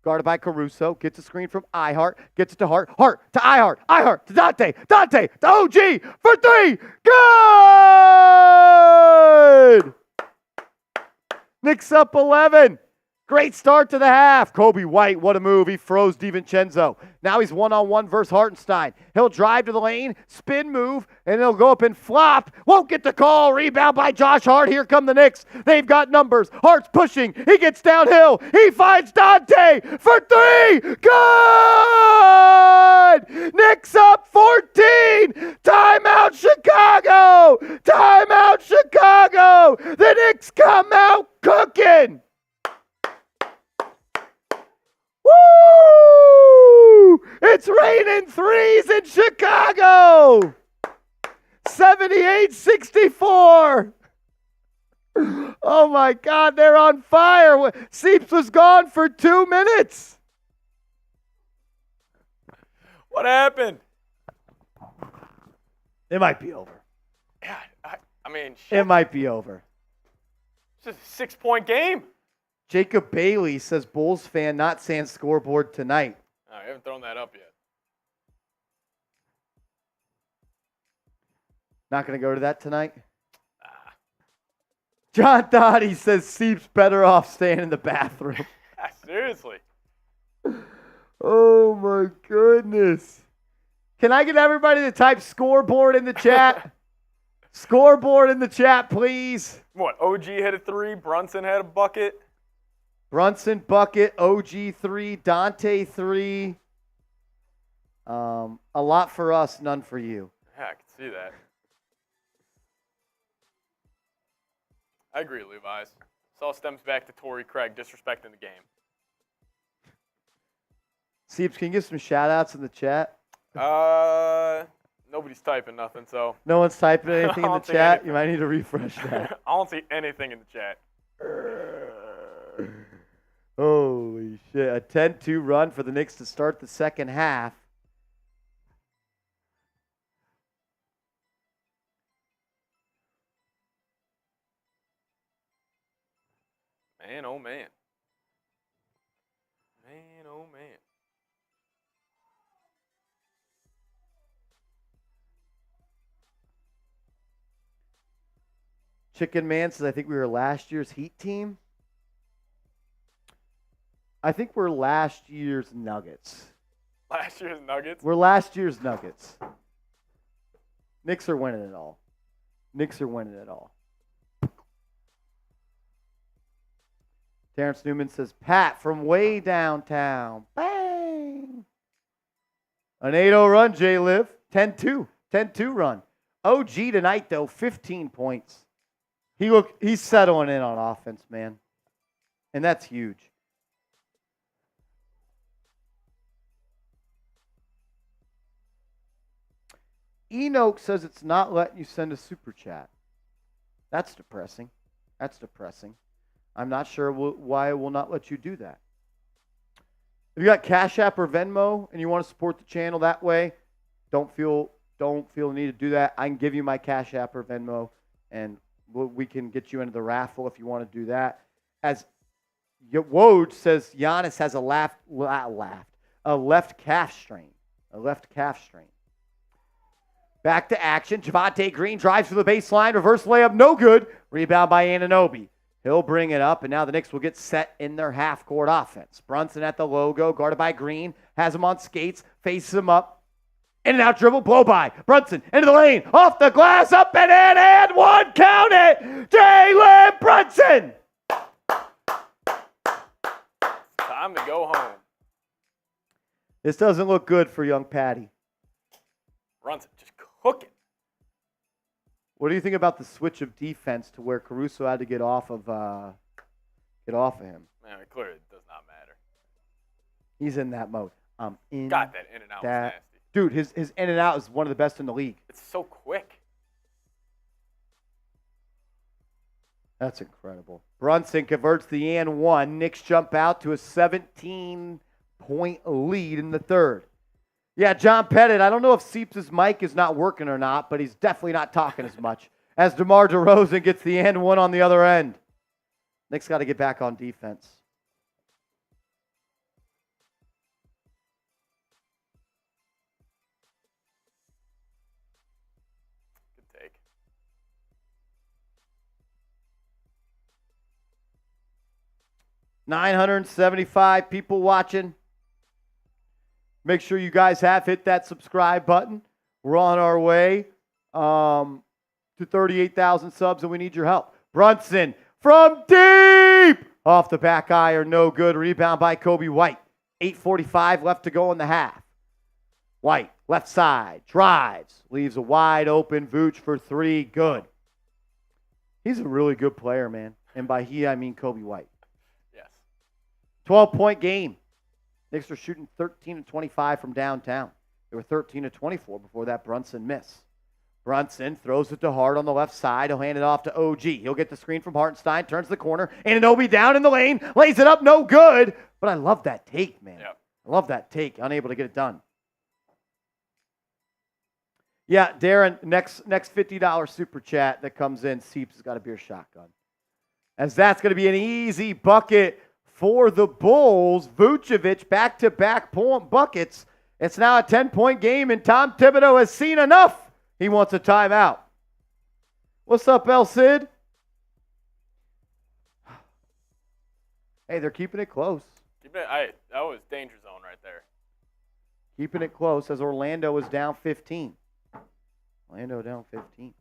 Guarded by Caruso, gets a screen from Ihart, gets it to Hart, Hart to Ihart, Ihart to Dante, Dante to OG for 3, good! Knicks up 11. Great start to the half. Kobe White, what a move. He froze DiVincenzo. Now he's one-on-one versus Hartenstein. He'll drive to the lane, spin move, and he'll go up and flop. Won't get the call. Rebound by Josh Hart. Here come the Knicks. They've got numbers. Hart's pushing. He gets downhill. He finds Dante for 3. Good! Knicks up 14. Timeout Chicago. Timeout Chicago. The Knicks come out cooking. Woo! It's raining threes in Chicago. 78-64. Oh, my God, they're on fire. Seeps was gone for 2 minutes. What happened? It might be over. Yeah, I mean, shit. It might be over. It's just a 6-point game. Jacob Bailey says Bulls fan not saying scoreboard tonight. No, I haven't thrown that up yet. Not going to go to that tonight? John Dottie says Seeps better off staying in the bathroom. Seriously. Oh, my goodness. Can I get everybody to type scoreboard in the chat? Scoreboard in the chat, please. What, OG hit a 3, Brunson had a bucket? Brunson, bucket, OG 3, Dante 3. A lot for us, none for you. Yeah, I can see that. I agree, Levi's. This all stems back to Torrey Craig disrespecting the game. Seeps, can you give some shout-outs in the chat? Nobody's typing nothing, so. No one's typing anything in the chat? You might need to refresh that. I don't see anything in the chat. Holy shit. A 10-2 run for the Knicks to start the second half. Man, oh man. Man, oh man. Chicken Man says, I think we were last year's Heat team. I think we're last year's Nuggets. Last year's Nuggets? We're last year's Nuggets. Knicks are winning it all. Knicks are winning it all. Terrence Newman says, Pat from way downtown. Bang! An 8-0 run, J-Liv. 10-2. 10-2 run. OG tonight, though, 15 points. He's settling in on offense, man. And that's huge. Enoch says it's not letting you send a super chat. That's depressing. That's depressing. I'm not sure why it will not let you do that. If you got Cash App or Venmo and you want to support the channel that way, don't feel the need to do that. I can give you my Cash App or Venmo, and we can get you into the raffle if you want to do that. As Woj says, Giannis has a left calf strain. A left calf strain. Back to action. Javonte Green drives to the baseline. Reverse layup, no good. Rebound by Anunoby. He'll bring it up, and now the Knicks will get set in their half-court offense. Brunson at the logo, guarded by Green. Has him on skates, faces him up. In and out dribble, blow by. Brunson into the lane, off the glass, up and in, and one, count it. Jalen Brunson. Time to go home. This doesn't look good for young Patty. Brunson just cooking. What do you think about the switch of defense to where Caruso had to get off of him? Man, it clearly does not matter. He's in that mode. I'm in. God, that in and out was nasty. Dude, his in and out is one of the best in the league. It's so quick. That's incredible. Brunson converts the and one. Knicks jump out to a 17-point lead in the third. Yeah, John Pettit, I don't know if Seeps' mic is not working or not, but he's definitely not talking as much. As DeMar DeRozan gets the and one on the other end. Knicks got to get back on defense. Good take. $975 people watching. Make sure you guys have hit that subscribe button. We're on our way to 38,000 subs, and we need your help. Brunson from deep! Off the back iron, no good. Rebound by Kobe White. 8:45 left to go in the half. White, left side, drives. Leaves a wide open Vooch for three. Good. He's a really good player, man. And by he, I mean Kobe White. Yes. 12-point game. Knicks are shooting 13 of 25 from downtown. They were 13 of 24 before that Brunson miss. Brunson throws it to Hart on the left side. He'll hand it off to OG. He'll get the screen from Hartenstein, turns the corner. Anunoby down in the lane, lays it up, no good. But I love that take, man. Yep. I love that take. Unable to get it done. Yeah, Darren, next $50 super chat that comes in, Seeps has got a beer shotgun. As that's going to be an easy bucket for the Bulls. Vucevic back-to-back buckets. It's now a 10-point game, and Tom Thibodeau has seen enough. He wants a timeout. What's up, El Cid? Hey, they're keeping it close. That was danger zone right there. Keeping it close as Orlando is down 15. Orlando down 15.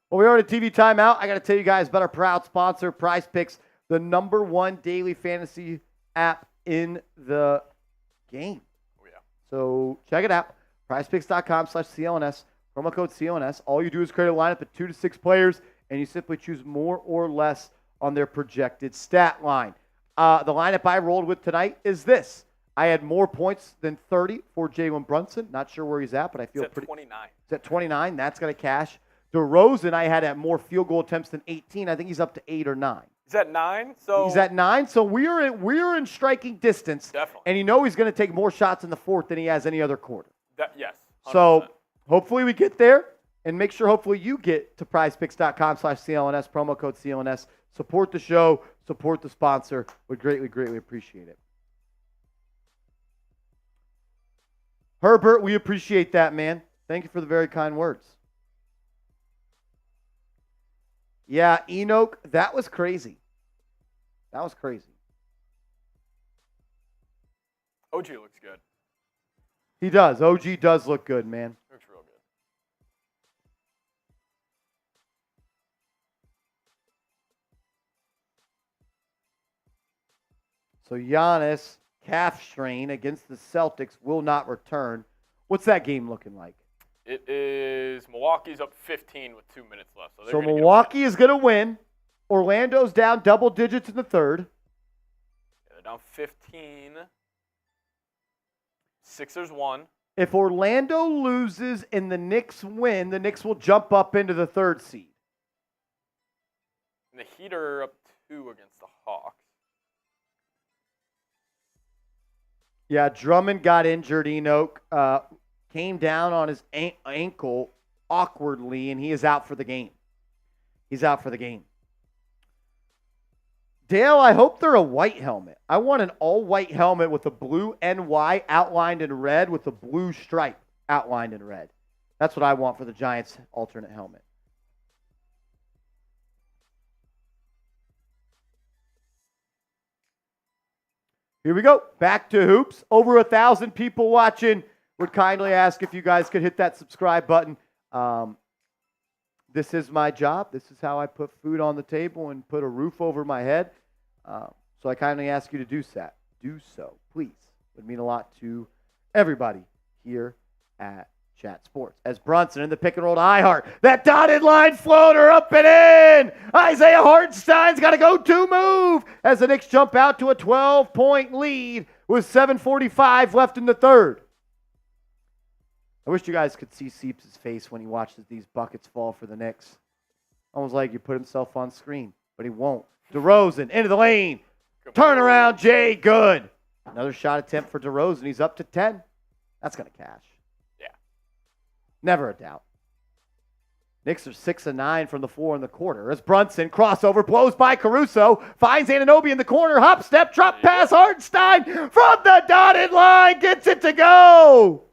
Well, we are at a TV timeout. I got to tell you guys about our proud sponsor, Prize Picks, the #1 daily fantasy app in the game. Oh, yeah. So check it out. PrizePicks.com/CLNS. Promo code CLNS. All you do is create a lineup of 2 to 6 players, and you simply choose more or less on their projected stat line. The lineup I rolled with tonight is this. I had more points than 30 for Jalen Brunson. Not sure where he's at, but I feel pretty. 29. He's at 29. That's going to cash. DeRozan, I had at more field goal attempts than 18. I think he's up to 8 or 9. He's at 9. So he's at 9. So we're in striking distance. Definitely. And you know he's going to take more shots in the fourth than he has any other quarter. Yes. 100%. So hopefully we get there, and make sure hopefully you get to PrizePicks.com/CLNS, promo code CLNS. Support the show, support the sponsor. Would greatly, greatly appreciate it. Herbert, we appreciate that, man. Thank you for the very kind words. Yeah, Enoch, that was crazy. That was crazy. OG looks good. He does. OG does look good, man. Looks real good. So Giannis, calf strain against the Celtics, will not return. What's that game looking like? It is Milwaukee's up 15 with 2 minutes left. So Milwaukee is going to win. Orlando's down double digits in the third. Yeah, they're down 15. Sixers won. If Orlando loses and the Knicks win, the Knicks will jump up into the third seed. And the Heat are up 2 against the Hawks. Yeah, Drummond got injured, Enoch. Came down on his ankle awkwardly, and he is out for the game. He's out for the game. Dale, I hope they're a white helmet. I want an all-white helmet with a blue NY outlined in red with a blue stripe outlined in red. That's what I want for the Giants' alternate helmet. Here we go. Back to hoops. Over 1,000 people watching. would kindly ask if you guys could hit that subscribe button. This is my job. This is how I put food on the table and put a roof over my head. So I kindly ask you to do that. Do so, please. It would mean a lot to everybody here at Chat Sports. As Brunson in the pick and roll to Ihart. That dotted line floater up and in. Isaiah Hartenstein's got a go-to move as the Knicks jump out to a 12-point lead with 7:45 left in the third. I wish you guys could see Seeps' face when he watches these buckets fall for the Knicks. Almost like he put himself on screen, but he won't. DeRozan into the lane. Turn around, Jay. Good. Another shot attempt for DeRozan. He's up to 10. That's going to cash. Yeah. Never a doubt. Knicks are 6 of 9 from the floor in the quarter. As Brunson, crossover, blows by Caruso, finds Anunoby in the corner, hop, step, drop pass, Hartenstein from the dotted line, gets it to go.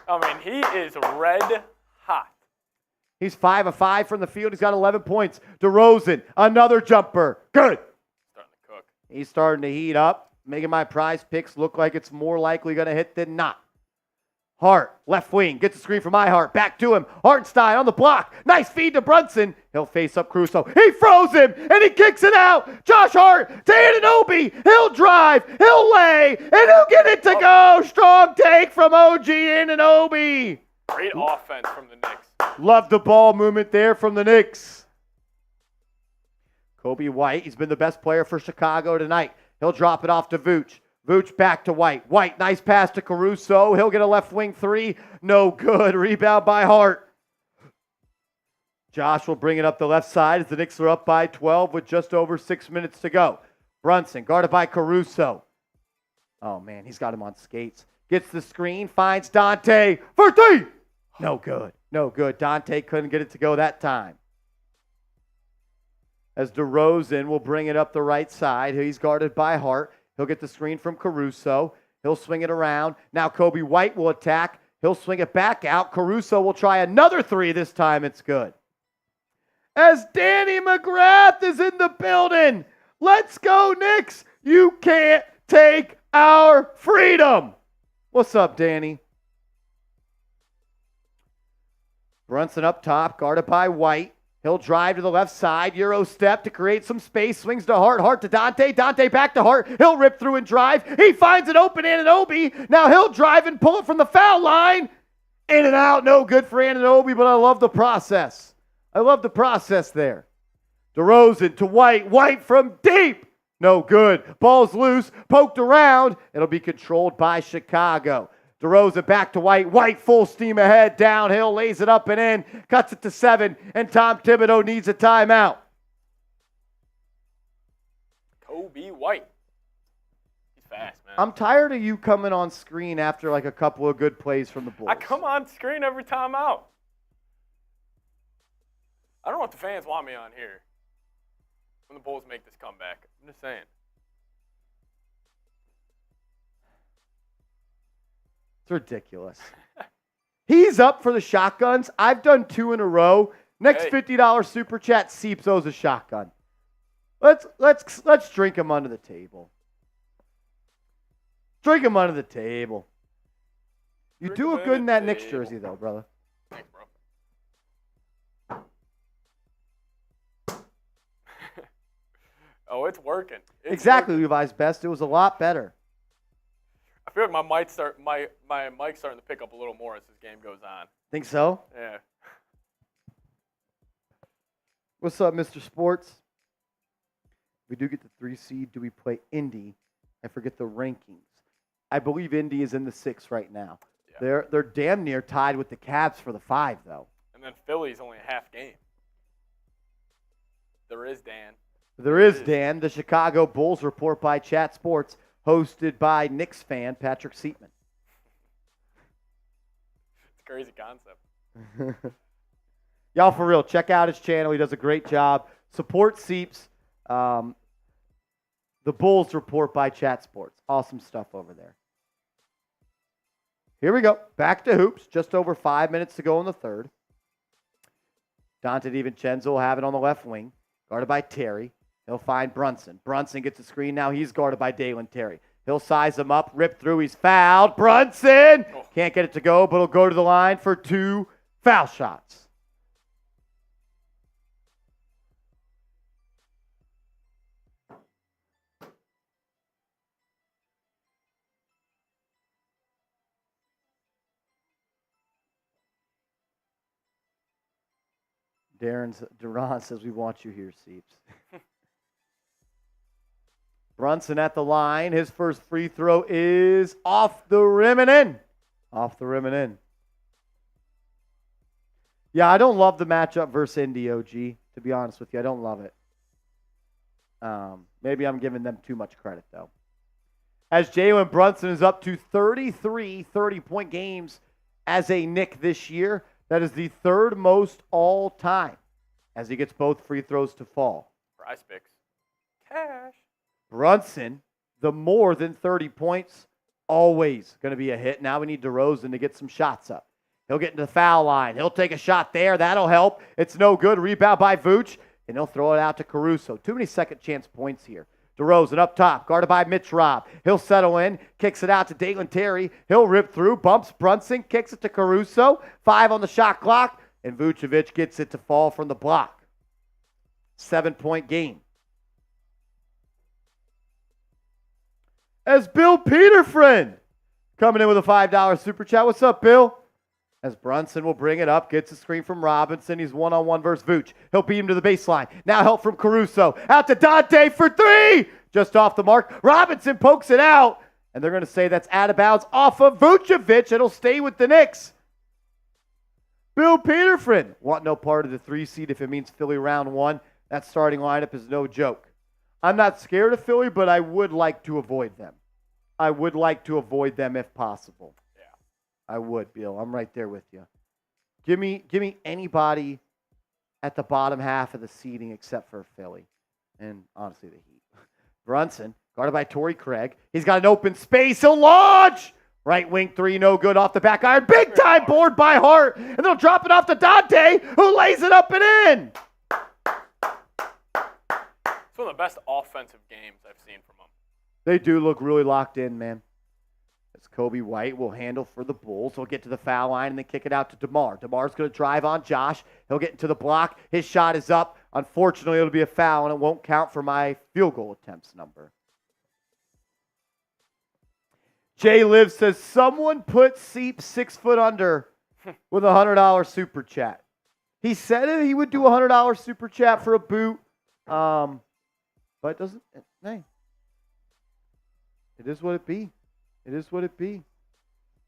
I mean, he is red hot. He's 5 of 5 from the field. He's got 11 points. DeRozan, another jumper. Good. Starting to cook. He's starting to heat up, making my prize picks look like it's more likely going to hit than not. Hart, left wing, gets a screen from Ihart. Back to him. Hartenstein on the block. Nice feed to Brunson. He'll face up Caruso. He froze him, and he kicks it out. Josh Hart to Anunoby. He'll drive. He'll lay, and he'll get it to go. Strong take from OG Anunoby. Great offense from the Knicks. Love the ball movement there from the Knicks. Kobe White, he's been the best player for Chicago tonight. He'll drop it off to Vooch. Vooch back to White. White, nice pass to Caruso. He'll get a left wing three. No good. Rebound by Hart. Josh will bring it up the left side as the Knicks are up by 12 with just over 6 minutes to go. Brunson, guarded by Caruso. Oh, man, he's got him on skates. Gets the screen, finds Dante for three. No good. No good. Dante couldn't get it to go that time. As DeRozan will bring it up the right side. He's guarded by Hart. He'll get the screen from Caruso. He'll swing it around. Now Kobe White will attack. He'll swing it back out. Caruso will try another three. This time it's good. As Danny McGrath is in the building. Let's go, Knicks. You can't take our freedom. What's up, Danny? Brunson up top, guarded by White. He'll drive to the left side, Euro step to create some space, swings to Hart, Hart to Dante, Dante back to Hart. He'll rip through and drive. He finds an open Anunoby. Now he'll drive and pull it from the foul line. In and out, no good for Anunoby, but I love the process. I love the process there. DeRozan to White, White from deep. No good. Ball's loose, poked around. It'll be controlled by Chicago. DeRozan back to White. White full steam ahead. Downhill. Lays it up and in. Cuts it to 7. And Tom Thibodeau needs a timeout. Kobe White. He's fast, man. I'm tired of you coming on screen after like a couple of good plays from the Bulls. I come on screen every time out. I don't know what the fans want me on here when the Bulls make this comeback. I'm just saying. It's ridiculous. He's up for the shotguns. I've done 2 in a row. Next $50 super chat, Seeps owes a shotgun. Let's drink him under the table. Drink him under the table. You do look good in that Knicks jersey, though, brother. Thanks, bro. Oh, it's working. It's exactly, working. Levi's best. It was a lot better. I feel like my mic's starting to pick up a little more as this game goes on. Think so? Yeah. What's up, Mr. Sports? We do get the 3 seed. Do we play Indy? I forget the rankings. I believe Indy is in the 6 right now. Yeah. They're damn near tied with the Cavs for the 5, though. And then Philly's only a half game. There is Dan. There is Dan. The Chicago Bulls report by Chat Sports, hosted by Knicks fan Patrick Seatman. It's a crazy concept. Y'all, for real, check out his channel. He does a great job. Support Seeps. The Bulls report by Chat Sports. Awesome stuff over there. Here we go. Back to hoops. Just over 5 minutes to go in the third. Dante DiVincenzo will have it on the left wing. Guarded by Terry. He'll find Brunson. Brunson gets a screen. Now he's guarded by Dalen Terry. He'll size him up, rip through. He's fouled. Brunson can't get it to go, but he'll go to the line for 2 foul shots. Duran says, we want you here, Seeps. Brunson at the line. His first free throw is off the rim and in. Off the rim and in. Yeah, I don't love the matchup versus Indy, OG. To be honest with you, I don't love it. Maybe I'm giving them too much credit, though. As Jalen Brunson is up to 33 30-point games as a Knick this year. That is the third most all time as he gets both free throws to fall. Prize picks. Cash. Brunson, the more than 30 points, always going to be a hit. Now we need DeRozan to get some shots up. He'll get into the foul line. He'll take a shot there. That'll help. It's no good. Rebound by Vooch, and he'll throw it out to Caruso. Too many second chance points here. DeRozan up top, guarded by Mitch Rob. He'll settle in, kicks it out to Dalen Terry. He'll rip through, bumps Brunson, kicks it to Caruso. 5 on the shot clock, and Vucevic gets it to fall from the block. 7-point game. As Bill Peterfriend coming in with a $5 super chat. What's up, Bill? As Brunson will bring it up, gets a screen from Robinson. He's one-on-one versus Vooch. He'll beat him to the baseline. Now help from Caruso. Out to Dante for 3. Just off the mark. Robinson pokes it out. And they're going to say that's out of bounds off of Vucevic. It'll stay with the Knicks. Bill Peterfriend want no part of the 3 seed if it means Philly round 1. That starting lineup is no joke. I'm not scared of Philly, but I would like to avoid them. I would like to avoid them if possible. I would, Bill. I'm right there with you. Give me anybody at the bottom half of the seeding except for Philly. And honestly, the Heat. Brunson, guarded by Torrey Craig. He's got an open space. He'll launch! Right wing 3, no good off the back iron. Big time board by Hart. And they'll drop it off to Dante, who lays it up and in. It's one of the best offensive games I've seen from them. They do look really locked in, man. As Kobe White will handle for the Bulls. He'll get to the foul line and then kick it out to DeMar. DeMar's going to drive on Josh. He'll get into the block. His shot is up. Unfortunately, it'll be a foul, and it won't count for my field goal attempts number. Jay Liv says, someone put Seep 6 foot under with a $100 super chat. He said he would do a $100 super chat for a boot, but it doesn't. Hey, it is what it be. It is what it be.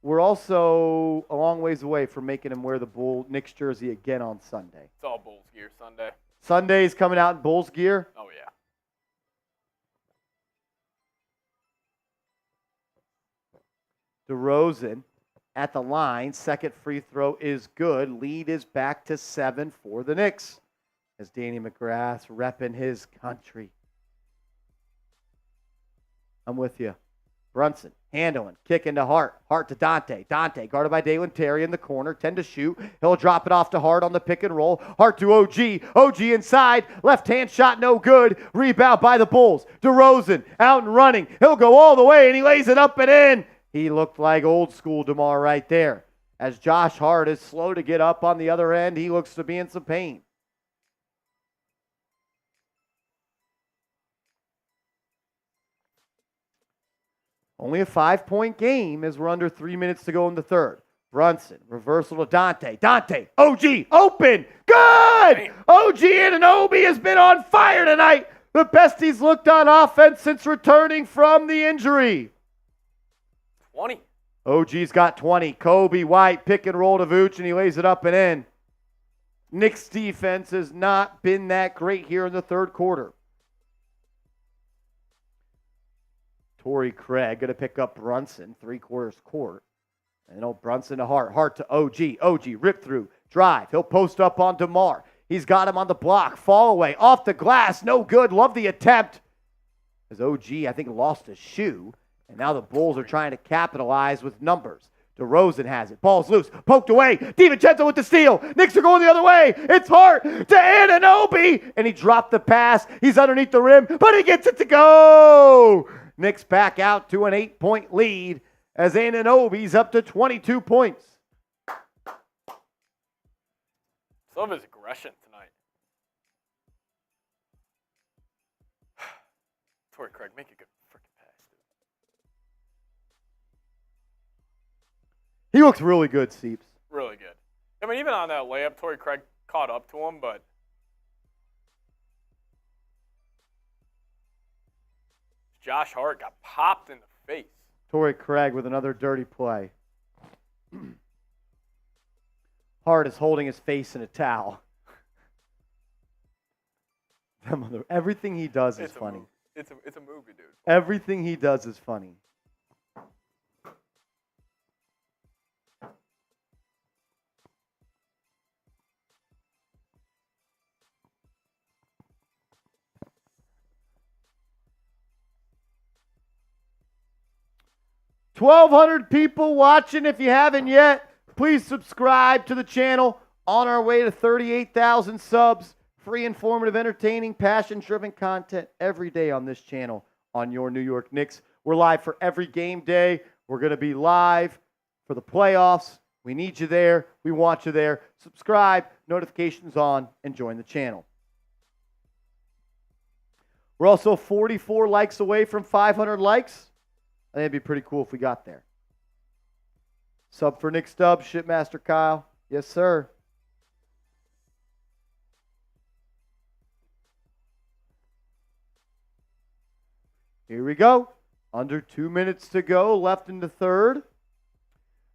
We're also a long ways away from making him wear the Knicks jersey again on Sunday. It's all Bulls gear Sunday. Sunday's coming out in Bulls gear. Oh, yeah. DeRozan at the line. Second free throw is good. Lead is back to 7 for the Knicks. As Danny McGrath's repping his country. I'm with you. Brunson handling, kicking to Hart. Hart to Dante. Dante guarded by Dalen Terry in the corner. 10 to shoot. He'll drop it off to Hart on the pick and roll. Hart to OG. OG inside. Left hand shot no good. Rebound by the Bulls. DeRozan out and running. He'll go all the way and he lays it up and in. He looked like old school DeMar right there. As Josh Hart is slow to get up on the other end, he looks to be in some pain. Only a 5-point game as we're under 3 minutes to go in the third. Brunson, reversal to Dante. Dante, OG, open, good! OG Anunoby has been on fire tonight. The best he's looked on offense since returning from the injury. 20. OG's got 20. Kobe White, pick and roll to Vooch, and he lays it up and in. Knicks defense has not been that great here in the third quarter. Torrey Craig going to pick up Brunson, 3/4 court. And Brunson to Hart. Hart to OG. OG rip through. Drive. He'll post up on DeMar. He's got him on the block. Fall away. Off the glass. No good. Love the attempt. As OG, I think, lost a shoe. And now the Bulls are trying to capitalize with numbers. DeRozan has it. Ball's loose. Poked away. DiVincenzo with the steal. Knicks are going the other way. It's Hart to Anunoby. And he dropped the pass. He's underneath the rim, but he gets it to go. Knicks back out to an 8-point lead as Anunoby's up to 22 points. Some of his aggression tonight. Torrey Craig, make a good freaking pass, dude. He looks really good, Seeps. Really good. I mean, even on that layup, Torrey Craig caught up to him, but Josh Hart got popped in the face. Torrey Craig with another dirty play. Hart is holding his face in a towel. Everything he does is funny. It's a movie, dude. Everything he does is funny. $1,200 people watching. If you haven't yet, please subscribe to the channel. On our way to 38,000 subs. Free, informative, entertaining, passion-driven content every day on this channel on your New York Knicks. We're live for every game day. We're going to be live for the playoffs. We need you there. We want you there. Subscribe, notifications on, and join the channel. We're also 44 likes away from 500 likes. I think it'd be pretty cool if we got there. Sub for Nick Stubbs, Shipmaster Kyle. Yes, sir. Here we go. Under 2 minutes to go, left in the third.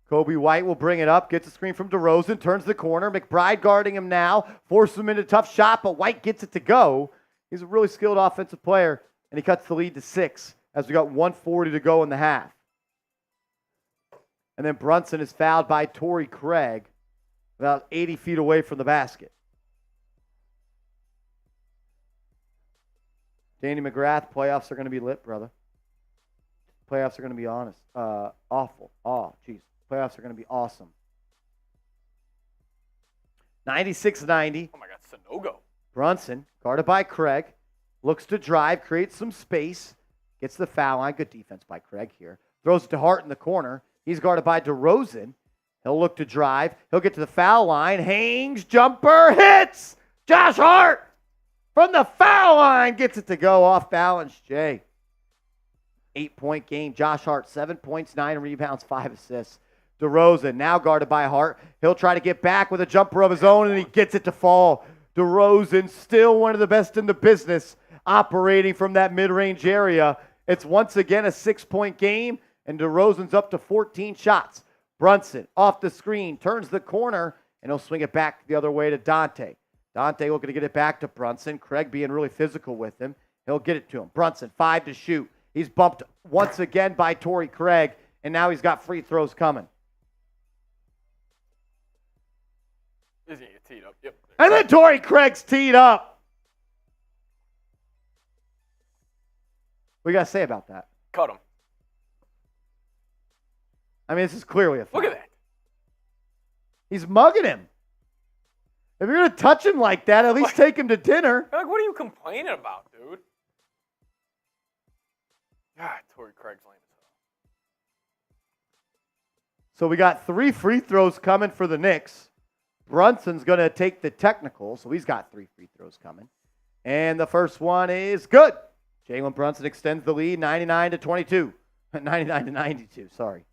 Kobe White will bring it up, gets a screen from DeRozan, turns the corner. McBride guarding him now, forces him into a tough shot, but White gets it to go. He's a really skilled offensive player, and he cuts the lead to 6 as we got 1:40 to go in the half. And then Brunson is fouled by Torrey Craig about 80 feet away from the basket. Danny McGrath, playoffs are going to be lit, brother. Playoffs are going to be awful. Oh, jeez. Playoffs are going to be awesome. 96-90. Oh, my God, Sanogo. Brunson, guarded by Craig, looks to drive, creates some space, gets the foul line. Good defense by Craig here. Throws it to Hart in the corner. He's guarded by DeRozan. He'll look to drive. He'll get to the foul line. Hangs, jumper, hits! Josh Hart! From the foul line, gets it to go off balance, Jay. 8-point game. Josh Hart, 7 points, 9 rebounds, 5 assists. DeRozan, now guarded by Hart. He'll try to get back with a jumper of his own, and he gets it to fall. DeRozan, still one of the best in the business, operating from that mid-range area. It's once again a 6-point game, and DeRozan's up to 14 shots. Brunson, off the screen, turns the corner, and he'll swing it back the other way to Dante. Dante looking to get it back to Brunson. Craig being really physical with him. He'll get it to him. Brunson, 5 to shoot. He's bumped once again by Torrey Craig, and now he's got free throws coming. Is he teed up? Yep. And then Torrey Craig's teed up. What do you got to say about that? Cut him. I mean, this is clearly a foul. Look at that. He's mugging him. If you're going to touch him like that, at least take him to dinner. Like, what are you complaining about, dude? God, Torrey Craig's lame as hell. So we got 3 free throws coming for the Knicks. Brunson's going to take the technical, so he's got 3 free throws coming. And the first one is good. Jalen Brunson extends the lead, 99-22. 99-92, sorry.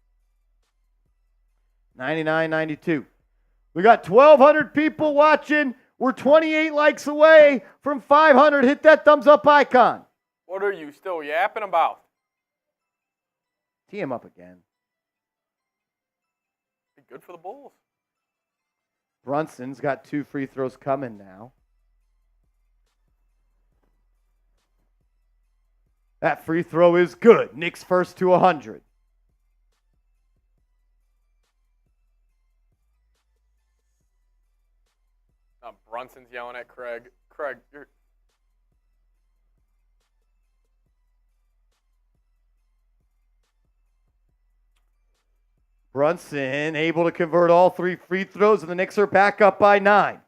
99-92. We got 1,200 people watching. We're 28 likes away from 500. Hit that thumbs up icon. What are you still yapping about? Tee him up again. Be good for the Bulls. Brunson's got 2 free throws coming now. That free throw is good. Knicks first to 100. Brunson's yelling at Craig. Craig, you're... Brunson able to convert all 3 free throws, and the Knicks are back up by 9.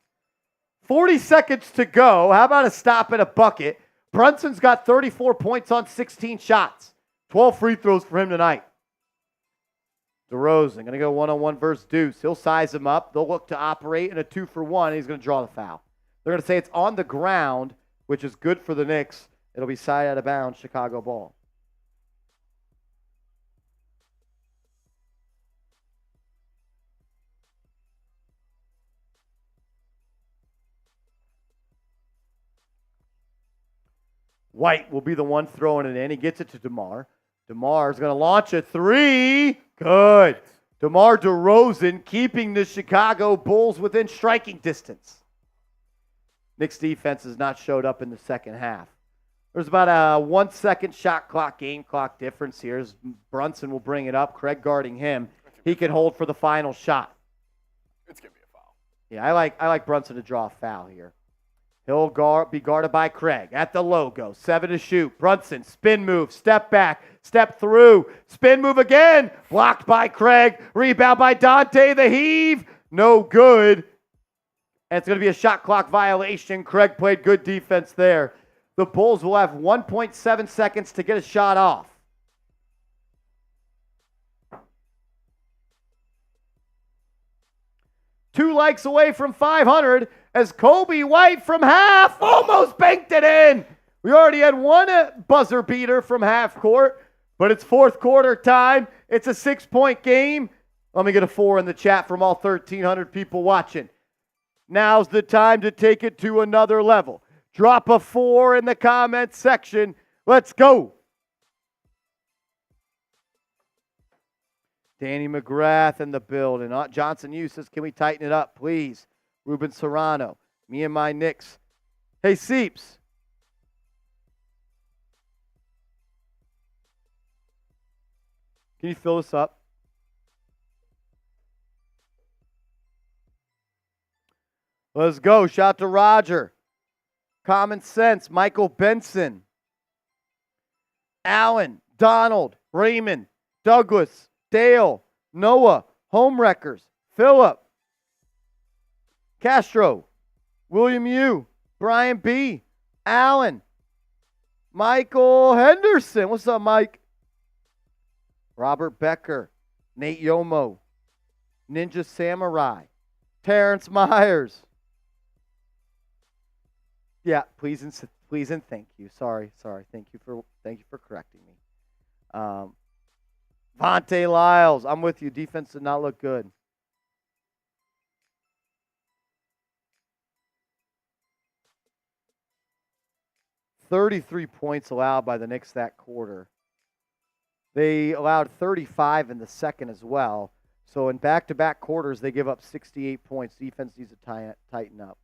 40 seconds to go. How about a stop and a bucket? Brunson's got 34 points on 16 shots. 12 free throws for him tonight. DeRozan going to go one-on-one versus Deuce. He'll size him up. They'll look to operate in a 2-for-1. He's going to draw the foul. They're going to say it's on the ground, which is good for the Knicks. It'll be side out of bounds, Chicago ball. White will be the one throwing it in. He gets it to DeMar. DeMar's going to launch a three. Good. DeMar DeRozan keeping the Chicago Bulls within striking distance. Knicks defense has not showed up in the second half. There's about a 1 second shot clock, game clock difference here. As Brunson will bring it up. Craig guarding him. He can hold for the final shot. It's going to be a foul. Yeah, I like Brunson to draw a foul here. He'll be guarded by Craig at the logo. 7 to shoot. Brunson, spin move, step back, step through, spin move again. Blocked by Craig. Rebound by Dante. The heave. No good. And it's going to be a shot clock violation. Craig played good defense there. The Bulls will have 1.7 seconds to get a shot off. Two likes away from 500 as Kobe White from half almost banked it in. We already had one buzzer beater from half court, but it's fourth quarter time. It's a 6-point game. Let me get a 4 in the chat from all 1,300 people watching. Now's the time to take it to another level. Drop a 4 in the comments section. Let's go. Danny McGrath in the building. Johnson Hughes says, can we tighten it up, please? Ruben Serrano. Me and my Knicks. Hey, Seeps. Can you fill this up? Let's go. Shout to Roger. Common Sense. Michael Benson. Allen. Donald. Raymond. Douglas. Dale, Noah, Homewreckers, Phillip, Castro, William U, Brian B, Allen, Michael Henderson. What's up, Mike? Robert Becker, Nate Yomo, Ninja Samurai, Terrence Myers. Yeah, please and thank you. Sorry. Thank you for correcting me. Vontae Lyles, I'm with you. Defense did not look good. $33 points allowed by the Knicks that quarter. They allowed 35 in the second as well. So in back-to-back quarters, they give up 68 points. Defense needs to tighten up.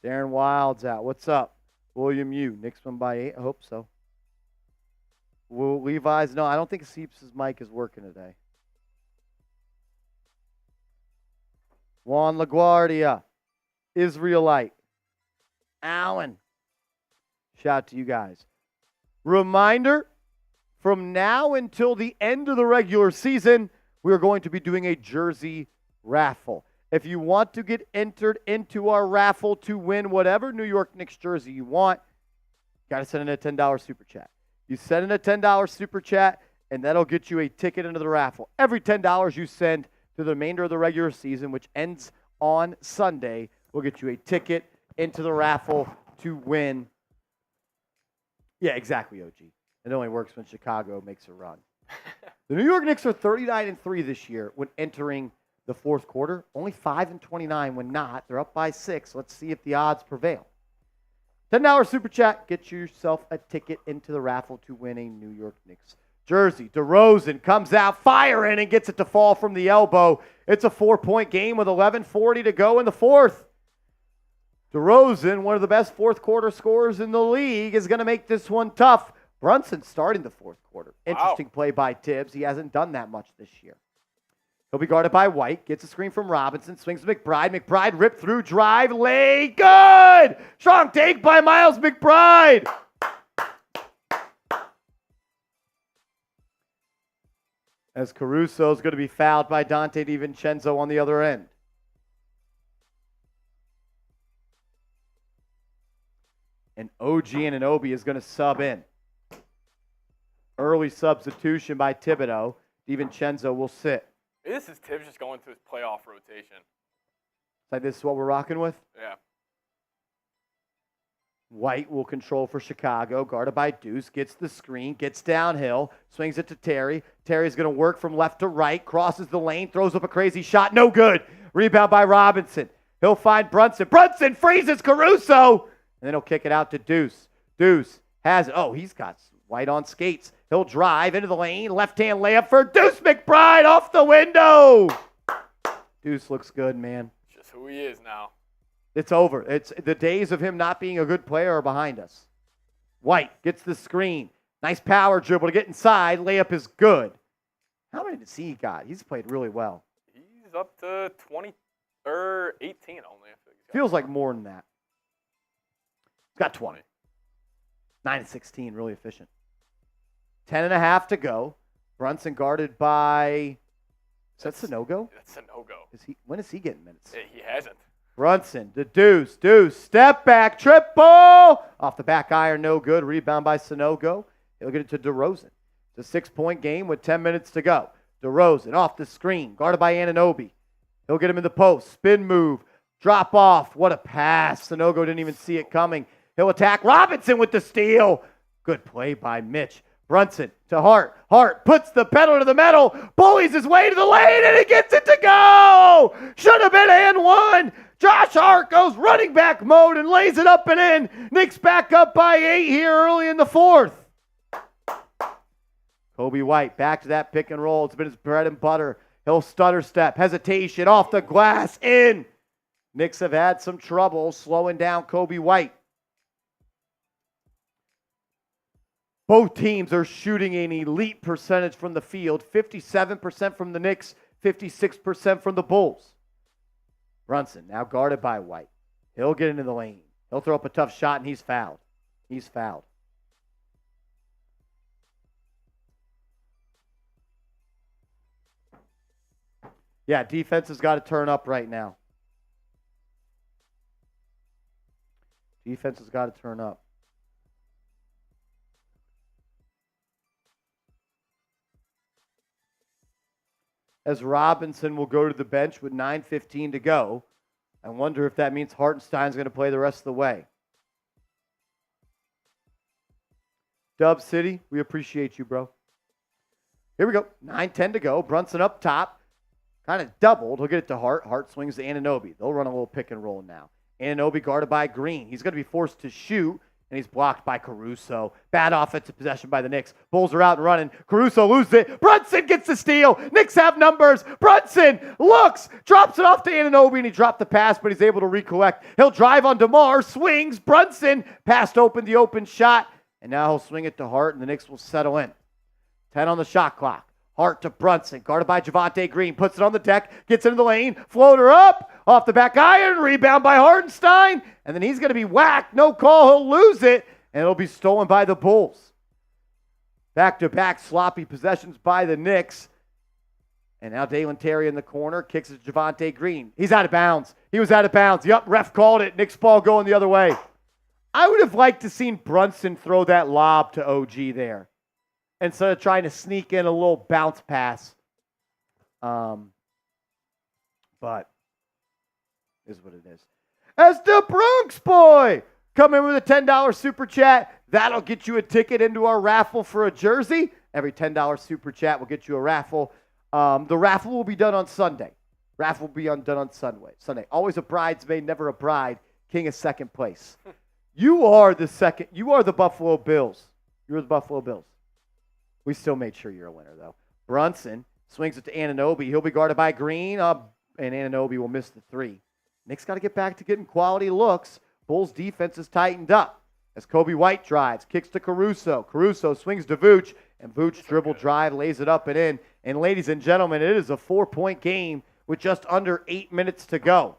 Darren Wild's out. What's up? William U. Knicks win by 8. I hope so. Will Levi's? No, I don't think Seeps' mic is working today. Juan LaGuardia. Israelite. Allen. Shout out to you guys. Reminder, from now until the end of the regular season, we are going to be doing a jersey raffle. If you want to get entered into our raffle to win whatever New York Knicks jersey you want, got to send in a $10 super chat. You send in a $10 super chat, and that'll get you a ticket into the raffle. Every $10 you send to the remainder of the regular season, which ends on Sunday, will get you a ticket into the raffle to win. Yeah, exactly, OG. It only works when Chicago makes a run. The New York Knicks are 39-3 this year when entering the fourth quarter. Only 5-29 when not. They're up by 6. Let's see if the odds prevail. $10 super chat. Get yourself a ticket into the raffle to win a New York Knicks jersey. DeRozan comes out firing and gets it to fall from the elbow. It's a 4-point game with 11:40 to go in the fourth. DeRozan, one of the best fourth quarter scorers in the league, is going to make this one tough. Brunson starting the fourth quarter. Interesting play by Tibbs. He hasn't done that much this year. He'll be guarded by White. Gets a screen from Robinson. Swings to McBride. McBride ripped through, drive, lay. Good! Strong take by Miles McBride. As Caruso's going to be fouled by Dante DiVincenzo on the other end. And OG Anunoby is going to sub in. Early substitution by Thibodeau. DiVincenzo will sit. This is Tibbs just going through his playoff rotation. Like this is what we're rocking with? Yeah. White will control for Chicago, guarded by Deuce, gets the screen, gets downhill, swings it to Terry. Terry's going to work from left to right, crosses the lane, throws up a crazy shot, no good. Rebound by Robinson. He'll find Brunson. Brunson freezes Caruso, and then he'll kick it out to Deuce. Deuce has, he's got White on skates. He'll drive into the lane, left-hand layup for Deuce McBride off the window. Deuce looks good, man. Just who he is now. It's over. It's the days of him not being a good player are behind us. White gets the screen. Nice power dribble to get inside. Layup is good. How many does he got? He's played really well. He's up to 20 or 18 only. Feels like more than that. He's got 20. 9 and 16, really efficient. 10.5 to go. Brunson guarded by. Is that Sanogo? That's Sanogo. When is he getting minutes? He hasn't. Brunson to Deuce. Deuce, step back, triple. Off the back iron, no good. Rebound by Sanogo. He'll get it to DeRozan. It's a 6-point game with 10 minutes to go. DeRozan off the screen, guarded by Anunoby. He'll get him in the post. Spin move. Drop off. What a pass. Sanogo didn't even see it coming. He'll attack Robinson with the steal. Good play by Mitch. Brunson to Hart. Hart puts the pedal to the metal, bullies his way to the lane, and he gets it to go. Should have been and one. Josh Hart goes running back mode and lays it up and in. Knicks back up by 8 here early in the fourth. Kobe White back to that pick and roll. It's been his bread and butter. He'll stutter step, hesitation, off the glass, in. Knicks have had some trouble slowing down Kobe White. Both teams are shooting an elite percentage from the field. 57% from the Knicks, 56% from the Bulls. Brunson now guarded by White. He'll get into the lane. He'll throw up a tough shot, and he's fouled. He's fouled. Yeah, defense has got to turn up right now. Defense has got to turn up. As Robinson will go to the bench with 9:15 to go. I wonder if that means Hartenstein's going to play the rest of the way. Dub City, we appreciate you, bro. Here we go. 9:10 to go. Brunson up top. Kind of doubled. He'll get it to Hart. Hart swings to Anunoby. They'll run a little pick and roll now. Anunoby guarded by Green. He's going to be forced to shoot, and he's blocked by Caruso. Bad offensive possession by the Knicks. Bulls are out and running. Caruso loses it. Brunson gets the steal. Knicks have numbers. Brunson looks, drops it off to Anunoby, and he dropped the pass, but he's able to recollect. He'll drive on DeMar, swings. Brunson passed open the open shot, and now he'll swing it to Hart, and the Knicks will settle in. 10 on the shot clock. Hart to Brunson, guarded by Javonte Green, puts it on the deck, gets into the lane, floater up, off the back iron, rebound by Hartenstein, and then he's going to be whacked, no call, he'll lose it, and it'll be stolen by the Bulls. Back-to-back sloppy possessions by the Knicks, and now Dalen Terry in the corner, kicks it to Javonte Green. He's out of bounds. He was out of bounds. Yup, ref called it. Knicks ball going the other way. I would have liked to seen Brunson throw that lob to OG there, instead of trying to sneak in a little bounce pass. But is what it is. As the Bronx boy come in with a $10 super chat, that'll get you a ticket into our raffle for a jersey. Every $10 super chat will get you a raffle. The raffle will be done on Sunday. Raffle will be done on Sunday. Always a bridesmaid, never a bride. King is second place. You are the Buffalo Bills. You're the Buffalo Bills. We still made sure you're a winner, though. Brunson swings it to Anunoby. He'll be guarded by Green, and Anunoby will miss the three. Knicks got to get back to getting quality looks. Bulls' defense is tightened up as Kobe White drives, kicks to Caruso. Caruso swings to Vooch, and Vooch dribble drive, lays it up and in. And ladies and gentlemen, it is a 4-point game with just under 8 minutes to go.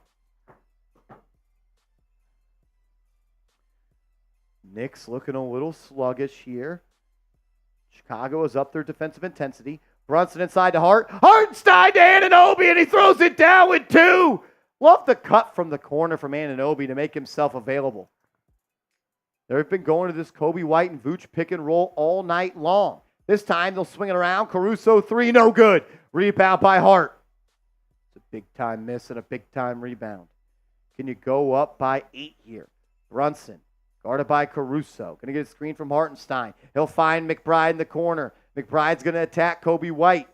Knicks looking a little sluggish here. Chicago is up their defensive intensity. Brunson inside to Hart. Hartenstein to Anunoby, and he throws it down with 2. Love the cut from the corner from Anunoby to make himself available. They've been going to this Kobe White and Vooch pick and roll all night long. This time they'll swing it around. Caruso 3, no good. Rebound by Hart. It's a big-time miss and a big-time rebound. Can you go up by 8 here? Brunson, guarded by Caruso. Going to get a screen from Hartenstein. He'll find McBride in the corner. McBride's going to attack Kobe White.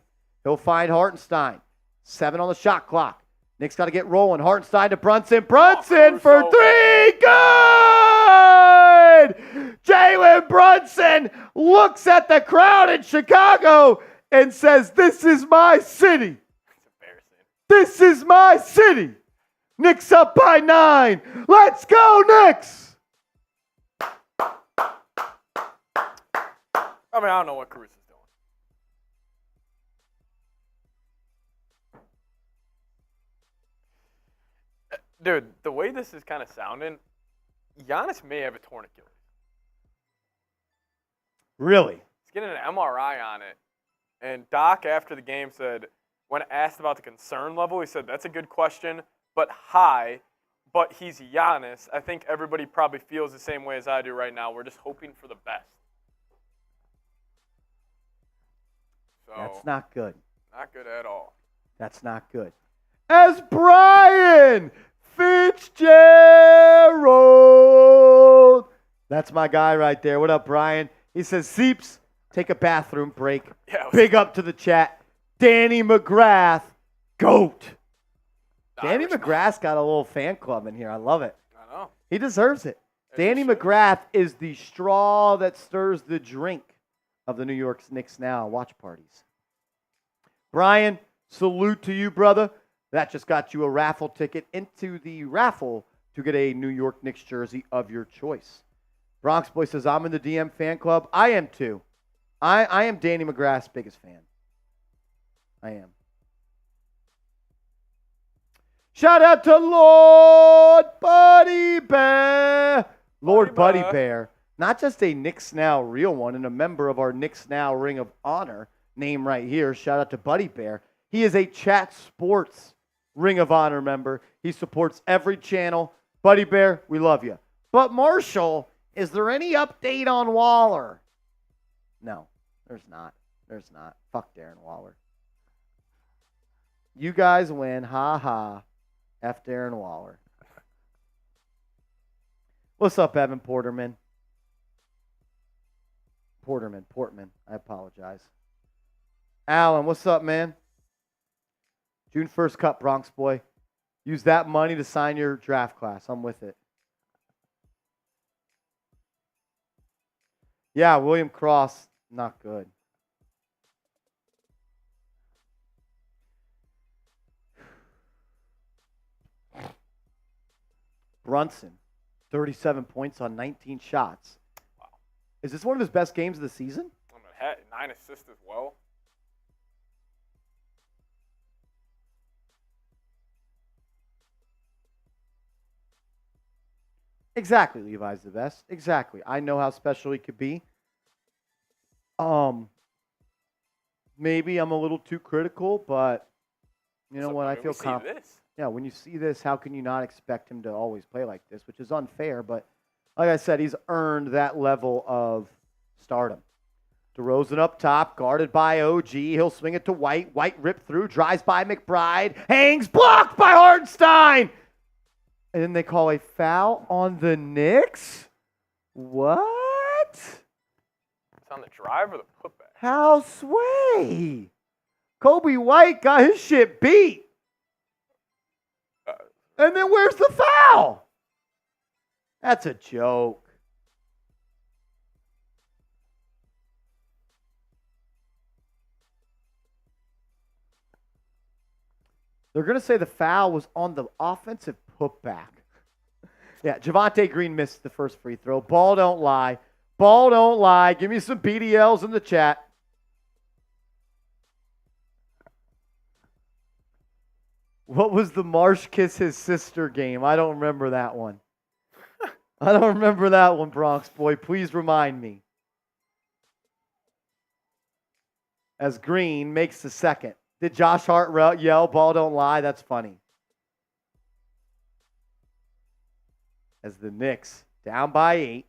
He'll find Hartenstein. 7 on the shot clock. Knicks got to get rolling. Hartenstein to Brunson. Brunson for 3. Good! Jalen Brunson looks at the crowd in Chicago and says, "This is my city. This is my city." Knicks up by 9. Let's go, Knicks! I don't know what Cruz is doing. Dude, the way this is kind of sounding, Giannis may have a torn Achilles. Really? He's getting an MRI on it. And Doc, after the game, said, when asked about the concern level, he said, "That's a good question, but high. But he's Giannis. I think everybody probably feels the same way as I do right now. We're just hoping for the best." So, that's not good. Not good at all. That's not good. As Brian Fitzgerald. That's my guy right there. What up, Brian? He says, "Seeps, take a bathroom break." Yeah, big up to the chat. Danny McGrath, GOAT. Danny McGrath's got a little fan club in here. I love it. I know. He deserves it. Danny McGrath is the straw that stirs the drink of the New York Knicks Now watch parties. Brian, salute to you, brother. That just got you a raffle ticket into the raffle to get a New York Knicks jersey of your choice. Bronx Boy says, "I'm in the DM fan club." I am too. I am Danny McGrath's biggest fan. I am. Shout out to Lord Buddy Bear. Lord Buddy Bear. Not just a Knicks Now real one and a member of our Knicks Now Ring of Honor name right here. Shout out to Buddy Bear. He is a Chat Sports Ring of Honor member. He supports every channel. Buddy Bear, we love you. But Marshall, is there any update on Waller? No, there's not. There's not. Fuck Darren Waller. You guys win. Ha ha. F Darren Waller. What's up, Evan Portman? Portman. I apologize. Alan, what's up, man? June 1st cut, Bronx boy. Use that money to sign your draft class. I'm with it. Yeah, William Cross, not good. Brunson, 37 points on 19 shots. Wow. Is this one of his best games of the season? 9 assists as well. Exactly, Levi's the best. Exactly. I know how special he could be. Maybe I'm a little too critical, but you know what? I feel confident. Yeah, when you see this, how can you not expect him to always play like this, which is unfair, but like I said, he's earned that level of stardom. DeRozan up top, guarded by OG. He'll swing it to White. White ripped through, drives by McBride, hangs, blocked by Hartenstein. And then they call a foul on the Knicks? What? It's on the drive or the putback? How sway? Kobe White got his shit beat. And then where's the foul? That's a joke. They're going to say the foul was on the offensive putback. Yeah, Javonte Green missed the first free throw. Ball don't lie. Ball don't lie. Give me some PDLs in the chat. What was the Marsh kiss his sister game? I don't remember that one. I don't remember that one, Bronx boy. Please remind me. As Green makes the second. Did Josh Hart yell, ball don't lie? That's funny. As the Knicks, down by 8,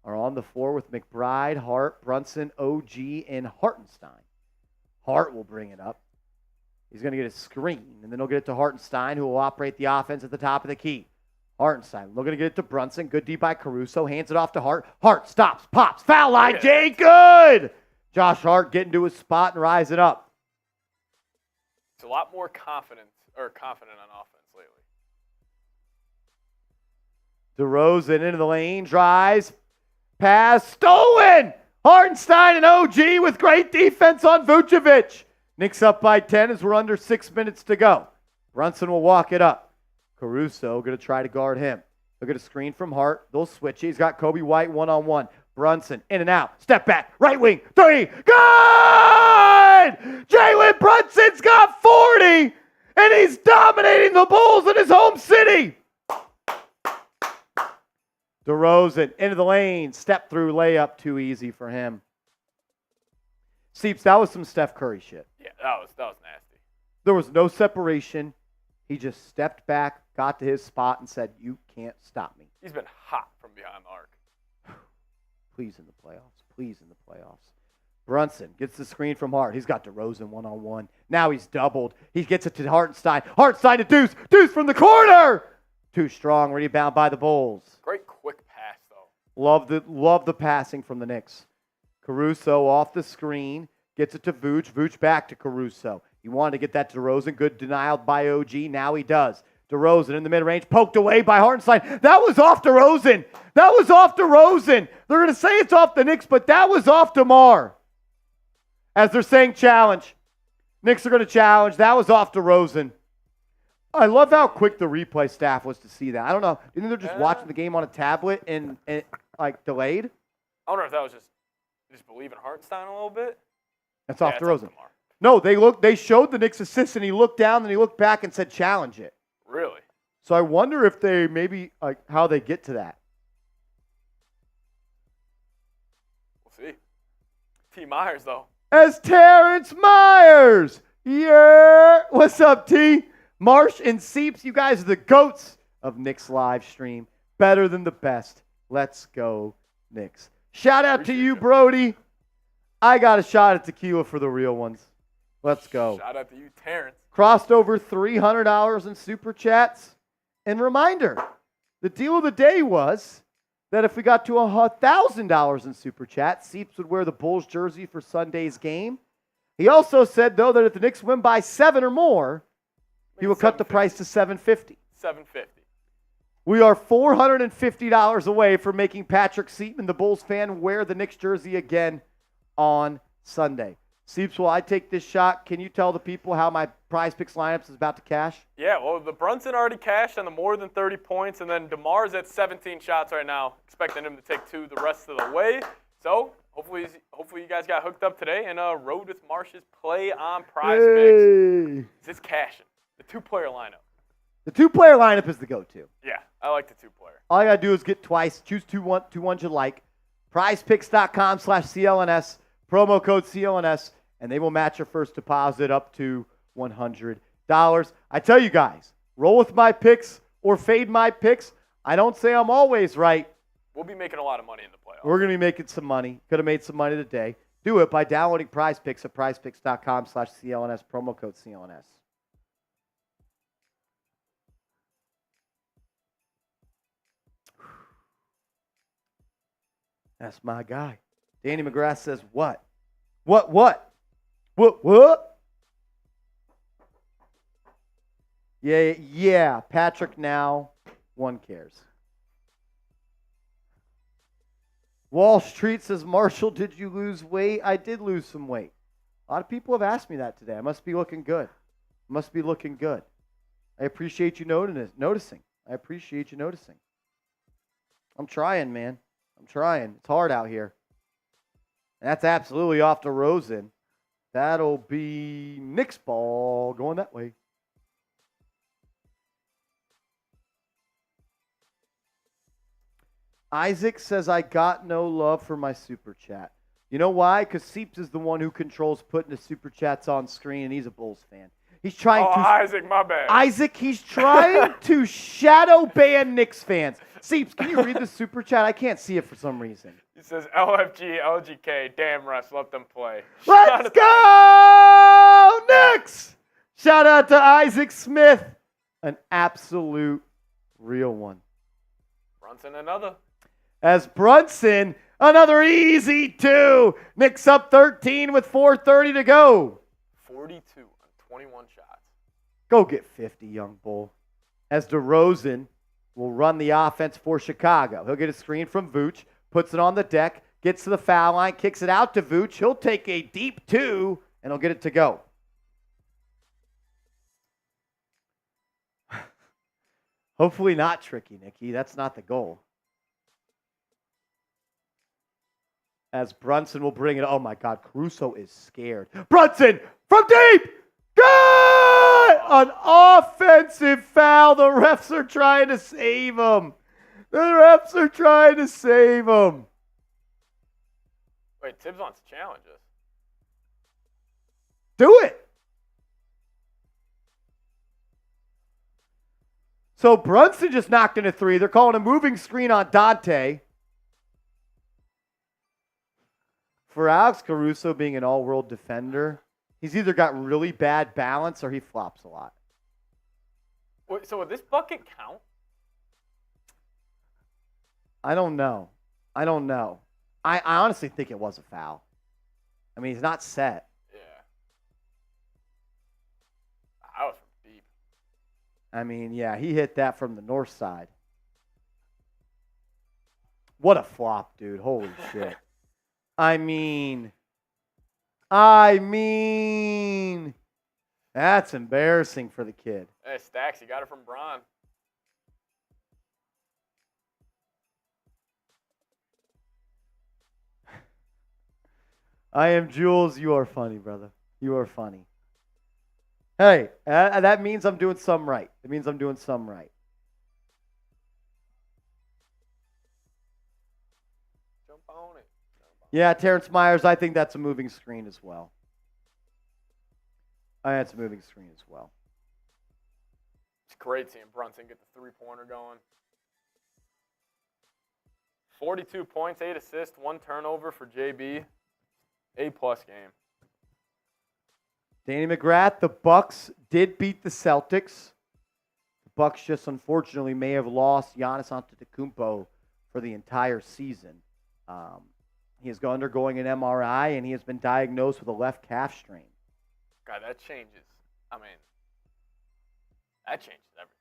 are on the floor with McBride, Hart, Brunson, OG, and Hartenstein. Hart will bring it up. He's going to get a screen, and then he'll get it to Hartenstein, who will operate the offense at the top of the key. Hartenstein looking to get it to Brunson. Good D by Caruso. Hands it off to Hart. Hart stops, pops, foul line. Jay, good! Josh Hart getting to his spot and rising up. It's a lot more confident on offense lately. DeRozan into the lane, drives, pass, stolen! Hartenstein and OG with great defense on Vucevic. Knicks up by 10 as we're under 6 minutes to go. Brunson will walk it up. Caruso going to try to guard him. He'll get a screen from Hart. They'll switch. He's got Kobe White one-on-one. Brunson in and out. Step back. Right wing. 3. Good! Jalen Brunson's got 40, and he's dominating the Bulls in his home city. DeRozan into the lane. Step through layup. Too easy for him. Seeps, that was some Steph Curry shit. Yeah, that was nasty. There was no separation. He just stepped back, got to his spot, and said, "You can't stop me." He's been hot from behind the arc. Please in the playoffs. Please in the playoffs. Brunson gets the screen from Hart. He's got DeRozan one-on-one. Now he's doubled. He gets it to Hartenstein. Hartenstein to Deuce. Deuce from the corner. Too strong. Rebound by the Bulls. Great quick pass, though. Love the passing from the Knicks. Caruso off the screen. Gets it to Vooch. Vooch back to Caruso. He wanted to get that to DeRozan. Good denial by OG. Now he does. DeRozan in the mid-range. Poked away by Hartenstein. That was off DeRozan. That was off DeRozan. They're going to say it's off the Knicks, but that was off DeMar. As they're saying challenge. Knicks are going to challenge. That was off DeRozan. I love how quick the replay staff was to see that. I don't know. Do you think they're just watching the game on a tablet and like delayed? I wonder if that was just believing Hartenstein a little bit. That's off DeRozan. No, they showed the Knicks assist, and he looked down, and he looked back and said, challenge it. Really? So I wonder if they maybe, how they get to that. We'll see. T. Myers, though. As Terrence Myers. Yeah. What's up, T? Marsh and Seeps, you guys are the GOATs of Knicks live stream. Better than the best. Let's go, Knicks. Shout out to you, Brody. I got a shot at tequila for the real ones. Let's go. Shout out to you, Terrence. Crossed over $300 in Super Chats. And reminder, the deal of the day was that if we got to $1,000 in Super Chat, Seeps would wear the Bulls jersey for Sunday's game. He also said, though, that if the Knicks win by 7 or more, he will cut the price to $750. $750. We are $450 away from making Patrick Seaton, the Bulls fan, wear the Knicks jersey again on Sunday. Seeps, will I take this shot? Can you tell the people how my Prize Picks lineups is about to cash? Yeah, well, the Brunson already cashed on the more than 30 points, and then DeMar's at 17 shots right now, expecting him to take 2 the rest of the way. So hopefully you guys got hooked up today and rode with Marsh's play on Prize Picks. It's cashing. The 2-player lineup. The 2-player lineup is the go-to. Yeah, I like the 2-player. All you got to do is get twice. Choose two ones you like. PrizePicks.com/CLNS. Promo code CLNS. And they will match your first deposit up to $100. I tell you guys, roll with my picks or fade my picks. I don't say I'm always right. We'll be making a lot of money in the playoffs. We're going to be making some money. Could have made some money today. Do it by downloading Prize Picks at prizepicks.com/CLNS. Promo code CLNS. That's my guy. Danny McGrath says, what? What? Yeah. Patrick now. One cares. Wall Street says, Marshall, did you lose weight? I did lose some weight. A lot of people have asked me that today. I must be looking good. I appreciate you noticing. I appreciate you noticing. I'm trying, man. It's hard out here. And that's absolutely off to Rosen. That'll be Knicks ball going that way. Isaac says, I got no love for my Super Chat. You know why? Because Seeps is the one who controls putting the Super Chats on screen, and he's a Bulls fan. He's trying to. Isaac, my bad. Isaac, he's trying to shadow ban Knicks fans. Seeps, can you read the super chat? I can't see it for some reason. He says, LFG, LGK, damn refs, let them play. Let's go, Knicks! Shout out to Isaac Smith. An absolute real one. Brunson, another. As Brunson, another easy 2. Knicks up 13 with 4:30 to go. 42 on 21 shots. Go get 50, young bull. As DeRozan will run the offense for Chicago. He'll get a screen from Vooch, puts it on the deck, gets to the foul line, kicks it out to Vooch. He'll take a deep 2, and he'll get it to go. Hopefully not tricky, Nikki. That's not the goal. As Brunson will bring it. Oh, my God. Caruso is scared. Brunson from deep. Good! An offensive foul. The refs are trying to save him. The refs are trying to save him. Wait, Tibbs wants challenges. Do it. So Brunson just knocked in a 3. They're calling a moving screen on Dante. For Alex Caruso being an all-world defender, he's either got really bad balance or he flops a lot. Wait, so would this bucket count? I don't know. I honestly think it was a foul. I mean, he's not set. Yeah. I was from deep. I mean, yeah, he hit that from the north side. What a flop, dude. Holy shit. I mean, that's embarrassing for the kid. Hey, Stacks, you got it from Bron. I am Jules. You are funny, brother. You are funny. Hey, that means I'm doing some right. It means I'm doing some right. Jump on it. Yeah, Terrence Myers, I think that's a moving screen as well. That's a moving screen as well. It's great seeing Brunson get the three-pointer going. 42 points, 8 assists, 1 turnover for JB. A-plus game. Danny McGrath, the Bucks did beat the Celtics. The Bucks just unfortunately may have lost Giannis Antetokounmpo for the entire season. He is undergoing an MRI, and he has been diagnosed with a left calf strain. God, that changes. I mean, that changes everything.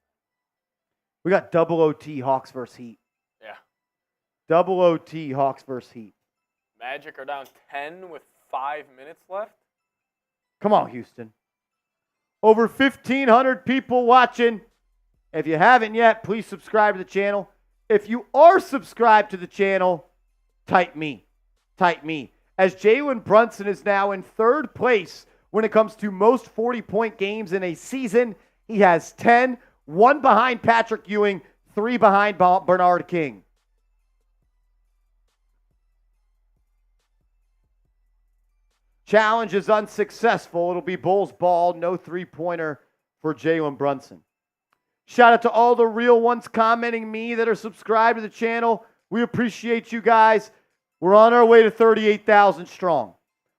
We got double OT, Hawks versus Heat. Yeah. Double OT, Hawks versus Heat. Magic are down 10 with 5 minutes left. Come on, Houston. Over 1,500 people watching. If you haven't yet, please subscribe to the channel. If you are subscribed to the channel, type me. Type me. As Jalen Brunson is now in 3rd place when it comes to most 40-point games in a season. He has 10, 1 behind Patrick Ewing, 3 behind Bernard King. Challenge is unsuccessful. It'll be Bulls ball, no 3-pointer for Jalen Brunson. Shout out to all the real ones commenting me that are subscribed to the channel. We appreciate you guys. We're on our way to 38,000 strong.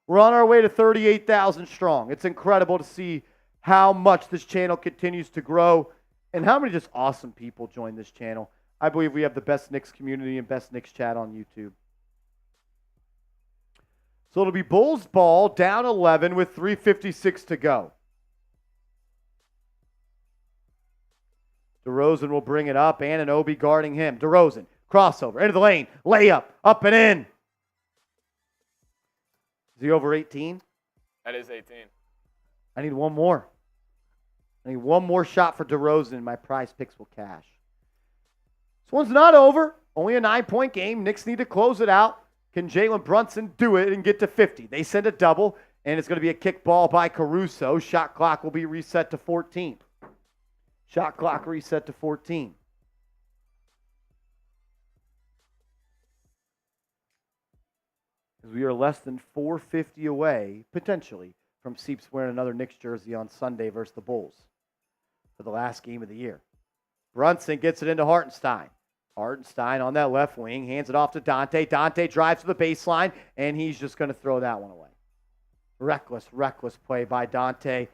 We're on our way to 38,000 strong. It's incredible to see how much this channel continues to grow and how many just awesome people join this channel. I believe we have the best Knicks community and best Knicks chat on YouTube. So it'll be Bulls ball, down 11 with 3:56 to go. DeRozan will bring it up. Anunoby guarding him. DeRozan, crossover, into the lane, layup, up and in. Is he over 18? That is 18. I need one more. I need one more shot for DeRozan, and my prize picks will cash. This one's not over. Only a 9-point game. Knicks need to close it out. Can Jalen Brunson do it and get to 50? They send a double, and it's going to be a kick ball by Caruso. Shot clock will be reset to 14. Shot clock reset to 14. As we are less than 450 away, potentially, from Seeps wearing another Knicks jersey on Sunday versus the Bulls for the last game of the year. Brunson gets it into Hartenstein. Hartenstein on that left wing, hands it off to Dante. Dante drives to the baseline, and he's just going to throw that one away. Reckless play by Dante.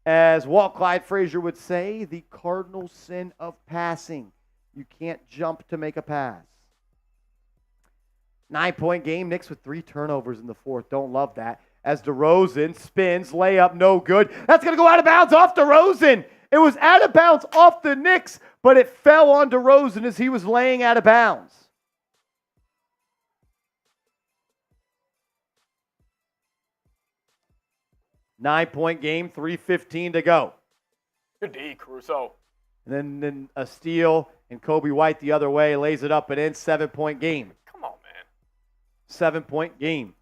As Walt Clyde Frazier would say, the cardinal sin of passing. You can't jump to make a pass. 9-point game, Knicks with 3 turnovers in the fourth. Don't love that. As DeRozan spins, layup, no good. That's going to go out of bounds off DeRozan. It was out of bounds off the Knicks, but it fell on DeRozan as he was laying out of bounds. Nine-point game, 3:15 to go. Good D, Caruso. And then a steal, and Kobe White the other way lays it up and in. 7-point game. Come on, man. 7-point game.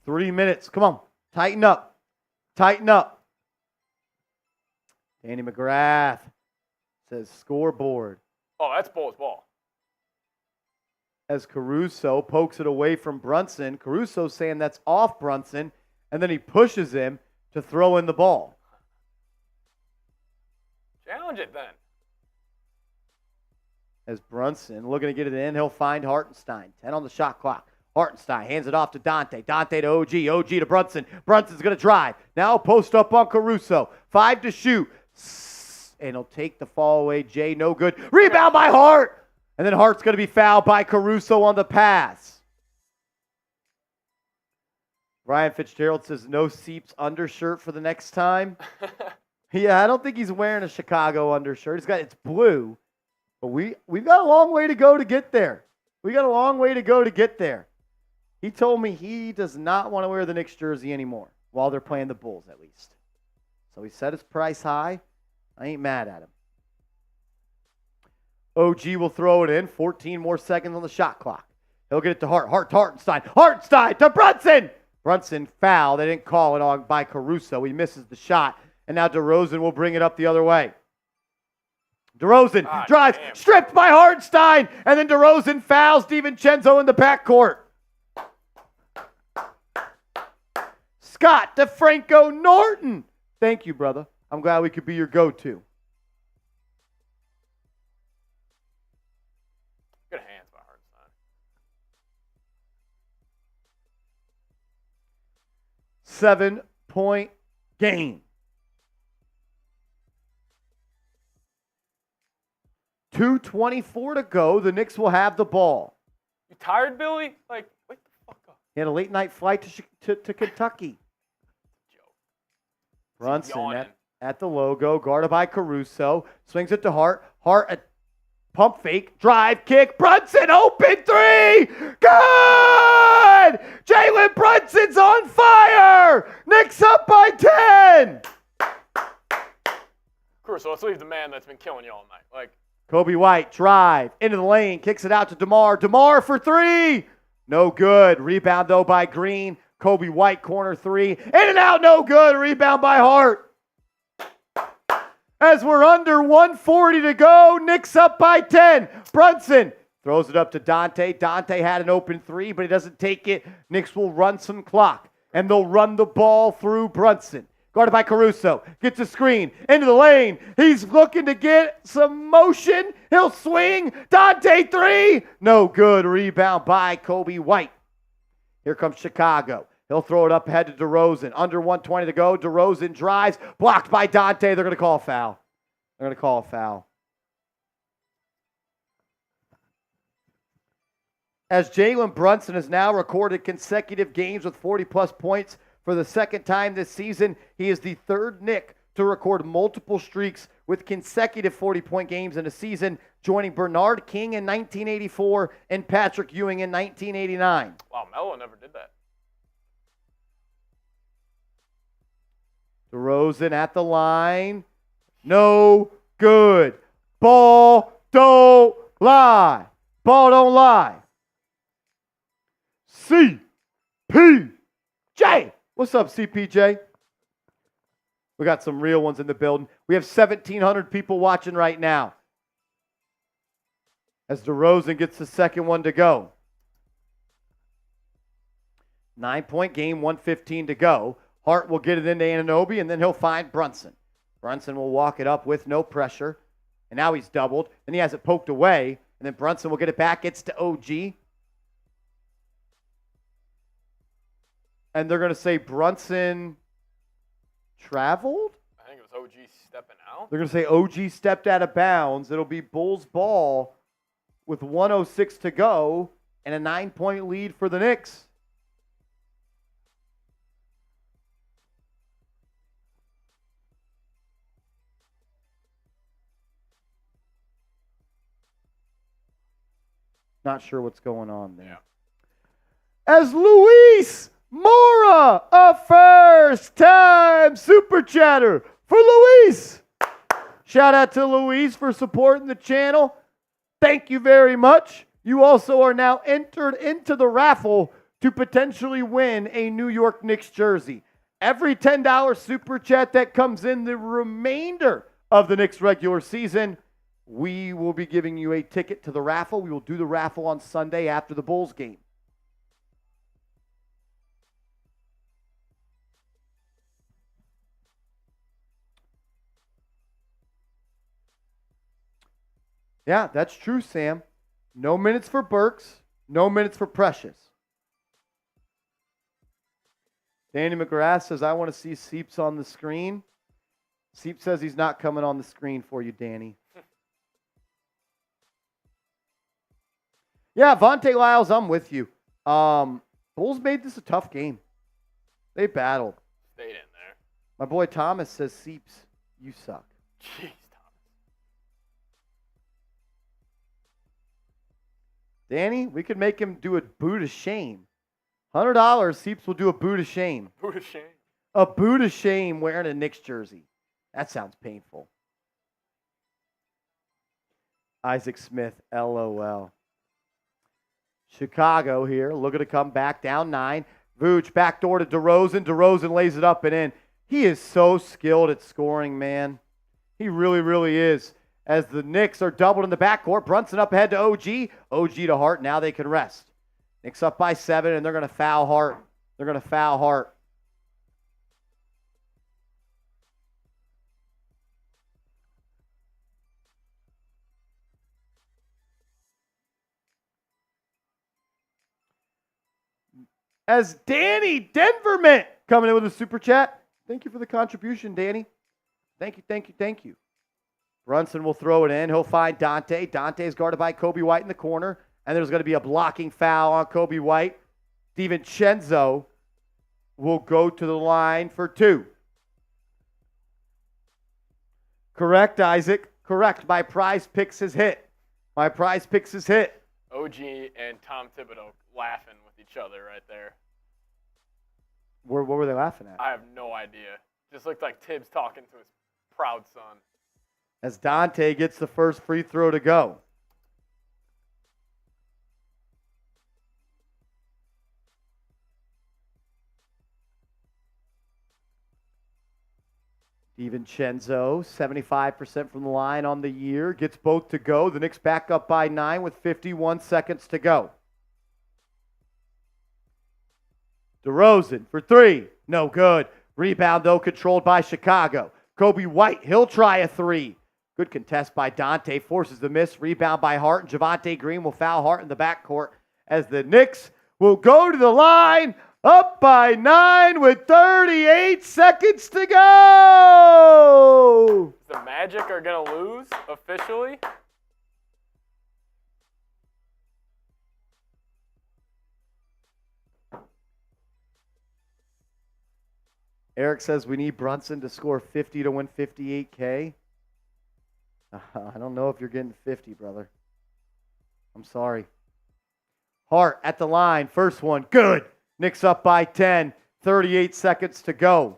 3 minutes. Come on. Tighten up. Tighten up. Danny McGrath says scoreboard. Oh, that's Bulls ball. As Caruso pokes it away from Brunson. Caruso saying that's off Brunson, and then he pushes him to throw in the ball. Challenge it then. As Brunson looking to get it in, he'll find Hartenstein. 10 on the shot clock. Hartenstein hands it off to Dante. Dante to OG. OG to Brunson. Brunson's going to drive. Now post up on Caruso. 5 to shoot. And he'll take the fall away. Jay, no good. Rebound by Hart. And then Hart's going to be fouled by Caruso on the pass. Brian Fitzgerald says no Seeps undershirt for the next time. Yeah, I don't think he's wearing a Chicago undershirt. It's blue. But we've got a long way to go to get there. We got a long way to go to get there. He told me he does not want to wear the Knicks jersey anymore while they're playing the Bulls, at least. So he set his price high. I ain't mad at him. OG will throw it in. 14 more seconds on the shot clock. He'll get it to Hart. Hart to Hartenstein. Hartenstein to Brunson. Brunson foul. They didn't call it on by Caruso. He misses the shot. And now DeRozan will bring it up the other way. DeRozan drives, stripped by Hartenstein, and then DeRozan fouls DiVincenzo in the backcourt. Scott DeFranco Norton. Thank you, brother. I'm glad we could be your go-to. Good hands by Hartenstein. 7-point game. 2:24 to go. The Knicks will have the ball. You tired, Billy? Like, wake the fuck up. He had a late-night flight to Kentucky. Brunson at the logo, guarded by Caruso. Swings it to Hart. Hart, a pump fake, drive, kick. Brunson, open 3. Good! Jalen Brunson's on fire! Knicks up by 10! Caruso, let's leave the man that's been killing you all night. Like, Kobe White, drive, into the lane, kicks it out to DeMar. DeMar for 3. No good. Rebound, though, by Green. Kobe White, corner 3. In and out, no good. Rebound by Hart. As we're under 140 to go, Knicks up by 10. Brunson throws it up to Dante. Dante had an open 3, but he doesn't take it. Knicks will run some clock, and they'll run the ball through Brunson. Guarded by Caruso. Gets a screen. Into the lane. He's looking to get some motion. He'll swing. Dante 3. No good. Rebound by Kobe White. Here comes Chicago. He'll throw it up ahead to DeRozan. Under 120 to go. DeRozan drives. Blocked by Dante. They're going to call a foul. They're going to call a foul. As Jalen Brunson has now recorded consecutive games with 40-plus points for the second time this season, he is the third Knick to record multiple streaks with consecutive 40-point games in a season, joining Bernard King in 1984 and Patrick Ewing in 1989. Wow, Melo never did that. DeRozan at the line. No good. Ball don't lie. Ball don't lie. CPJ. What's up, CPJ? We got some real ones in the building. We have 1,700 people watching right now. As DeRozan gets the second one to go. 9-point game, 1:15 to go. Hart will get it into Anunoby, and then he'll find Brunson. Brunson will walk it up with no pressure. And now he's doubled. And he has it poked away. And then Brunson will get it back. Gets to OG. And they're going to say Brunson traveled? I think it was OG stepping out. They're going to say OG stepped out of bounds. It'll be Bulls ball with 1:06 to go and a 9-point lead for the Knicks. Not sure what's going on there. Yeah. As Luis Mora, a first-time super chatter for Luis. Shout out to Luis for supporting the channel. Thank you very much. You also are now entered into the raffle to potentially win a New York Knicks jersey. Every $10 super chat that comes in the remainder of the Knicks regular season, we will be giving you a ticket to the raffle. We will do the raffle on Sunday after the Bulls game. Yeah, that's true, Sam. No minutes for Burks, no minutes for Precious. Danny McGrath says, I want to see Seeps on the screen. Seeps says he's not coming on the screen for you, Danny. Yeah, Vontae Lyles, I'm with you. Bulls made this a tough game. They battled. Stayed in there. My boy Thomas says, Seeps, you suck. Jeez, Thomas. Danny, we could make him do a boo to shame. $100, Seeps will do a boo to shame. Boo to shame. A boo to shame wearing a Knicks jersey. That sounds painful. Isaac Smith, LOL. Chicago here, looking to come back down 9. Vooch backdoor to DeRozan. DeRozan lays it up and in. He is so skilled at scoring, man. He really, really is. As the Knicks are doubled in the backcourt, Brunson up ahead to OG. OG to Hart. Now they can rest. Knicks up by 7, and they're going to foul Hart. They're going to foul Hart. As Danny Denverman coming in with a super chat. Thank you for the contribution, Danny. Thank you, thank you, thank you. Brunson will throw it in. He'll find Dante. Dante is guarded by Kobe White in the corner. And there's going to be a blocking foul on Kobe White. DiVincenzo will go to the line for 2. Correct, Isaac. Correct. My prize picks his hit. My prize picks his hit. OG and Tom Thibodeau laughing with each other right there. What were they laughing at? I have no idea. Just looked like Tibbs talking to his proud son. As Dante gets the first free throw to go. DiVincenzo, 75% from the line on the year. Gets both to go. The Knicks back up by 9 with 51 seconds to go. DeRozan for 3. No good. Rebound, though, controlled by Chicago. Kobe White, he'll try a 3. Good contest by Dante. Forces the miss. Rebound by Hart. And Javonte Green will foul Hart in the backcourt as the Knicks will go to the line. Up by 9 with 38 seconds to go. The Magic are going to lose officially. Eric says we need Brunson to score 50 to win 58K. I don't know if you're getting 50, brother. I'm sorry. Hart at the line. First one. Good. Knicks up by 10. 38 seconds to go.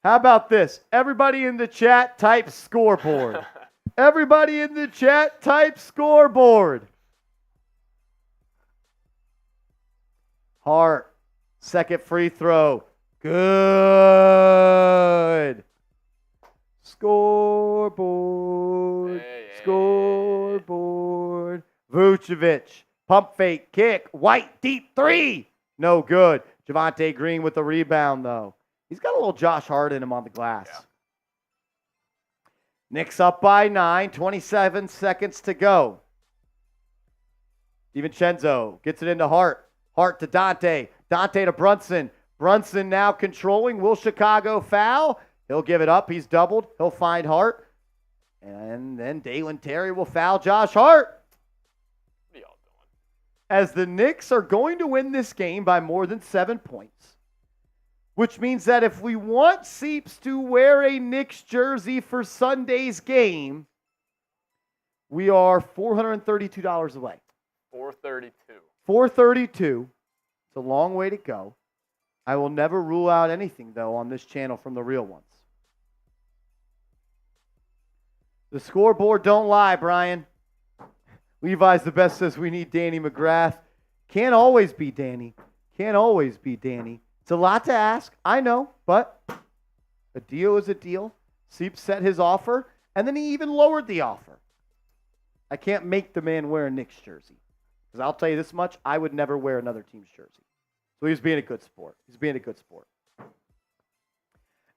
How about this? Everybody in the chat type scoreboard. Everybody in the chat type scoreboard. Hart. Second free throw. Good. Scoreboard. Scoreboard. Vucevic, pump fake, kick, White, deep three. No good. Javonte Green with the rebound, though. He's got a little Josh Hart in him on the glass. Yeah. Knicks up by 9, 27 seconds to go. DiVincenzo gets it into Hart. Hart to Dante. Dante to Brunson. Brunson now controlling. Will Chicago foul? He'll give it up. He's doubled. He'll find Hart. And then Dalen Terry will foul Josh Hart. What are y'all doing? As the Knicks are going to win this game by more than 7 points, which means that if we want Seeps to wear a Knicks jersey for Sunday's game, we are $432 away. $432. $432. It's a long way to go. I will never rule out anything, though, on this channel from the real ones. The scoreboard don't lie, Brian. Levi's the best says we need Danny McGrath. Can't always be Danny. Can't always be Danny. It's a lot to ask, I know, but a deal is a deal. Seep set his offer, and then he even lowered the offer. I can't make the man wear a Knicks jersey. Because I'll tell you this much, I would never wear another team's jersey. So he's being a good sport. He's being a good sport.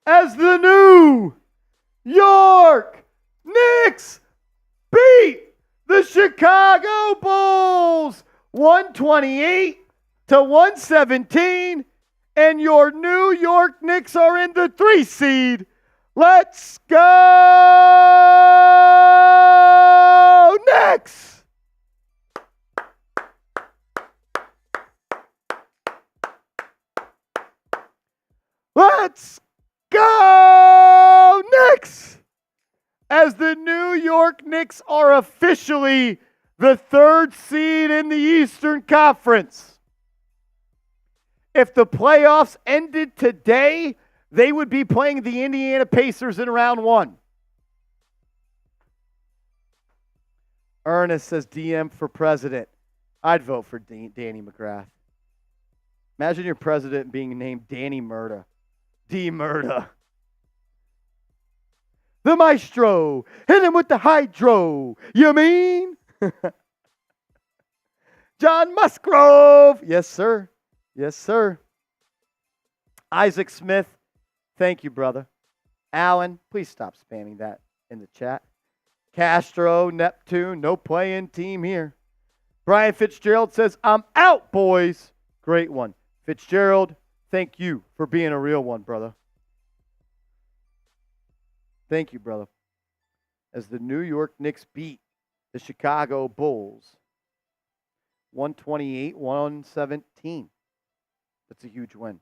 As the New York Knicks beat the Chicago Bulls 128-117, and your New York Knicks are in the 3 seed. Let's go Knicks! Let's go Knicks! As the New York Knicks are officially the 3rd seed in the Eastern Conference. If the playoffs ended today, they would be playing the Indiana Pacers in round 1. Ernest says DM for president. I'd vote for Danny McGrath. Imagine your president being named Danny Murda. D. Murda. The maestro. Hit him with the hydro. You mean? John Musgrove. Yes, sir. Yes, sir. Isaac Smith. Thank you, brother. Alan, please stop spamming that in the chat. Castro, Neptune, no playing team here. Brian Fitzgerald says, I'm out, boys. Great one. Fitzgerald, thank you for being a real one, brother. Thank you, brother. As the New York Knicks beat the Chicago Bulls 128-117. That's a huge win.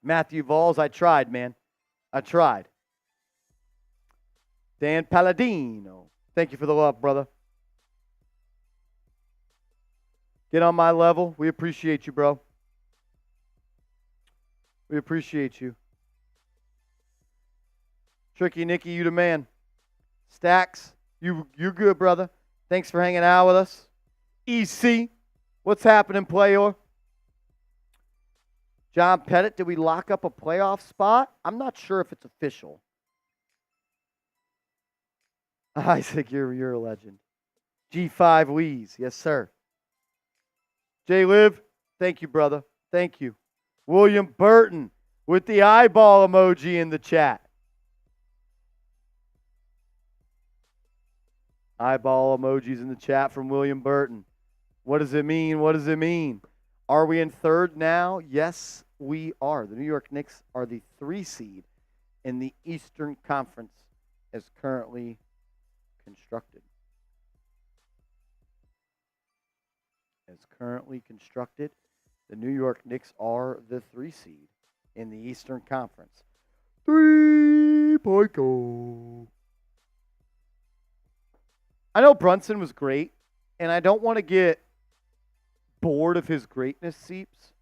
Matthew Valls, I tried, man. I tried. Dan Palladino, thank you for the love, brother. Get on my level. We appreciate you, bro. We appreciate you. Tricky Nicky, you the man. Stacks, you're good, brother. Thanks for hanging out with us. EC, what's happening, player? John Pettit, did we lock up a playoff spot? I'm not sure if it's official. Isaac, you're a legend. G5 Weeze, yes, sir. J Liv, thank you, brother. Thank you. William Burton with the eyeball emoji in the chat. Eyeball emojis in the chat from William Burton. What does it mean? What does it mean? Are we in 3rd now? Yes, we are. The New York Knicks are the 3 seed in the Eastern Conference as currently constructed. As currently constructed, the New York Knicks are the 3 seed in the Eastern Conference. 3-point goal. I know Brunson was great, and I don't want to get bored of his greatness, Seeps.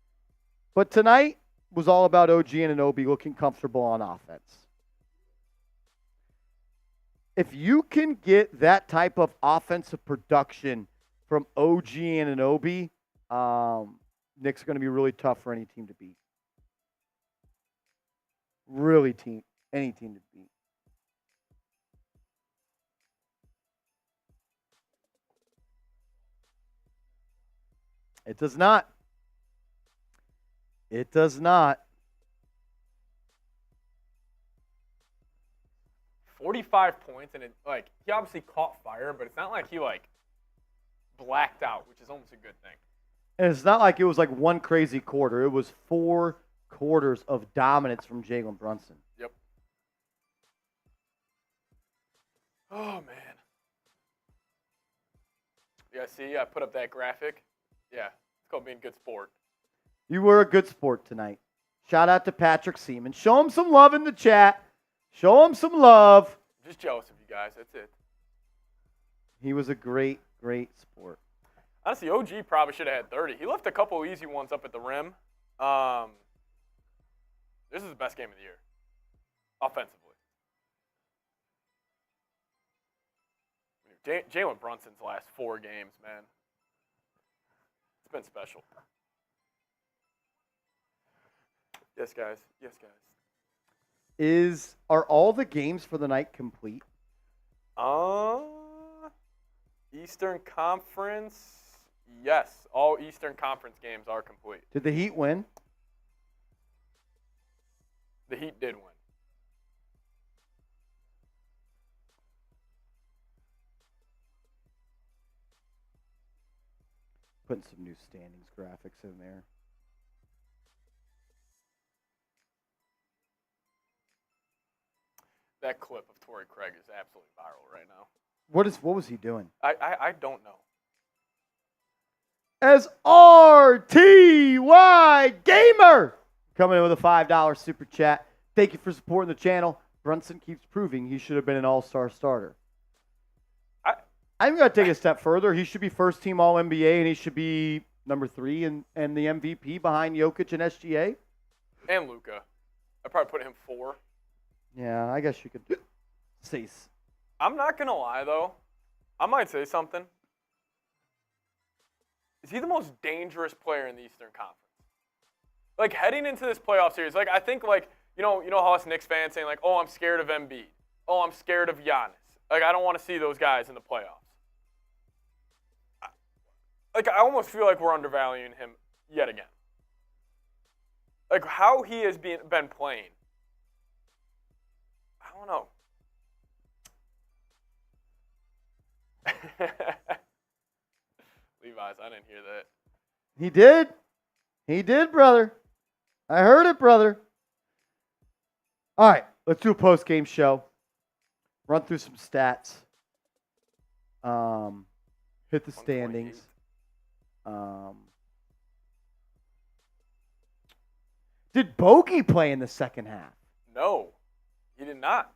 But tonight was all about OG Anunoby looking comfortable on offense. If you can get that type of offensive production from OG Anunoby, Knicks are going to be really tough for any team to beat. Any team to beat. It does not. It does not. 45 points, and he obviously caught fire, but it's not like he blacked out, which is almost a good thing. And it's not like it was like one crazy quarter. It was 4 quarters of dominance from Jalen Brunson. Yep. Oh, man. Yeah, see, I put up that graphic. Yeah, it's called being a good sport. You were a good sport tonight. Shout out to Patrick Seaman. Show him some love in the chat. Show him some love. I'm just jealous of you guys. That's it. He was a great, great sport. Honestly, OG probably should have had 30. He left a couple easy ones up at the rim. This is the best game of the year, offensively. Jalen Brunson's last 4 games, man. It's been special. Yes, guys. Yes, guys. Are all the games for the night complete? Eastern Conference. Yes, all Eastern Conference games are complete. Did the Heat win? The Heat did win. Putting some new standings graphics in there. That clip of Torrey Craig is absolutely viral right now. What was he doing? I don't know. As RTY Gamer coming in with a $5 super chat. Thank you for supporting the channel. Brunson keeps proving he should have been an all-star starter. I'm going to take it a step further. He should be first-team All-NBA, and he should be number 3 and the MVP behind Jokic and SGA. And Luka. I'd probably put him 4. Yeah, I guess you could say. I'm not going to lie, though. I might say something. Is he the most dangerous player in the Eastern Conference? Heading into this playoff series, I think, you know how us Knicks fans saying, oh, I'm scared of Embiid. Oh, I'm scared of Giannis. I don't want to see those guys in the playoffs. I almost feel like we're undervaluing him yet again. How he has been playing. I don't know. Levi's, I didn't hear that. He did. He did, brother. I heard it, brother. All right, let's do a post-game show. Run through some stats. Hit the standings. Did Bogey play in the second half? No, he did not.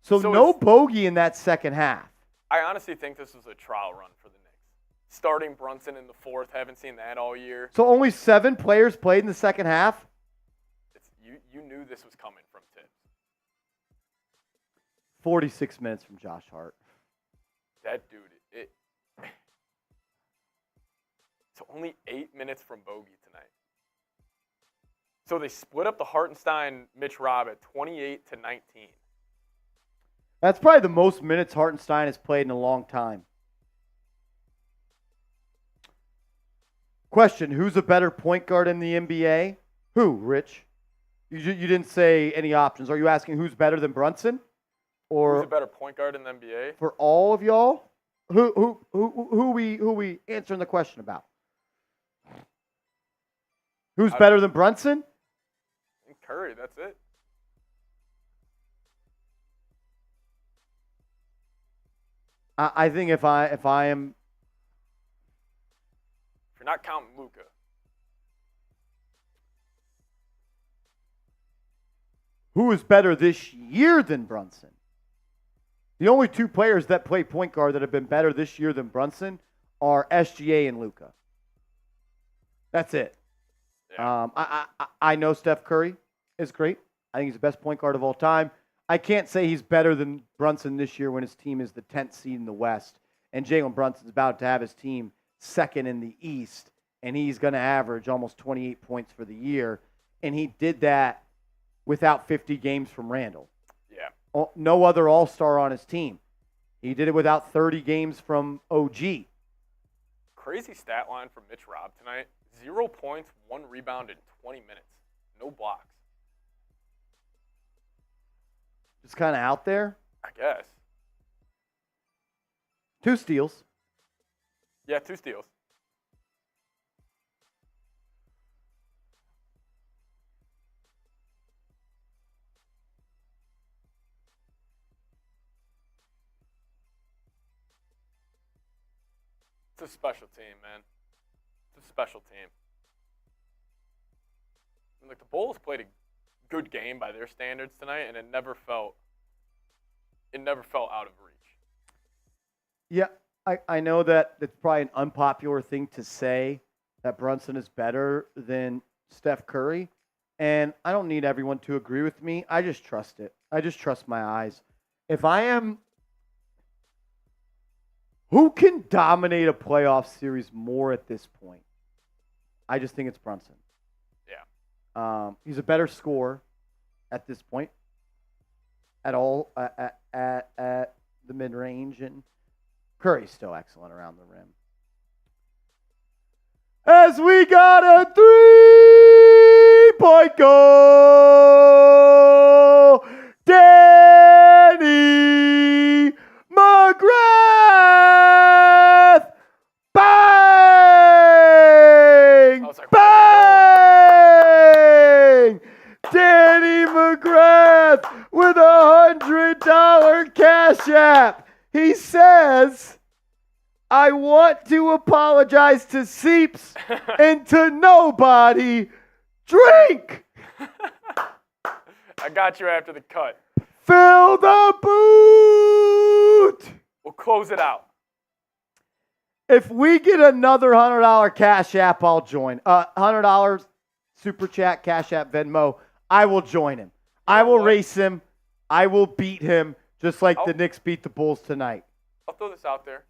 So no Bogey in that second half. I honestly think this was a trial run for the Knicks. Starting Brunson in the 4th, haven't seen that all year. So only 7 players played in the second half? You knew this was coming from Tibbs. 46 minutes from Josh Hart. That dude, it's only 8 minutes from Bogey tonight. So they split up the Hartenstein-Mitch Rob at 28-19. That's probably the most minutes Hartenstein has played in a long time. Question, who's a better point guard in the NBA? Who, Rich? You didn't say any options. Are you asking who's better than Brunson? Or who's a better point guard in the NBA? For all of y'all? Who we answering the question about? Who's better than Brunson? Curry, that's it. I think if I am, if you're not counting Luka, who is better this year than Brunson? The only 2 players that play point guard that have been better this year than Brunson are SGA and Luka. That's it. Yeah. I know Steph Curry is great. I think he's the best point guard of all time. I can't say he's better than Brunson this year when his team is the 10th seed in the West, and Jalen Brunson's about to have his team 2nd in the East, and he's going to average almost 28 points for the year, and he did that without 50 games from Randall. Yeah. No other All-Star on his team. He did it without 30 games from OG. crazy stat line from Mitch Rob tonight. 0 points, 1 rebound in 20 minutes. No blocks. Just kind of out there. I guess. 2 steals. Yeah, 2 steals. It's a special team, man. It's a special team. And, like, the Bulls played a good game by their standards tonight, and it never felt out of reach. Yeah, I know that it's probably an unpopular thing to say that Brunson is better than Steph Curry, and I don't need everyone to agree with me. I just trust it. I just trust my eyes. Who can dominate a playoff series more at this point? I just think it's Brunson. Yeah. He's a better scorer at this point. At all at the mid range, and Curry's still excellent around the rim. As we got a 3-point goal, Danny McGrath, bang, Like, bang, Danny McGrath with $100 cash app. He says, I want to apologize to Seeps and to nobody. Drink! I got you after the cut. Fill the boot! We'll close it out. If we get another $100 cash app, I'll join. $100 super chat, cash app, Venmo, I will join him. I will race him. I will beat him just like the Knicks beat the Bulls tonight. I'll throw this out there.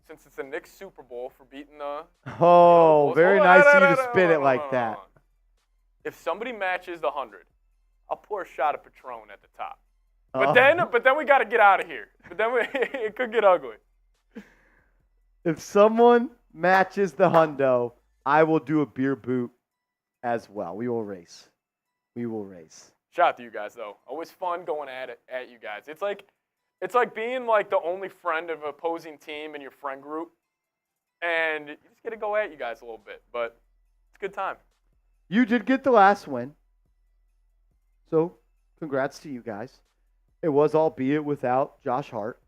Since it's the Knicks Super Bowl for beating the Oh, Bulls. very nice of you to spin it like that. If somebody matches the 100, I'll pour a shot of Patron at the top. But then we got to get out of here. But then it could get ugly. If someone matches the hundo, I will do a beer boot as well. We will race. We will race. Shout out to you guys, though. Always fun going at you guys. It's like being like the only friend of an opposing team in your friend group, and you just get to go at you guys a little bit. But it's a good time. You did get the last win, so congrats to you guys. It was albeit without Josh Hart.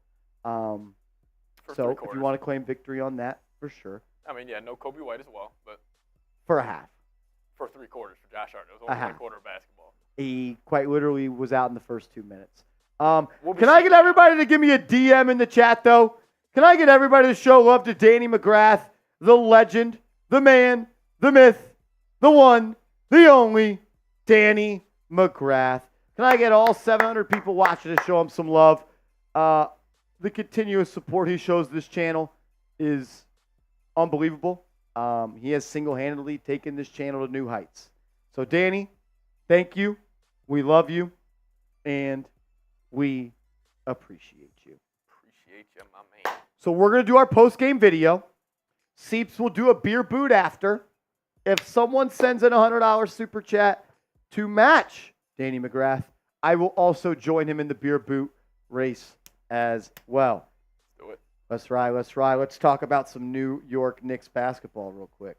So if you want to claim victory on that, for sure. I mean, yeah, no Kobe White as well, but for a half. For 3 quarters for Josh Hart. It was only 1 quarter of basketball. He quite literally was out in the first 2 minutes. Can I get everybody to give me a DM in the chat, though? Can I get everybody to show love to Danny McGrath, the legend, the man, the myth, the one, the only, Danny McGrath? Can I get all 700 people watching to show him some love? The continuous support he shows this channel is unbelievable. He has single-handedly taken this channel to new heights. So, Danny, thank you. We love you. And we appreciate you. Appreciate you, my man. So we're going to do our post-game video. Seeps will do a beer boot after. If someone sends in a $100 super chat to match Danny McGrath, I will also join him in the beer boot race as well. Let's do it. Let's ride, let's ride. Let's talk about some New York Knicks basketball real quick.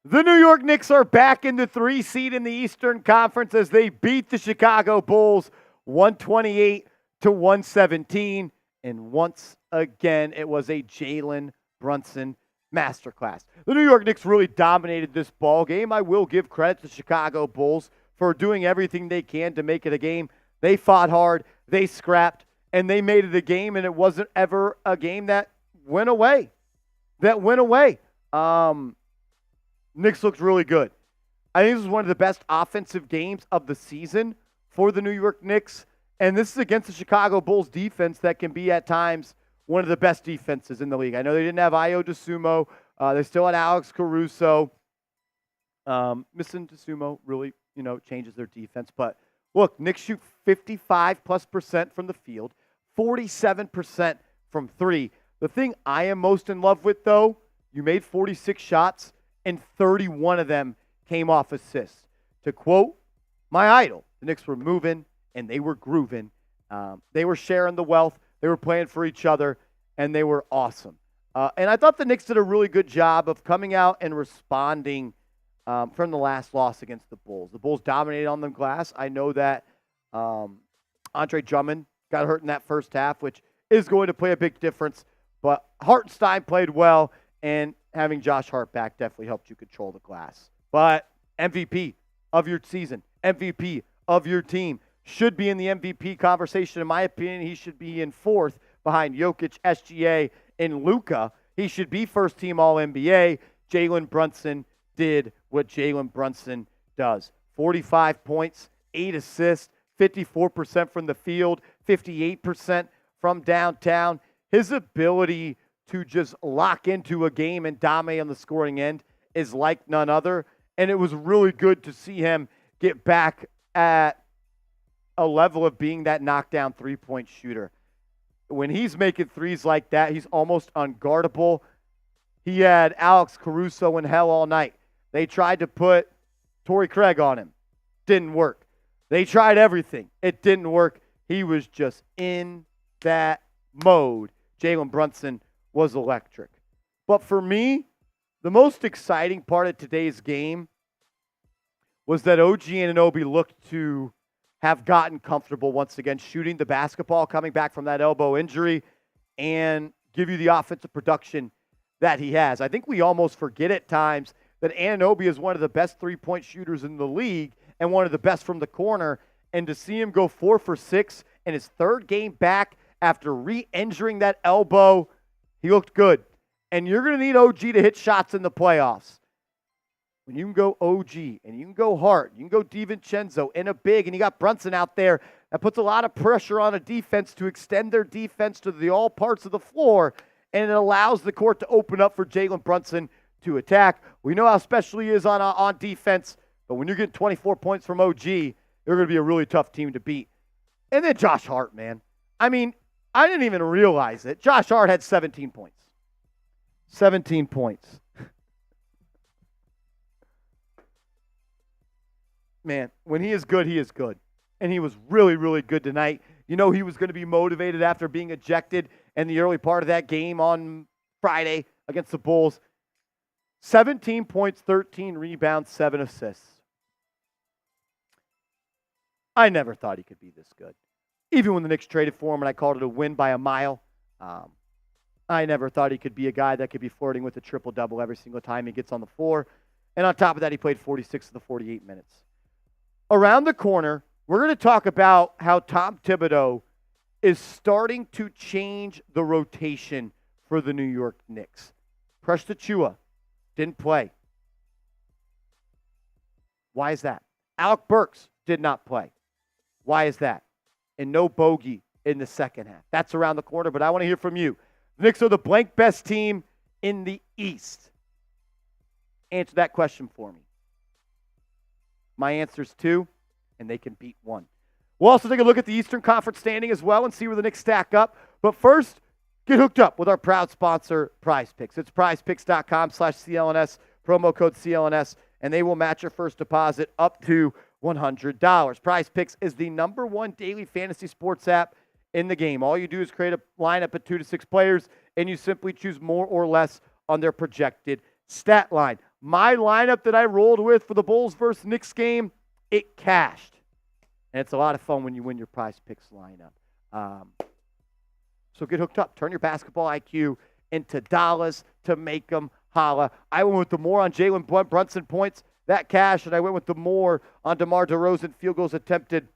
The New York Knicks are back in the 3 seed in the Eastern Conference as they beat the Chicago Bulls 128-117. And once again, it was a Jalen Brunson masterclass. The New York Knicks really dominated this ball game. I will give credit to Chicago Bulls for doing everything they can to make it a game. They fought hard, they scrapped, and they made it a game, and it wasn't ever a game that went away. Knicks looked really good. I think this was one of the best offensive games of the season for the New York Knicks, and this is against the Chicago Bulls defense that can be at times one of the best defenses in the league. I know they didn't have Ayo Dosunmu. They still had Alex Caruso. Missing Dosunmu really, changes their defense. But Look, Knicks shoot 55+% from the field, 47% from three. The thing I am most in love with, though, you made 46 shots, and 31 of them came off assists. To quote my idol, the Knicks were moving, and they were grooving. They were sharing the wealth. They were playing for each other, and they were awesome. And I thought the Knicks did a really good job of coming out and responding from the last loss against the Bulls. The Bulls dominated on the glass. I know that Andre Drummond got hurt in that first half, which is going to play a big difference. But Hartenstein played well, and having Josh Hart back definitely helped you control the glass. But MVP of your season, MVP of your team, should be in the MVP conversation. In my opinion, he should be in fourth behind Jokic, SGA, and Luka. He should be first team All-NBA. Jalen Brunson did what Jalen Brunson does. 45 points, 8 assists, 54% from the field, 58% from downtown. His ability to just lock into a game and dominate on the scoring end is like none other. And it was really good to see him get back at a level of being that knockdown three-point shooter. When he's making threes like that, he's almost unguardable. He had Alex Caruso in hell all night. They tried to put Torrey Craig on him. Didn't work. They tried everything. It didn't work. He was just in that mode. Jalen Brunson was electric. But for me, the most exciting part of today's game was that OG Anunoby looked to have gotten comfortable once again shooting the basketball, coming back from that elbow injury, and give you the offensive production that he has. I think we almost forget at times that Anunoby is one of the best three-point shooters in the league and one of the best from the corner. And to see him go 4 for 6 in his third game back after re-injuring that elbow, he looked good. And you're going to need OG to hit shots in the playoffs. When you can go OG and you can go Hart, you can go DiVincenzo and a big, and you got Brunson out there, that puts a lot of pressure on a defense to extend their defense to the all parts of the floor, and it allows the court to open up for Jalen Brunson to attack. We know how special he is on defense, but when you're getting 24 points from OG, they're going to be a really tough team to beat. And then Josh Hart, man. I mean, I didn't even realize it. Josh Hart had 17 points. 17 points. Man, when he is good, he is good. And he was really, really good tonight. You know he was going to be motivated after being ejected in the early part of that game on Friday against the Bulls. 17 points, 13 rebounds, 7 assists. I never thought he could be this good. Even when the Knicks traded for him and I called it a win by a mile, I never thought he could be a guy that could be flirting with a triple-double every single time he gets on the floor. And on top of that, he played 46 of the 48 minutes. Around the corner, we're going to talk about how Tom Thibodeau is starting to change the rotation for the New York Knicks. Precious Achiuwa didn't play. Why is that? Alec Burks did not play. Why is that? And no bogey in the second half. That's around the corner, but I want to hear from you. The Knicks are the blank best team in the East. Answer that question for me. My answer is 2, and they can beat 1. We'll also take a look at the Eastern Conference standing as well and see where the Knicks stack up. But first, get hooked up with our proud sponsor, Prize Picks. It's prizepicks.com/CLNS, promo code CLNS, and they will match your first deposit up to $100. Prize Picks is the #1 daily fantasy sports app in the game. All you do is create a lineup of 2 to 6 players, and you simply choose more or less on their projected stat line. My lineup that I rolled with for the Bulls versus Knicks game, it cashed. And it's a lot of fun when you win your Prize Picks lineup. So get hooked up. Turn your basketball IQ into dollars to make them holla. I went with the more on Jalen Brunson points. That cashed. And I went with the more on DeMar DeRozan field goals attempted.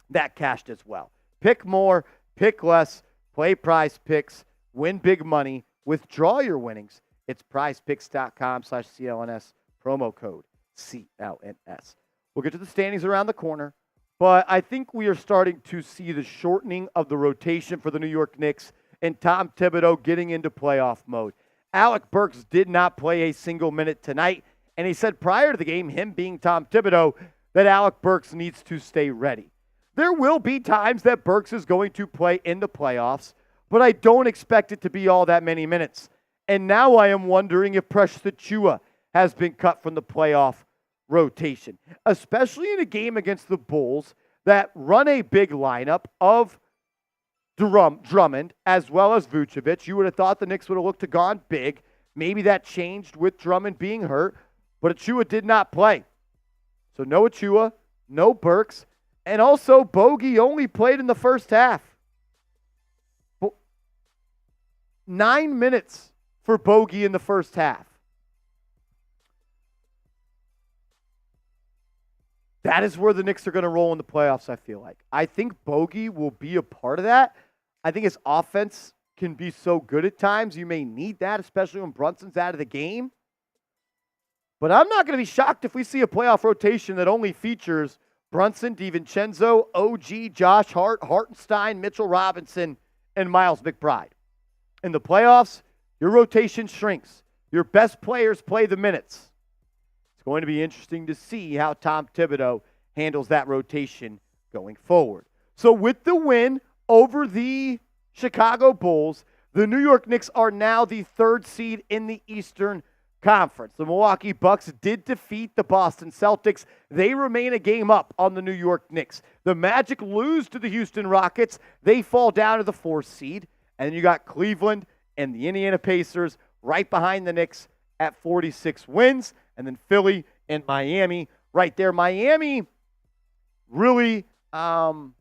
That cashed as well. Pick more, pick less, play Prize Picks, win big money, withdraw your winnings. It's prizepicks.com/CLNS, promo code CLNS. We'll get to the standings around the corner, but I think we are starting to see the shortening of the rotation for the New York Knicks and Tom Thibodeau getting into playoff mode. Alec Burks did not play a single minute tonight, and he said prior to the game, him being Tom Thibodeau, that Alec Burks needs to stay ready. There will be times that Burks is going to play in the playoffs, but I don't expect it to be all that many minutes. And now I am wondering if Precious Achiuwa has been cut from the playoff rotation, especially in a game against the Bulls that run a big lineup of Drummond as well as Vucevic. You would have thought the Knicks would have looked to gone big. Maybe that changed with Drummond being hurt, but Achiuwa did not play. So no Achiuwa, no Burks, and also Bogey only played in the first half. 9 minutes for Bogey in the first half. That is where the Knicks are going to roll in the playoffs, I feel like. I think Bogey will be a part of that. I think his offense can be so good at times. You may need that, especially when Brunson's out of the game. But I'm not going to be shocked if we see a playoff rotation that only features Brunson, DiVincenzo, OG, Josh Hart, Hartenstein, Mitchell Robinson, and Miles McBride. In the playoffs, your rotation shrinks. Your best players play the minutes. It's going to be interesting to see how Tom Thibodeau handles that rotation going forward. So with the win over the Chicago Bulls, the New York Knicks are now the 3rd seed in the Eastern Conference. The Milwaukee Bucks did defeat the Boston Celtics. They remain a game up on the New York Knicks. The Magic lose to the Houston Rockets. They fall down to the 4th seed. And then you got Cleveland and the Indiana Pacers right behind the Knicks at 46 wins. And then Philly and Miami right there. Miami really, Miami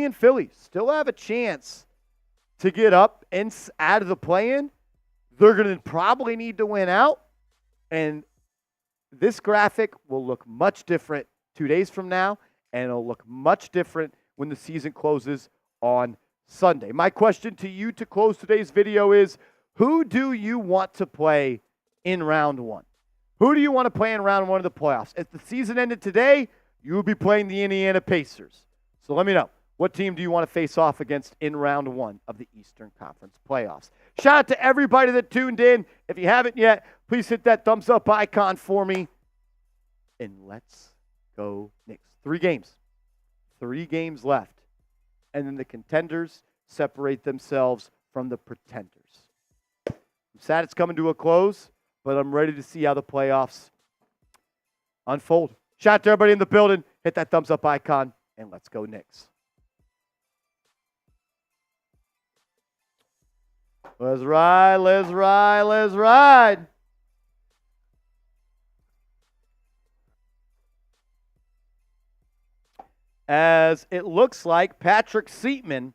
and Philly still have a chance to get up and out of the play-in. They're going to probably need to win out. And this graphic will look much different 2 days from now. And it'll look much different when the season closes on Sunday. My question to you to close today's video is, who do you want to play in round 1? Who do you want to play in round 1 of the playoffs? If the season ended today, you would be playing the Indiana Pacers. So let me know. What team do you want to face off against in round 1 of the Eastern Conference playoffs? Shout out to everybody that tuned in. If you haven't yet, please hit that thumbs up icon for me. And let's go Knicks. 3 games. 3 games left. And then the contenders separate themselves from the pretenders. I'm sad it's coming to a close, but I'm ready to see how the playoffs unfold. Shout out to everybody in the building. Hit that thumbs up icon, and let's go Knicks. Let's ride, let's ride, let's ride. As it looks like Patrick Seatman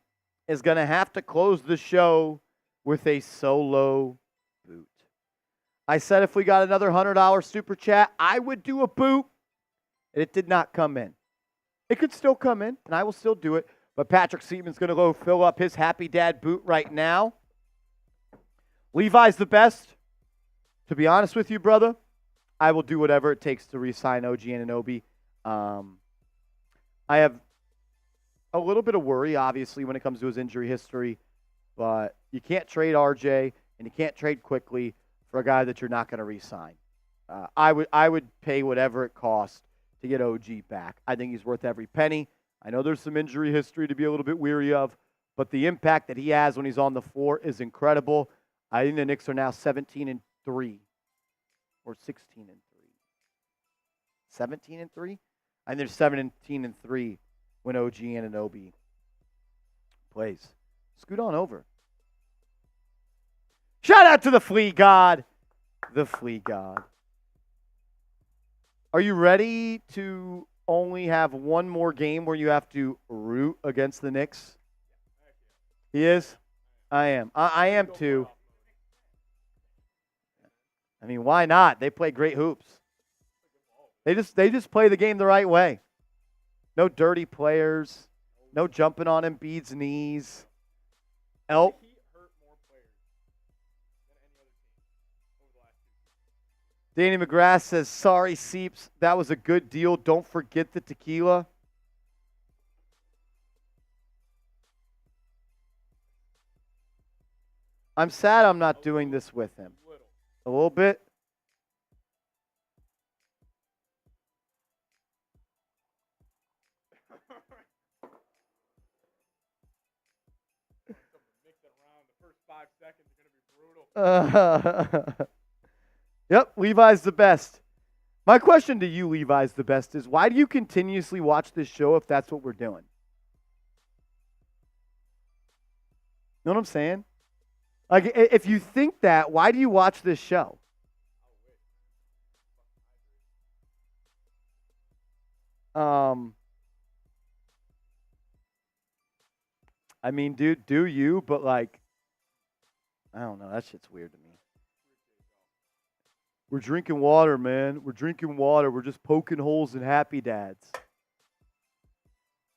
is going to have to close the show with a solo boot. I said if we got another $100 super chat, I would do a boot. It did not come in. It could still come in, and I will still do it. But Patrick Seatman's going to go fill up his Happy Dad boot right now. Levi's the best. To be honest with you, brother, I will do whatever it takes to re-sign OG Anunoby. I have a little bit of worry, obviously, when it comes to his injury history. But you can't trade RJ, and you can't trade quickly for a guy that you're not going to re-sign. I would pay whatever it costs to get OG back. I think he's worth every penny. I know there's some injury history to be a little bit weary of, but the impact that he has when he's on the floor is incredible. I think the Knicks are now 17-3 or 16-3. 17-3? I think they're 17-3 when OG Anunoby plays. Scoot on over. Shout out to the Flea God. The Flea God. Are you ready to only have one more game where you have to root against the Knicks? He is? I am. I am too. I mean, why not? They play great hoops. They just play the game the right way. No dirty players. No jumping on Embiid's knees. Danny McGrath says, sorry, Seeps. That was a good deal. Don't forget the tequila. I'm sad I'm not doing this with him. A little bit. Yep, Levi's the best. My question to you, Levi's the best, is why do you continuously watch this show if that's what we're doing? Know what I'm saying? Like, if you think that, why do you watch this show? I mean, dude, do you? But like, I don't know. That shit's weird to me. We're drinking water, man. We're drinking water. We're just poking holes in Happy Dads.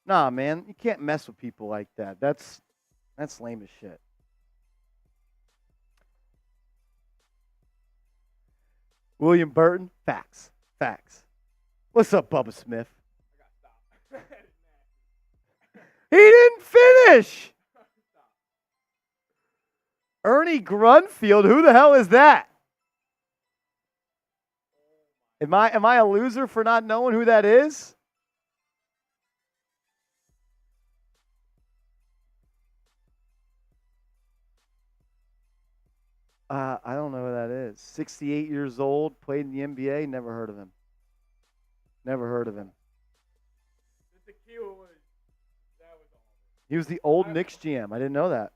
Nah, man, you can't mess with people like that. That's lame as shit. William Burton, facts. What's up, Bubba Smith? He didn't finish. Ernie Grunfield, who the hell is that? Am I a loser for not knowing who that is? I don't know who that is. 68 years old, played in the NBA, never heard of him. He was the old Knicks GM. I didn't know that.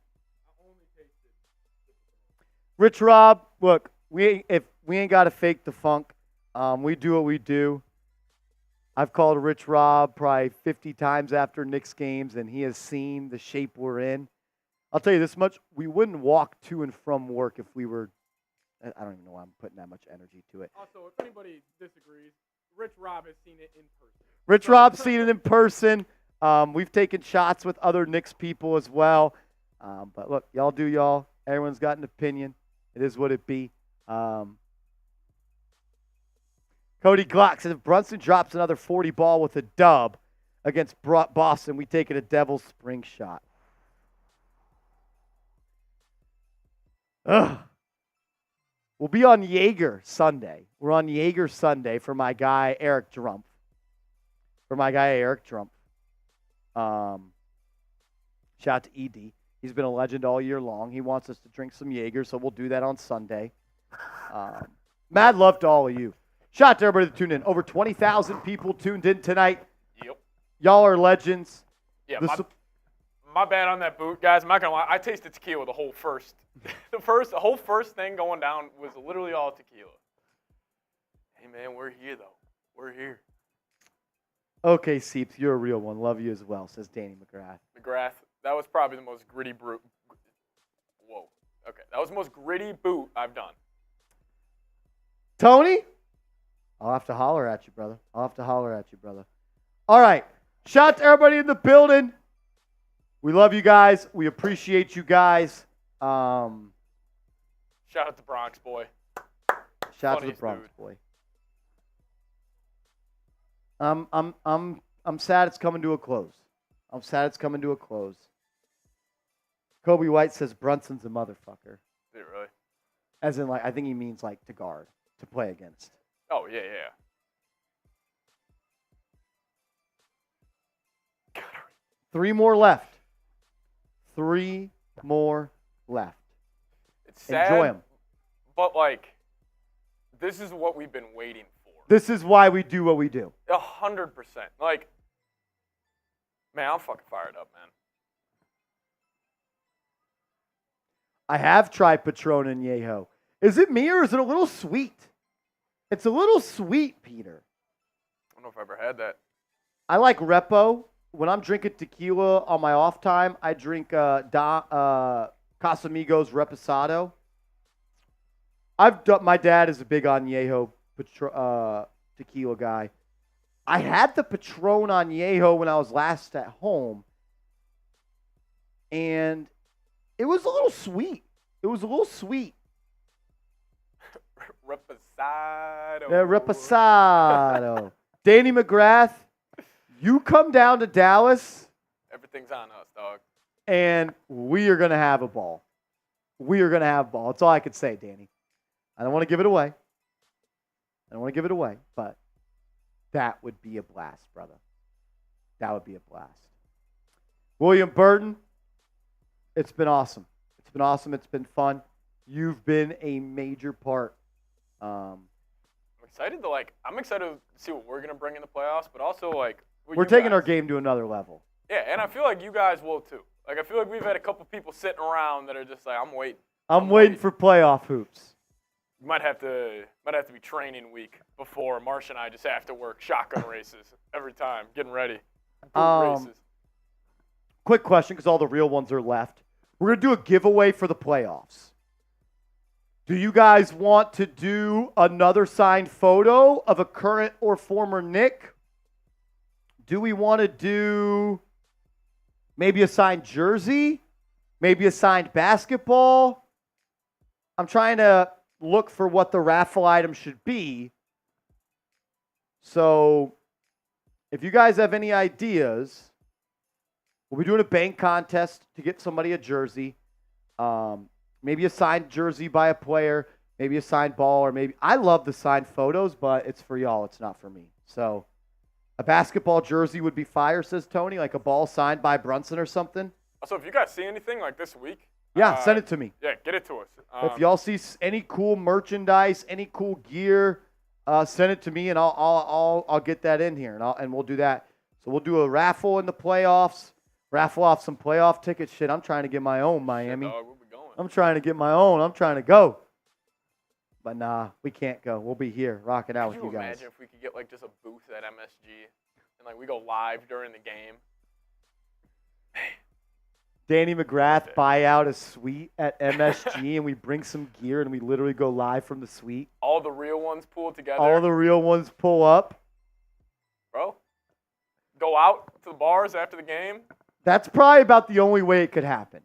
Rich Rob, look, if we ain't got to fake the funk. We do what we do. I've called Rich Rob probably 50 times after Knicks games, and he has seen the shape we're in. I'll tell you this much. We wouldn't walk to and from work if we were – I don't even know why I'm putting that much energy to it. Also, if anybody disagrees, Rich Rob has seen it in person. Rich Rob's seen it in person. We've taken shots with other Knicks people as well. But, look, y'all do y'all. Everyone's got an opinion. It is what it be. Cody Glock says if Brunson drops another 40 ball with a dub against Boston, we take it a Devil's Spring shot. Ugh. We'll be on Jaeger Sunday. We're on Jaeger Sunday for my guy Eric Drumpf. Shout out to ED. He's been a legend all year long. He wants us to drink some Jaeger, so we'll do that on Sunday. Mad love to all of you. Shout out to everybody that tuned in. Over 20,000 people tuned in tonight. Yep. Y'all are legends. Yeah, my bad on that boot, guys. I'm not gonna lie. I tasted tequila the whole first. The whole first thing going down was literally all tequila. Hey man, we're here though. We're here. Okay, Seeps, you're a real one. Love you as well, says Danny McGrath. That was probably the most gritty boot. Whoa. Okay, that was the most gritty boot I've done. Tony? I'll have to holler at you, brother. All right. Shout out to everybody in the building. We love you guys. We appreciate you guys. Shout out to Bronx Boy. Shout out to the Bronx Boy. I'm sad it's coming to a close. Kobe White says Brunson's a motherfucker. Is it really? As in, like, I think he means like to guard, to play against. Oh, yeah. Three more left. It's sad. Enjoy them. But, like, this is what we've been waiting for. This is why we do what we do. 100%. Like, man, I'm fucking fired up, man. I have tried Patron and Yeho. Is it me or is it a little sweet? It's a little sweet, Peter. I don't know if I've ever had that. I like Repo. When I'm drinking tequila on my off time, I drink Casamigos Reposado. My dad is a big Añejo tequila guy. I had the Patron Añejo when I was last at home, and it was a little sweet. Reposado. Yeah, Reposado. Danny McGrath, you come down to Dallas. Everything's on us, dog. And we are going to have a ball. That's all I can say, Danny. I don't want to give it away. But that would be a blast, brother. That would be a blast. William Burton, it's been awesome. It's been fun. You've been a major part. I'm excited to see what we're gonna bring in the playoffs, but also we're taking our game to another level. Yeah, and I feel like you guys will too. Like I feel like we've had a couple people sitting around that are just like, I'm waiting. I'm waiting for playoff hoops. Might have to be training week before Marsh and I just have to work shotgun races every time, getting ready. Races. Quick question, because all the real ones are left. We're gonna do a giveaway for the playoffs. Do you guys want to do another signed photo of a current or former Knick? Do we want to do maybe a signed jersey? Maybe a signed basketball? I'm trying to look for what the raffle item should be. So if you guys have any ideas, we'll be doing a bank contest to get somebody a jersey. Maybe a signed jersey by a player, maybe a signed ball, or maybe I love the signed photos, but it's for y'all. It's not for me. So a basketball jersey would be fire, says Tony, like a ball signed by Brunson or something. So if you guys see anything like this week, yeah, send it to me. Yeah, get it to us. If y'all see any cool merchandise, any cool gear, send it to me, and I'll get that in here, and we'll do that. So we'll do a raffle in the playoffs, raffle off some playoff tickets. Shit, I'm trying to get my own, Miami. Shit, dog, we'll be going. I'm trying to get my own. I'm trying to go. But nah, we can't go. We'll be here rocking out with you guys. Imagine if we could get just a booth at MSG and we go live during the game. Danny McGrath buy out a suite at MSG and we bring some gear and we literally go live from the suite. All the real ones pull together. All the real ones pull up. Bro, go out to the bars after the game. That's probably about the only way it could happen.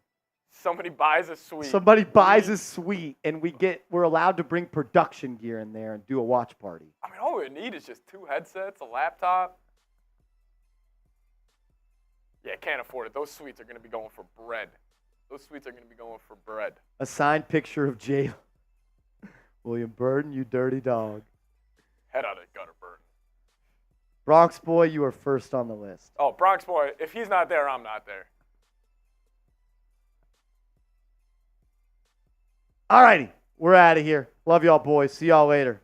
Somebody buys a suite. Somebody buys a suite and we're allowed to bring production gear in there and do a watch party. I mean, all we need is just 2 headsets, a laptop. Yeah, can't afford it. Those suites are going to be going for bread. A signed picture of Jalen. William Burden, you dirty dog. Head out of the gutter, Burden. Bronx Boy, you are first on the list. Oh, Bronx Boy, if he's not there, I'm not there. All righty, we're out of here. Love y'all, boys. See y'all later.